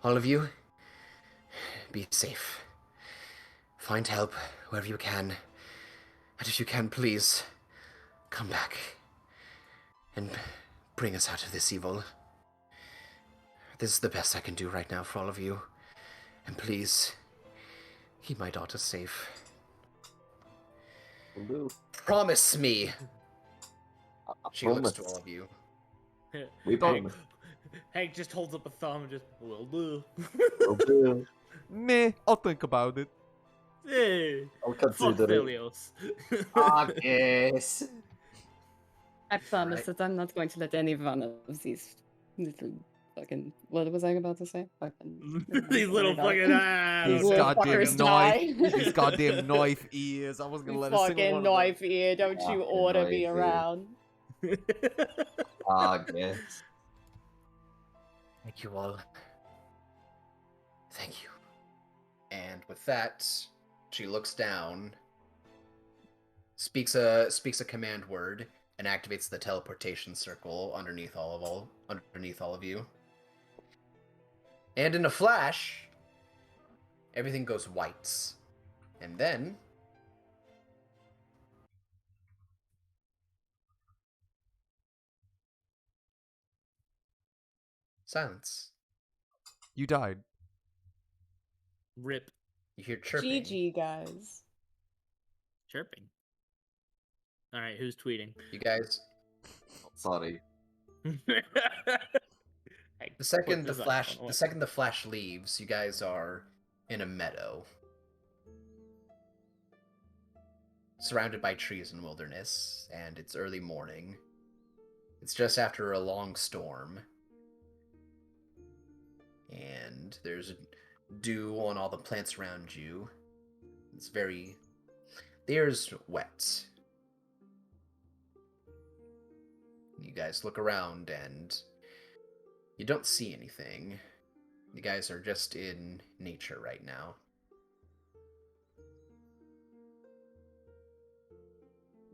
All of you, be safe. Find help wherever you can. And if you can, please, come back and bring us out of this evil. This is the best I can do right now for all of you. And please, keep my daughter safe. Promise me. She looks to all of you. We promise. Hank just holds up a thumb and just, will do. Will do. Meh, I'll think about it. Hey, I'll fuck consider it. Thelios. Yes. I promise Right. that I'm not going to let any one of these little fucking. What was I about to say? Fucking. These little fucking These Little goddamn fuckers knife, die. these goddamn knife ears. I wasn't gonna let a single Fucking one of them. knife ear, don't you Fucking order me knife ear. around. Yes. Thank you all. Thank you. And with that, she looks down, speaks a command word, and activates the teleportation circle underneath all of you. And in a flash, everything goes white. And then silence. You died. Rip. You hear chirping. GG, guys. Chirping. All right, who's tweeting? You guys, Sorry. Hey, the second put the this on flash phone, the second the flash leaves, you guys are in a meadow, surrounded by trees and wilderness, and it's early morning. It's just after a long storm, and there's dew on all the plants around you. The air's wet. You guys look around and you don't see anything. You guys are just in nature right now.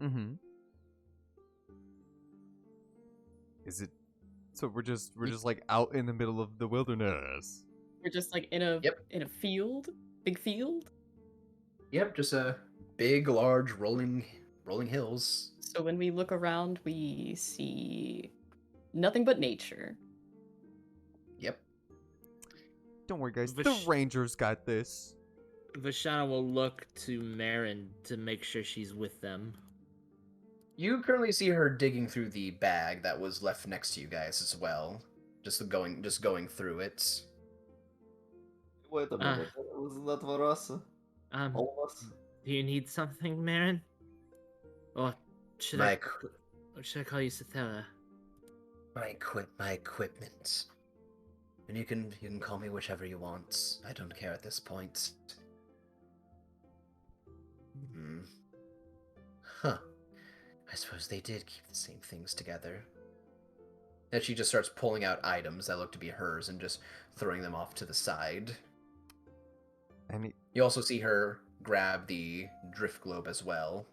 Mm-hmm. Is it? So we're just like out in the middle of the wilderness. We're just like in a Yep. in a field, big field. Yep, just a big, large, rolling hills. So when we look around, we see nothing but nature. Yep. Don't worry, guys. The Vish- Rangers got this. Vashana will look to Marin to make sure she's with them. You currently see her digging through the bag that was left next to you guys as well. Just going through it. Wait a minute. Wasn't that for us? All of us? Do you need something, Marin? Or should My or should I call you Sathela? My equipment. And you can call me whichever you want. I don't care at this point. Hmm. Huh. I suppose they did keep the same things together. And she just starts pulling out items that look to be hers and just throwing them off to the side. And You also see her grab the drift globe as well.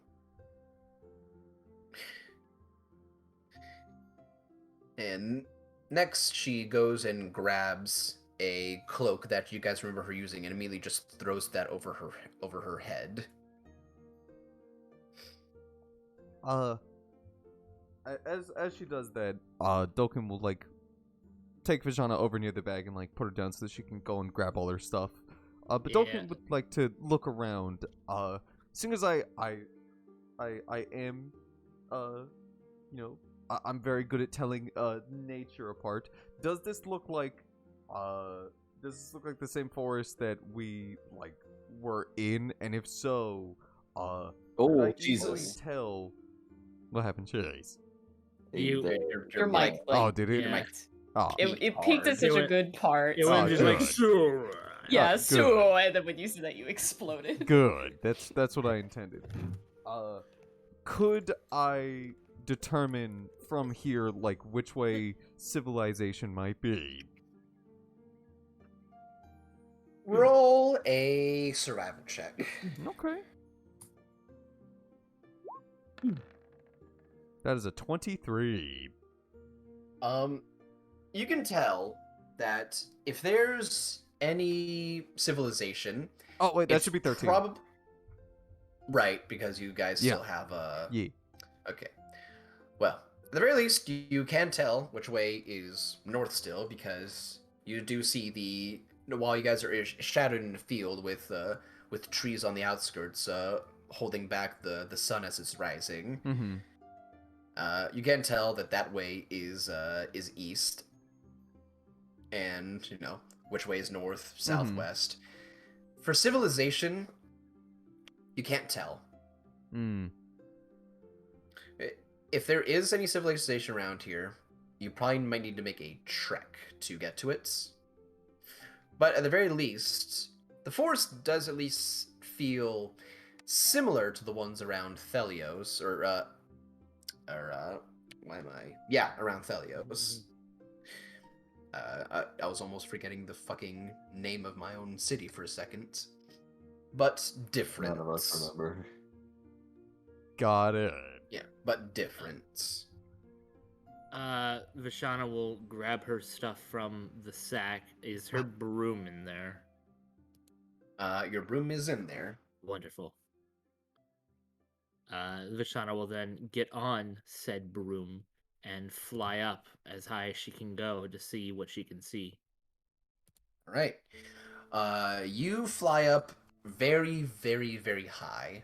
And next, she goes and grabs a cloak that you guys remember her using, and immediately just throws that over her head. As she does that, Dokkan will like take Vajana over near the bag and like put her down so that she can go and grab all her stuff. But Yeah. Dokkan would like to look around. As soon as I am, I'm very good at telling nature apart. Does this look like the same forest that we like were in? And if so, could Oh, I easily Jesus. tell what happened? Chase. You- Your mic, like, Oh, did it? Yeah. mic Oh, it peaked at hard. such It a went- good part. It Oh, was just like good. sure. Yeah, good. so and then when you said that, you exploded. good. That's what I intended. Could I determine from here like which way civilization might be? Roll a survival check. Okay. That is a 23. You can tell that if there's any civilization, Oh wait, that it's should be 13. Right, because you guys Yeah. still have a. Yeah. Okay. Well, at the very least, you can tell which way is north still, because you do see while you guys are shadowed in a field with trees on the outskirts, holding back the sun as it's rising. Mm-hmm. You can tell that way is east, and which way is north, southwest. For civilization, you can't tell. Mm. If there is any civilization around here, you probably might need to make a trek to get to it. But at the very least, the forest does at least feel similar to the ones around Thelios, around Thelios. I was almost forgetting the fucking name of my own city for a second. But different. None of us remember. Got it. Yeah, but different. Vashana will grab her stuff from the sack. Is her broom in there? Your broom is in there. Wonderful. Vashana will then get on said broom and fly up as high as she can go to see what she can see. All right. You fly up very, very, very high.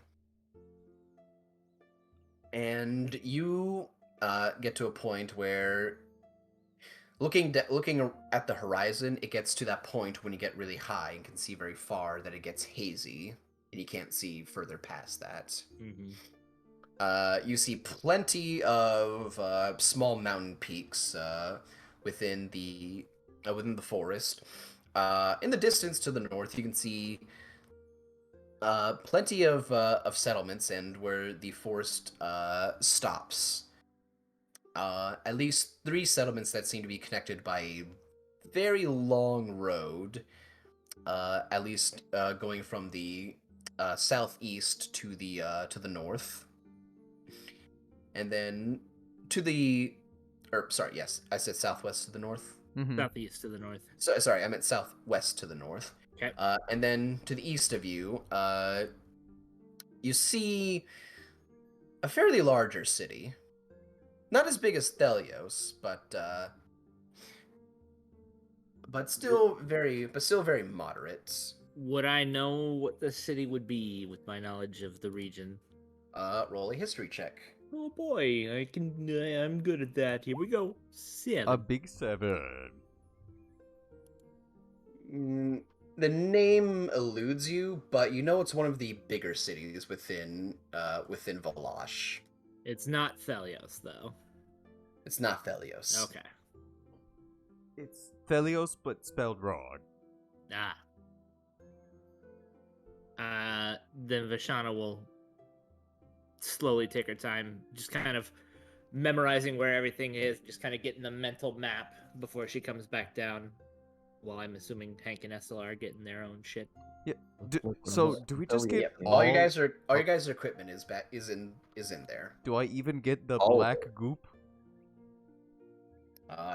And you get to a point where looking at the horizon, it gets to that point when you get really high and can see very far that it gets hazy and you can't see further past that. Mm-hmm. You see plenty of small mountain peaks within the forest. In the distance to the north, you can see plenty of settlements, and where the forest stops. at least 3 settlements that seem to be connected by a very long road. At least going from the southeast to the north, and then to the, or sorry, yes, I said southwest to the north. Mm-hmm. Southeast to the north. So sorry, I meant southwest to the north. Okay. And then to the east of you, you see a fairly larger city. Not as big as Thelios, but still very moderate. Would I know what the city would be with my knowledge of the region? Roll a history check. Oh boy, I'm good at that. Here we go. 7. A big 7. The name eludes you, but you know it's one of the bigger cities within Valash. It's not Thelios, though. It's not Thelios. Okay. It's Thelios, but spelled wrong. Then Vashana will slowly take her time, just kind of memorizing where everything is, just kind of getting the mental map before she comes back down. While I'm assuming Hank and SLR are getting their own shit. Yeah. So do we just get all your guys' equipment is in there. Do I even get the All of black goop?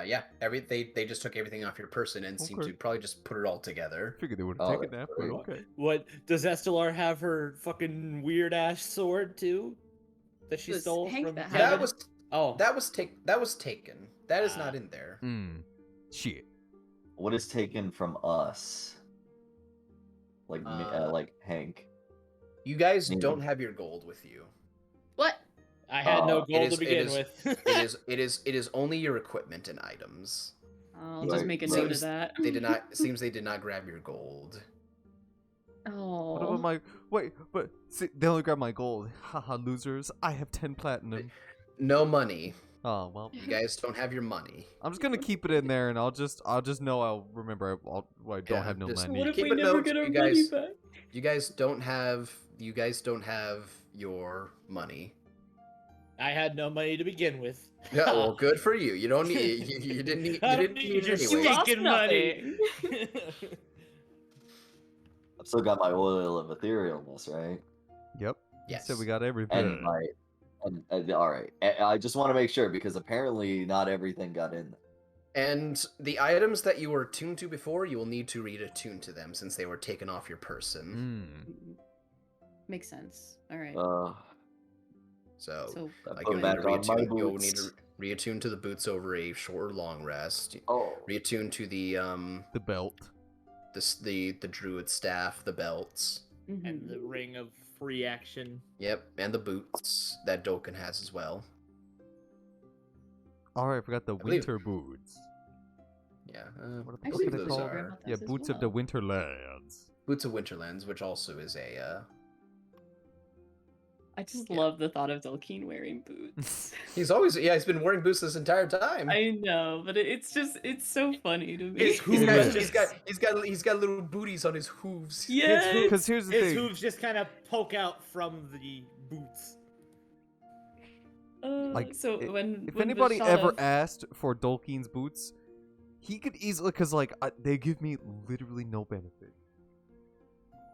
Yeah. They just took everything off your person and seemed Okay. to probably just put it all together. Figured they would have Oh, taken that, that's but great. okay. What does Estelar have her fucking weird ass sword too? That she Was stole Hank from that Kevin? had it? That was taken. That is not in there. Shit. What is taken from us? Like like Hank. You guys Yeah. don't have your gold with you. What? I had no It gold to it begin is- with. It is only your equipment and items. I'll Right. just make a note Seems of that. They did not. It seems they did not grab your gold. What about Oh. my but see, they only grabbed my gold. Haha, losers. I have 10 platinum. No money. Oh well. You guys don't have your money. I'm just gonna keep it in there, and I'll just know I'll remember I don't Yeah, have no just money. What if Keep we a never note, get our you money guys- back? You guys don't have your money. I had no money to begin with. Yeah, well, good for you. You don't need. You didn't need. You I didn't need need your it You anyway. lost stinking money. nothing. I've still got my oil of etherealness, right? Yep. Yes. So we got everything. And my and all right. I just want to make sure because apparently not everything got in. And the items that you were attuned to before, you will need to reattune to them since they were taken off your person. Makes sense. All right. So, So I like put you'll back need to on my reattune. You'll need boots. to reattune to the boots over a short or long rest. Oh, Reattune to The belt. the druid staff, the belts. And the ring of free action. Yep, and the boots that Doken has as well. Alright, I forgot the believe- winter boots. Yeah, What I are believe they those called? are Yeah, boots of the winterlands. boots of Winterlands, which also is a. I just Yeah. love the thought of Delkeen wearing boots. He's been wearing boots this entire time. I know, but it's so funny to me. His hooves It is. He's got little booties on his hooves. Yes. Because here's the His thing. hooves just kind of poke out from the boots. Like, so if when anybody Vashana- ever asked for Dolkeen's boots, he could easily, because like they give me literally no benefit,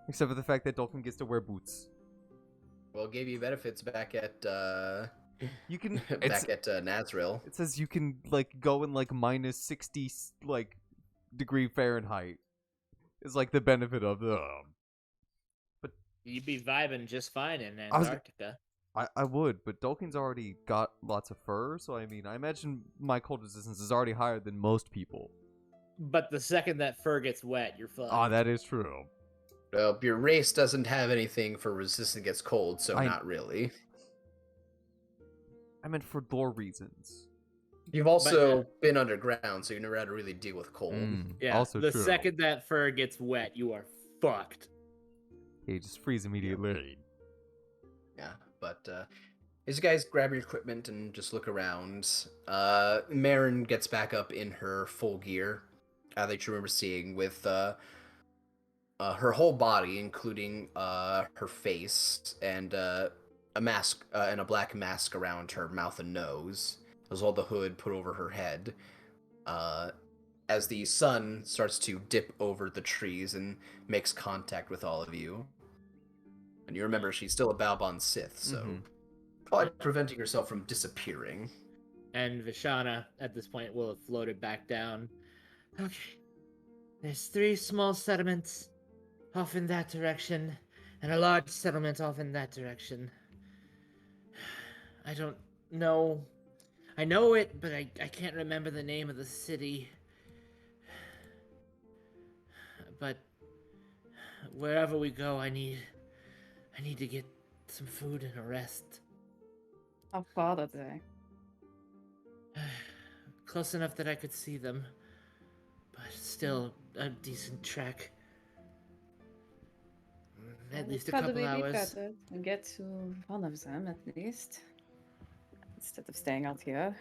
except for the fact that Dolkeen gets to wear boots. Well, it gave you benefits back at You can back at Nazril. It says you can like go in like minus 60 like degree Fahrenheit. Is like the benefit of them. You'd be vibing just fine in I was- Antarctica. I would, but Dolkeen's already got lots of fur, so I mean, I imagine my cold resistance is already higher than most people. But the second that fur gets wet, you're fucked. Ah, that is true. Well, your race doesn't have anything for resistance against cold, so I- not really. I meant for lore reasons. You've also been underground, so you never had to really deal with cold. Yeah. Also the true. second that fur gets wet, you are fucked. Okay, just freeze immediately. Yeah, but as you guys grab your equipment and just look around, Marin gets back up in her full gear that you remember seeing with her whole body, including her face and a mask and a black mask around her mouth and nose, as all the hood put over her head. As the sun starts to dip over the trees and makes contact with all of you. And you remember she's still a Balbon Sith, so probably preventing herself from disappearing. And Vishana, at this point, will have floated back down. Okay. There's 3 small settlements off in that direction, and a large settlement off in that direction. I don't know. I know it, but I can't remember the name of the city. But wherever we go, I need to get some food and a rest. How far are they? Close enough that I could see them, but still a decent trek. At least a couple Probably be hours. better to get to one of them at least, instead of staying out here.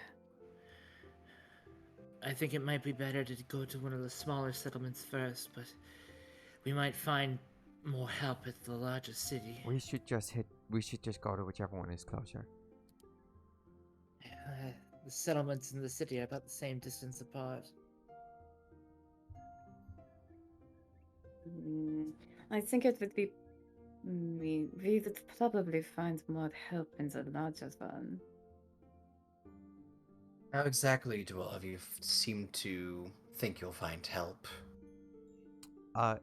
I think it might be better to go to one of the smaller settlements first, but we might find more help at the larger city. We should just go to whichever one is closer. The settlements in the city are about the same distance apart. I think it would be. We would probably find more help in the larger one. How exactly do all of you seem to think you'll find help?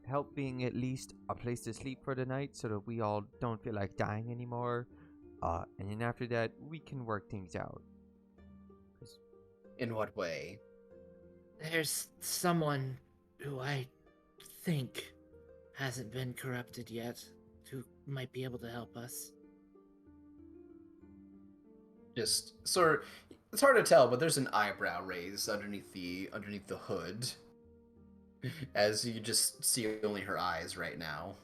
Help being at least a place to sleep for the night so that we all don't feel like dying anymore. And then after that, we can work things out. In what way? There's someone who I think hasn't been corrupted yet, who might be able to help us. Just sort of, it's hard to tell, but there's an eyebrow raise underneath the hood, as you just see only her eyes right now.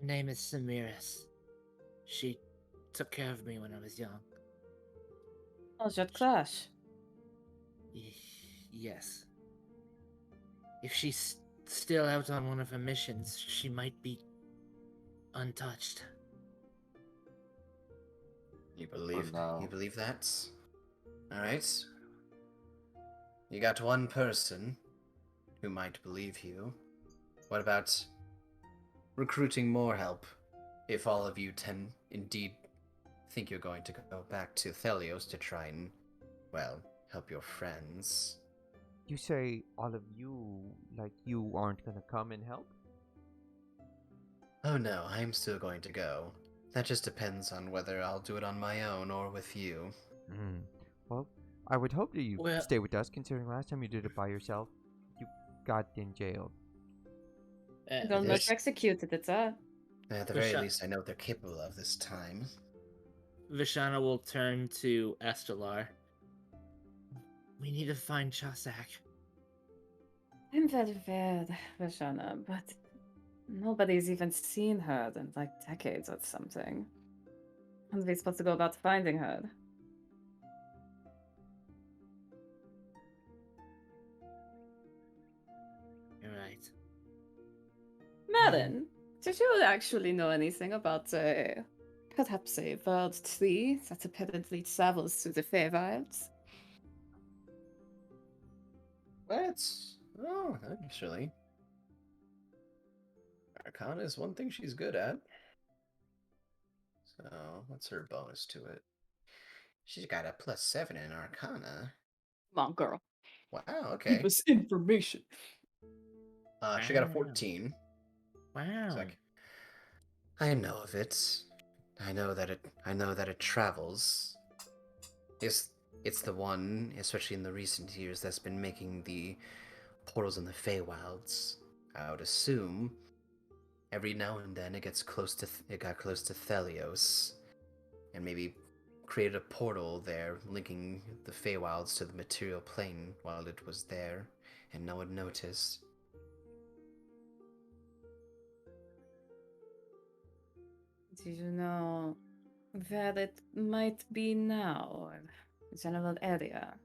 Her name is Samiris. She took care of me when I was young. Oh, your crush. Yes. If she's still out on one of her missions, she might be untouched. You believe? no. You believe that? All right. You got one person who might believe you. What about recruiting more help? If all of you indeed think you're going to go back to Thelios to try and, well, help your friends. You say all of you, like you aren't gonna come and help? Oh no, I'm still going to go. That just depends on whether I'll do it on my own or with you. Well, I would hope that you Well- stay with us, considering last time you did it by yourself, you got in jail. And almost executed it, huh? At the very Visha- least, I know what they're capable of this time. Vishana will turn to Estelar. We need to find Chasak. I'm very bad, Vashana, but nobody's even seen her in like decades or something. How are we supposed to go about finding her? You're right. Marin, did you actually know anything about perhaps a bird tree that apparently travels through the Feywilds? What? Oh, actually. Arcana is one thing she's good at. So, what's her bonus to it? She's got a +7 in Arcana. Come on, girl. Wow, okay. Give us information. She got a 14. Wow. It's like, I know of it. I know that it travels. It's the one, especially in the recent years, that's been making the portals in the Feywilds. I would assume every now and then it got close to Thelios, and maybe created a portal there linking the Feywilds to the material plane while it was there, and no one noticed. Do you know where it might be now, or general area?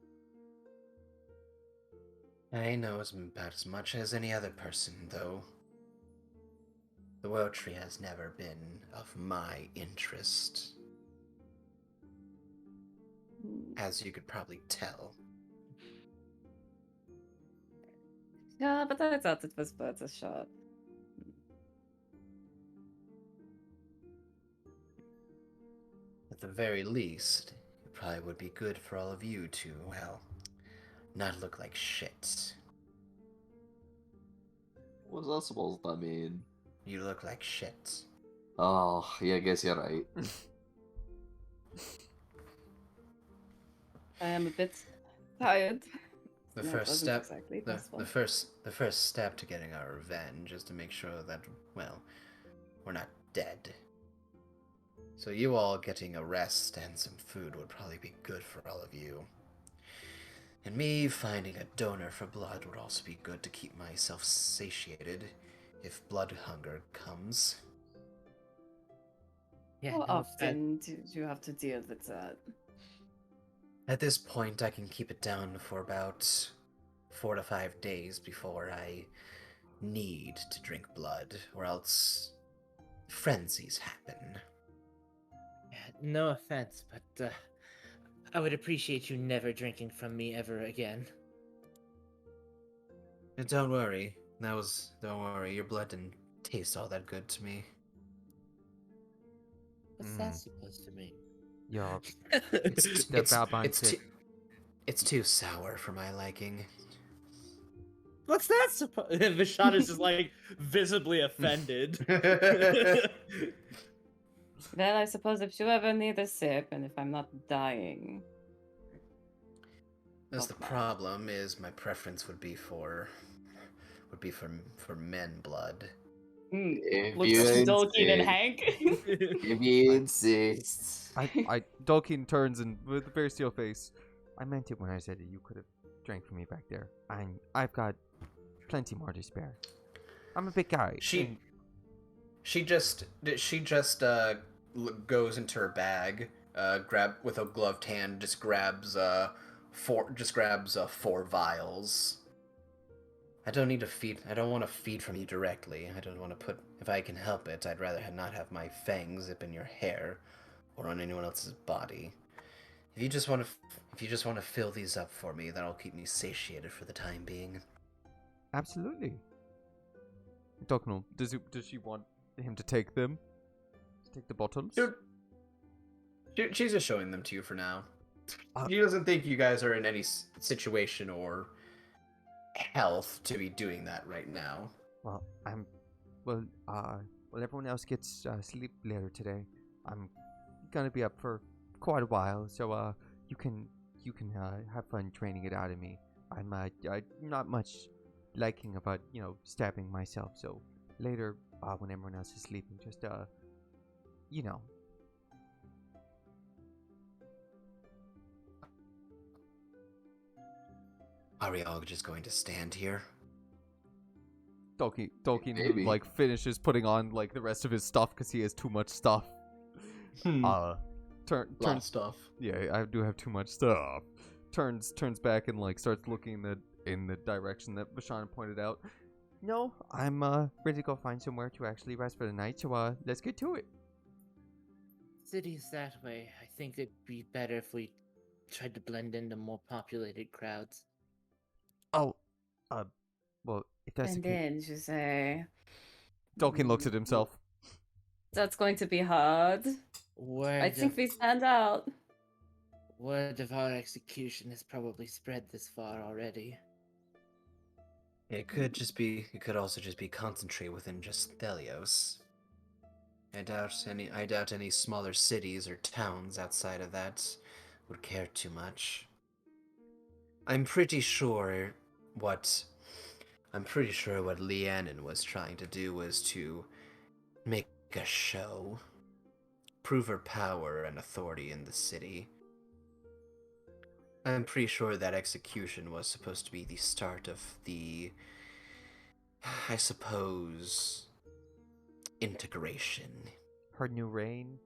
I know about as much as any other person, though. The World Tree has never been of my interest. as you could probably tell. Yeah, but I thought it was worth a shot. At the very least, it probably would be good for all of you to, well, not look like shit. What's that supposed to mean? You look like shit. Oh, yeah, I guess you're right. I am a bit tired. The That first wasn't step, exactly the possible. first step to getting our revenge is to make sure that, well, we're not dead. So you all getting a rest and some food would probably be good for all of you. And me finding a donor for blood would also be good to keep myself satiated if blood hunger comes. Yeah, How no often do you have to deal with that? At this point, I can keep it down for about 4 to 5 days before I need to drink blood, or else frenzies happen. no offense, but I would appreciate you never drinking from me ever again. Don't worry. Don't worry, your blood didn't taste all that good to me. What's that supposed to mean? Yeah, It's, the it's, Babine it's, said, too, it's too sour for my liking. What's that supposed? Vishon is just like visibly offended. Well, I suppose if you ever need a sip and if I'm not dying. That's the Fuck, man. problem, is my preference would be for men blood. If Looks you to Dolkin and insist. Hank. If you insist. Dolkin turns and with a very still face, I meant it when I said that you could have drank from me back there. I've got plenty more to spare. I'm a big guy. She just goes into her bag, grab with a gloved hand, just grabs 4 vials. I don't need to feed. I don't want to feed from you directly. I don't want to put. If I can help it, I'd rather not have my fangs zip in your hair, or on anyone else's body. If you just want to fill these up for me, that'll keep me satiated for the time being. Absolutely. Dolkin, does she want him to take them? To take the bottles? She's just showing them to you for now. Uh, She doesn't think you guys are in any situation or health to be doing that right now. Well, everyone else gets sleep later today. I'm gonna be up for quite a while, so you can have fun training it out of me. I'm not much liking about stabbing myself. So later, when everyone else is sleeping, just you know. Are we all just going to stand here? Dolkin Maybe. like finishes putting on like the rest of his stuff because he has too much stuff. Lot Turns of stuff. Yeah, I do have too much stuff. Turns back and like starts looking in the direction that Bashan pointed out. No, I'm ready to go find somewhere to actually rest for the night. So let's get to it. Cities that way. I think it'd be better if we tried to blend into more populated crowds. Oh, well, if that's the And case, then you say, Dolkin looks at himself. that's going to be hard. I think we stand out. Word of our execution has probably spread this far already. It could also just be concentrated within just Thelios. I doubt any smaller cities or towns outside of that would care too much. I'm pretty sure what Leannon was trying to do was to make a show, prove her power and authority in the city. I'm pretty sure that execution was supposed to be the start of the, I suppose, integration. Her new reign.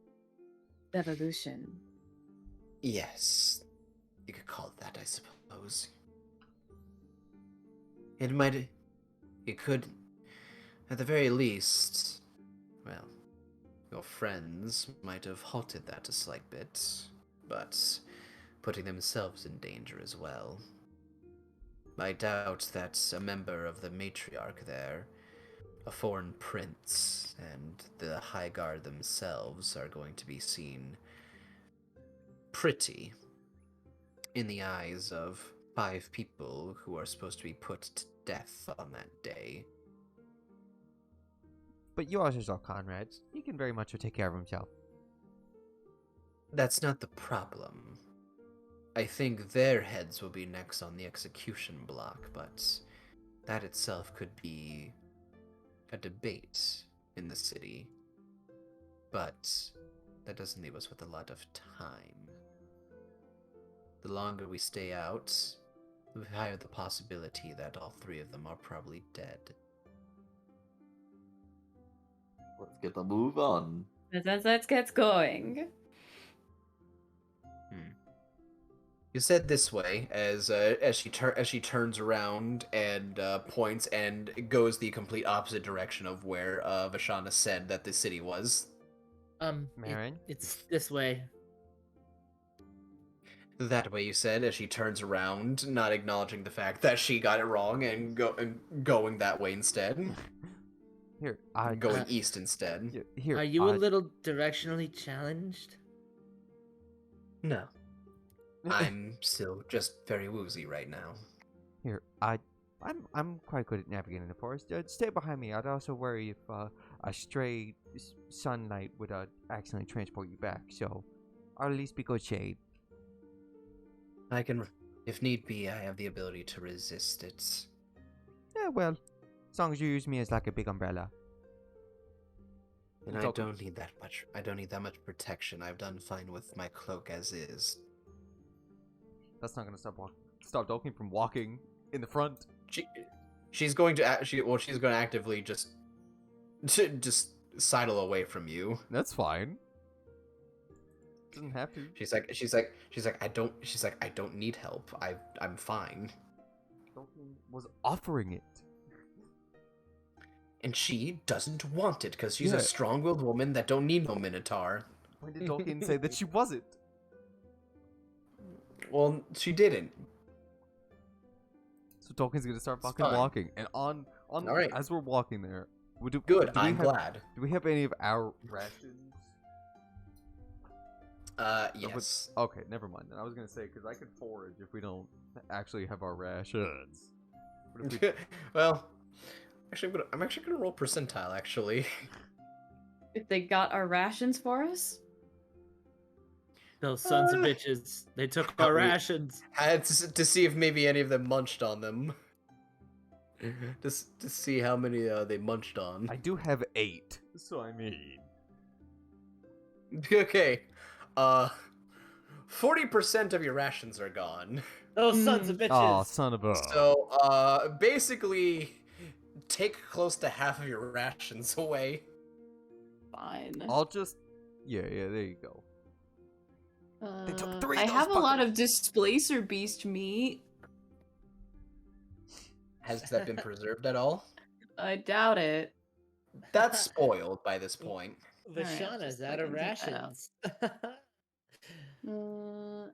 Revolution. Yes, you could call it that, I suppose. It could, at the very least, well, your friends might have halted that a slight bit, but putting themselves in danger as well. I doubt that a member of the matriarch there, a foreign prince, and the High Guard themselves are going to be seen pretty in the eyes of 5 people who are supposed to be put to death on that day. But yours is our comrades. He can very much take care of himself. That's not the problem. I think their heads will be next on the execution block, but that itself could be a debate in the city. But that doesn't leave us with a lot of time. The longer we stay out, the higher the possibility that all 3 of them are probably dead. Let's get the move on. Let's get going. You said this way as she turns around and points and goes the complete opposite direction of where Vashana said that the city was. Marin? It's this way. That way, you said, as she turns around, not acknowledging the fact that she got it wrong and going that way instead. Here, Going east instead. Here, Are you a little directionally challenged? No. I'm still just very woozy right now. Here, I'm quite good at navigating the forest. Stay behind me. I'd also worry if a stray sunlight would accidentally transport you back. So, I'll at least be good shade. I can, if need be, I have the ability to resist it. Yeah, well, as long as you use me as like a big umbrella. And I don't need that much. I don't need that much protection. I've done fine with my cloak as is. That's not gonna stop Dolkin from walking in the front. She's going to she's going to actively just sidle away from you. That's fine. Doesn't have to. She's like I don't need help. I'm fine. Dolkin was offering it. And she doesn't want it because she's a strong-willed woman that don't need no minotaur. When did Dolkin say that she wasn't? Well, she didn't. So Dolkin's gonna start fucking fine. walking, and on All right. as we're walking there, Good. I'm glad. Do we have any of our rations? Yes. Okay, never mind. Then I was gonna say because I could forage if we don't actually have our rations. But if we... Well, actually, I'm actually gonna roll percentile. Actually, If they got our rations for us? Those sons of bitches. They took our rations. had to see if maybe any of them munched on them. Just to see how many they munched on. I do have 8, so I mean. Okay, 40% of your rations are gone. Those sons of bitches. Oh, son of a. So, basically, take close to half of your rations away. Fine. I'll just. Yeah, there you go. They took 3 of I those have a lot fuckers. of displacer beast meat. Has that been preserved at all? I doubt it. That's spoiled by this point. Vashana's just out of fucking dig that out. rations.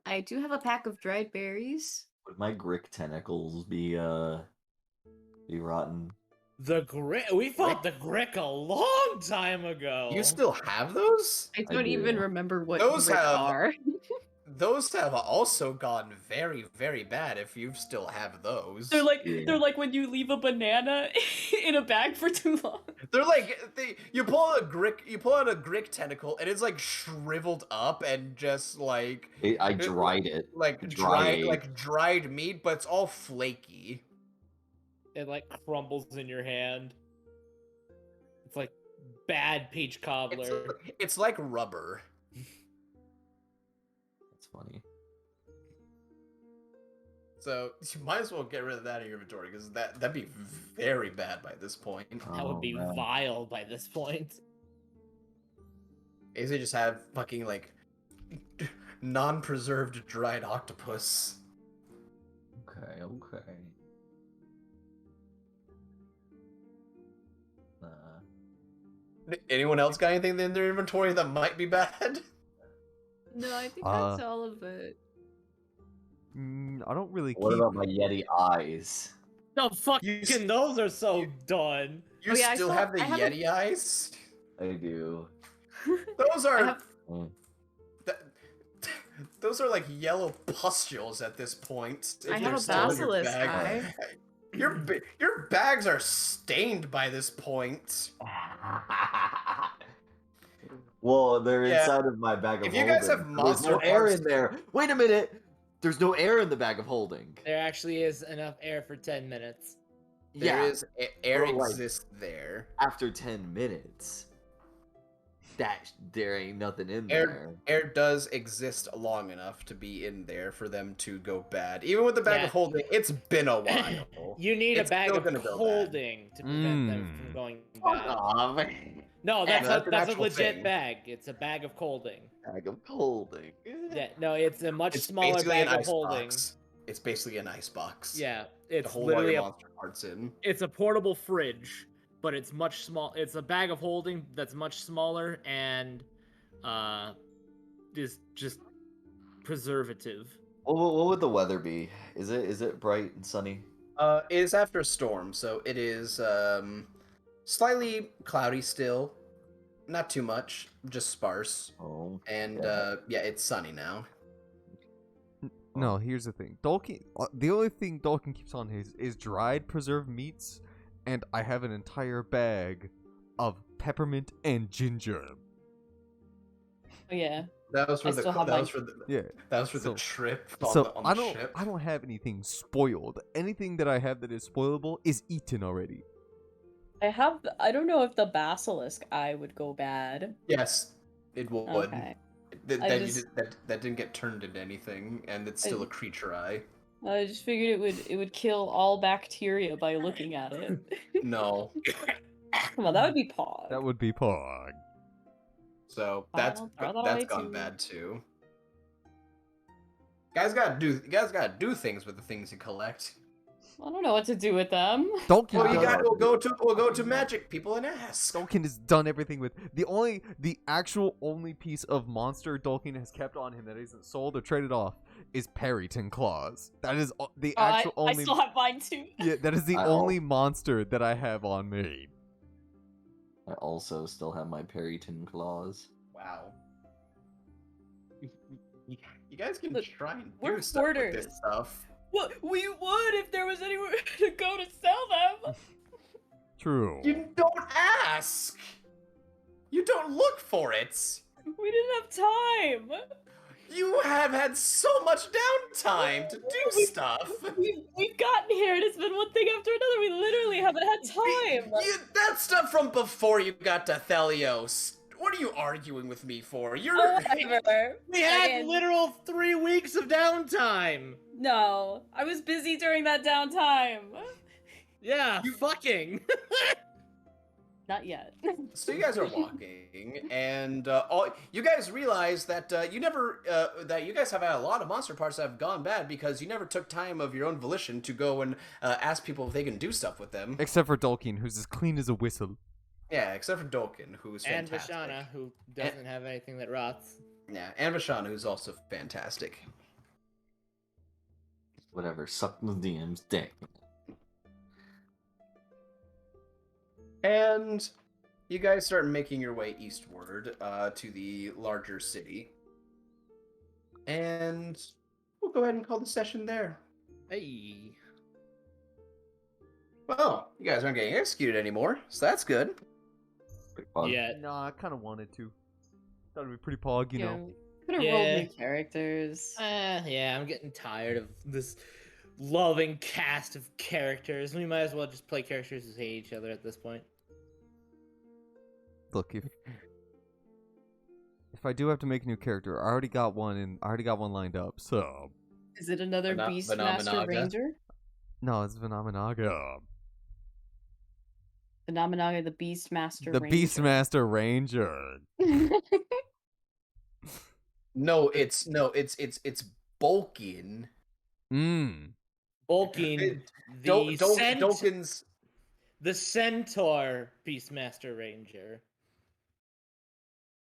I do have a pack of dried berries. Would my Grick tentacles be rotten? The Grick. We fought the Grick a long time ago. You still have those? I I don't even do. remember what Those Rick have- are. Those have also gone very, very bad if you still have those. They're like Yeah. when you leave a banana in a bag for too long. They're like you pull out a Grick tentacle and it's like shriveled up and just like I dried it. like Dry dried meat, but it's all flaky. It like crumbles in your hand. It's like bad peach cobbler. It's like rubber. That's funny. So you might as well get rid of that in your inventory because that'd be very bad by this point. That would be man. vile by this point. They just have fucking like non-preserved dried octopus. Okay. Anyone else got anything in their inventory that might be bad? No, I think that's all of it. I don't really What keep. about my Yeti eyes? No, fucking those are so done. You Oh, yeah, I still saw- have the I have a- Yeti eyes? I do. Those are have- Mm. th- those are like yellow pustules at this point. I if have they're a still in your basilisk bag. eye. Your bags are stained by this point. Well, they're Yeah. inside of my bag of If you holding. guys have so there's monster no air parts- in there. Wait a minute. There's no air in the bag of holding. There actually is enough air for 10 minutes. There Yeah, is air but, like, exists there. after 10 minutes. There ain't nothing in Air there. air does exist long enough to be in there for them to go bad. Even with the bag Yeah. of holding, it's been a while. You need It's a bag still of gonna go bad. holding to prevent them from Mm. going Fuck bad. off. No, that's an that's a actual legit thing. bag. It's a bag of holding. Bag of holding. Yeah, no, it's a much It's smaller basically bag an of ice holding. box. It's basically an ice box. Yeah, To it's hold all literally your a monster parts in. it's a portable fridge, but it's much small. It's a bag of holding that's much smaller and is just preservative. What would the weather be? Is it bright and sunny? It is after a storm, so it is slightly cloudy still. Not too much, just sparse. Oh. And yeah. it's sunny now. No, here's the thing. Dolkin, the only thing Dolkin keeps on is dried preserved meats, and I have an entire bag of peppermint and ginger. Oh, yeah. That was for I the still have that my- was for the Yeah. that was for So- the trip So on the ship. I don't have anything spoiled. Anything that I have that is spoilable is eaten already. I don't know if the basilisk eye would go bad. Yes, it would. Okay. That, I that, just- that didn't get turned into anything, and it's still a creature eye. I just figured it would kill all bacteria by looking at it. No, Come on, that would be Pog. That would be Pog. so Fine, I'll throw that away gone too. bad too. You guys gotta do things with the things you collect. I don't know what to do with them. Dolkin, Well, does- we'll go to magic people and ask. Dolkin has done everything with the actual only piece of monster Dolkin has kept on him that isn't sold or traded off is Perryton claws. That is the actual I only. still have mine too. Yeah, that is the I only monster that I have on me. I also still have my Perryton claws. Wow. You guys can Look, try and we're do stuff with this hoarders. stuff. Well, we would if there was anywhere to go to sell them. True. You don't ask. You don't look for it. We didn't have time. You have had so much downtime to do stuff. We've gotten here and it's been one thing after another. We literally haven't had time. That stuff from before you got to Thelios. What are you arguing with me for? You're Oh, whatever. We had Again. literal 3 weeks of downtime. No, I was busy during that downtime. Yeah, fucking. Not yet. So you guys are walking, and all you guys realize that you never that you guys have had a lot of monster parts that have gone bad because you never took time of your own volition to go and ask people if they can do stuff with them. Except for Dolkin, who's as clean as a whistle. Yeah, except for Dolkin, who's And fantastic. Vashana, who doesn't have anything that rots. Yeah, and Vashana, who's also fantastic. Whatever, suck the DM's dick. And you guys start making your way eastward to the larger city. And we'll go ahead and call the session there. Hey. Well, you guys aren't getting executed anymore, so that's good. Pretty fun. Yeah. No, I kind of wanted to. Thought it'd be pretty Pog, you know. Could have rolled Yeah. new characters. Yeah, I'm getting tired of this loving cast of characters. We might as well just play characters who hate each other at this point. Look, if I do have to make a new character, I already got one lined up. So Is it another Pheno- Beastmaster Phenomenaga. Ranger? no, it's Phenomenaga. Phenomenaga, the Beastmaster The Ranger. Beastmaster Ranger. No, it's Bulkin. Bulking, Dolkin's the Centaur Beastmaster Ranger.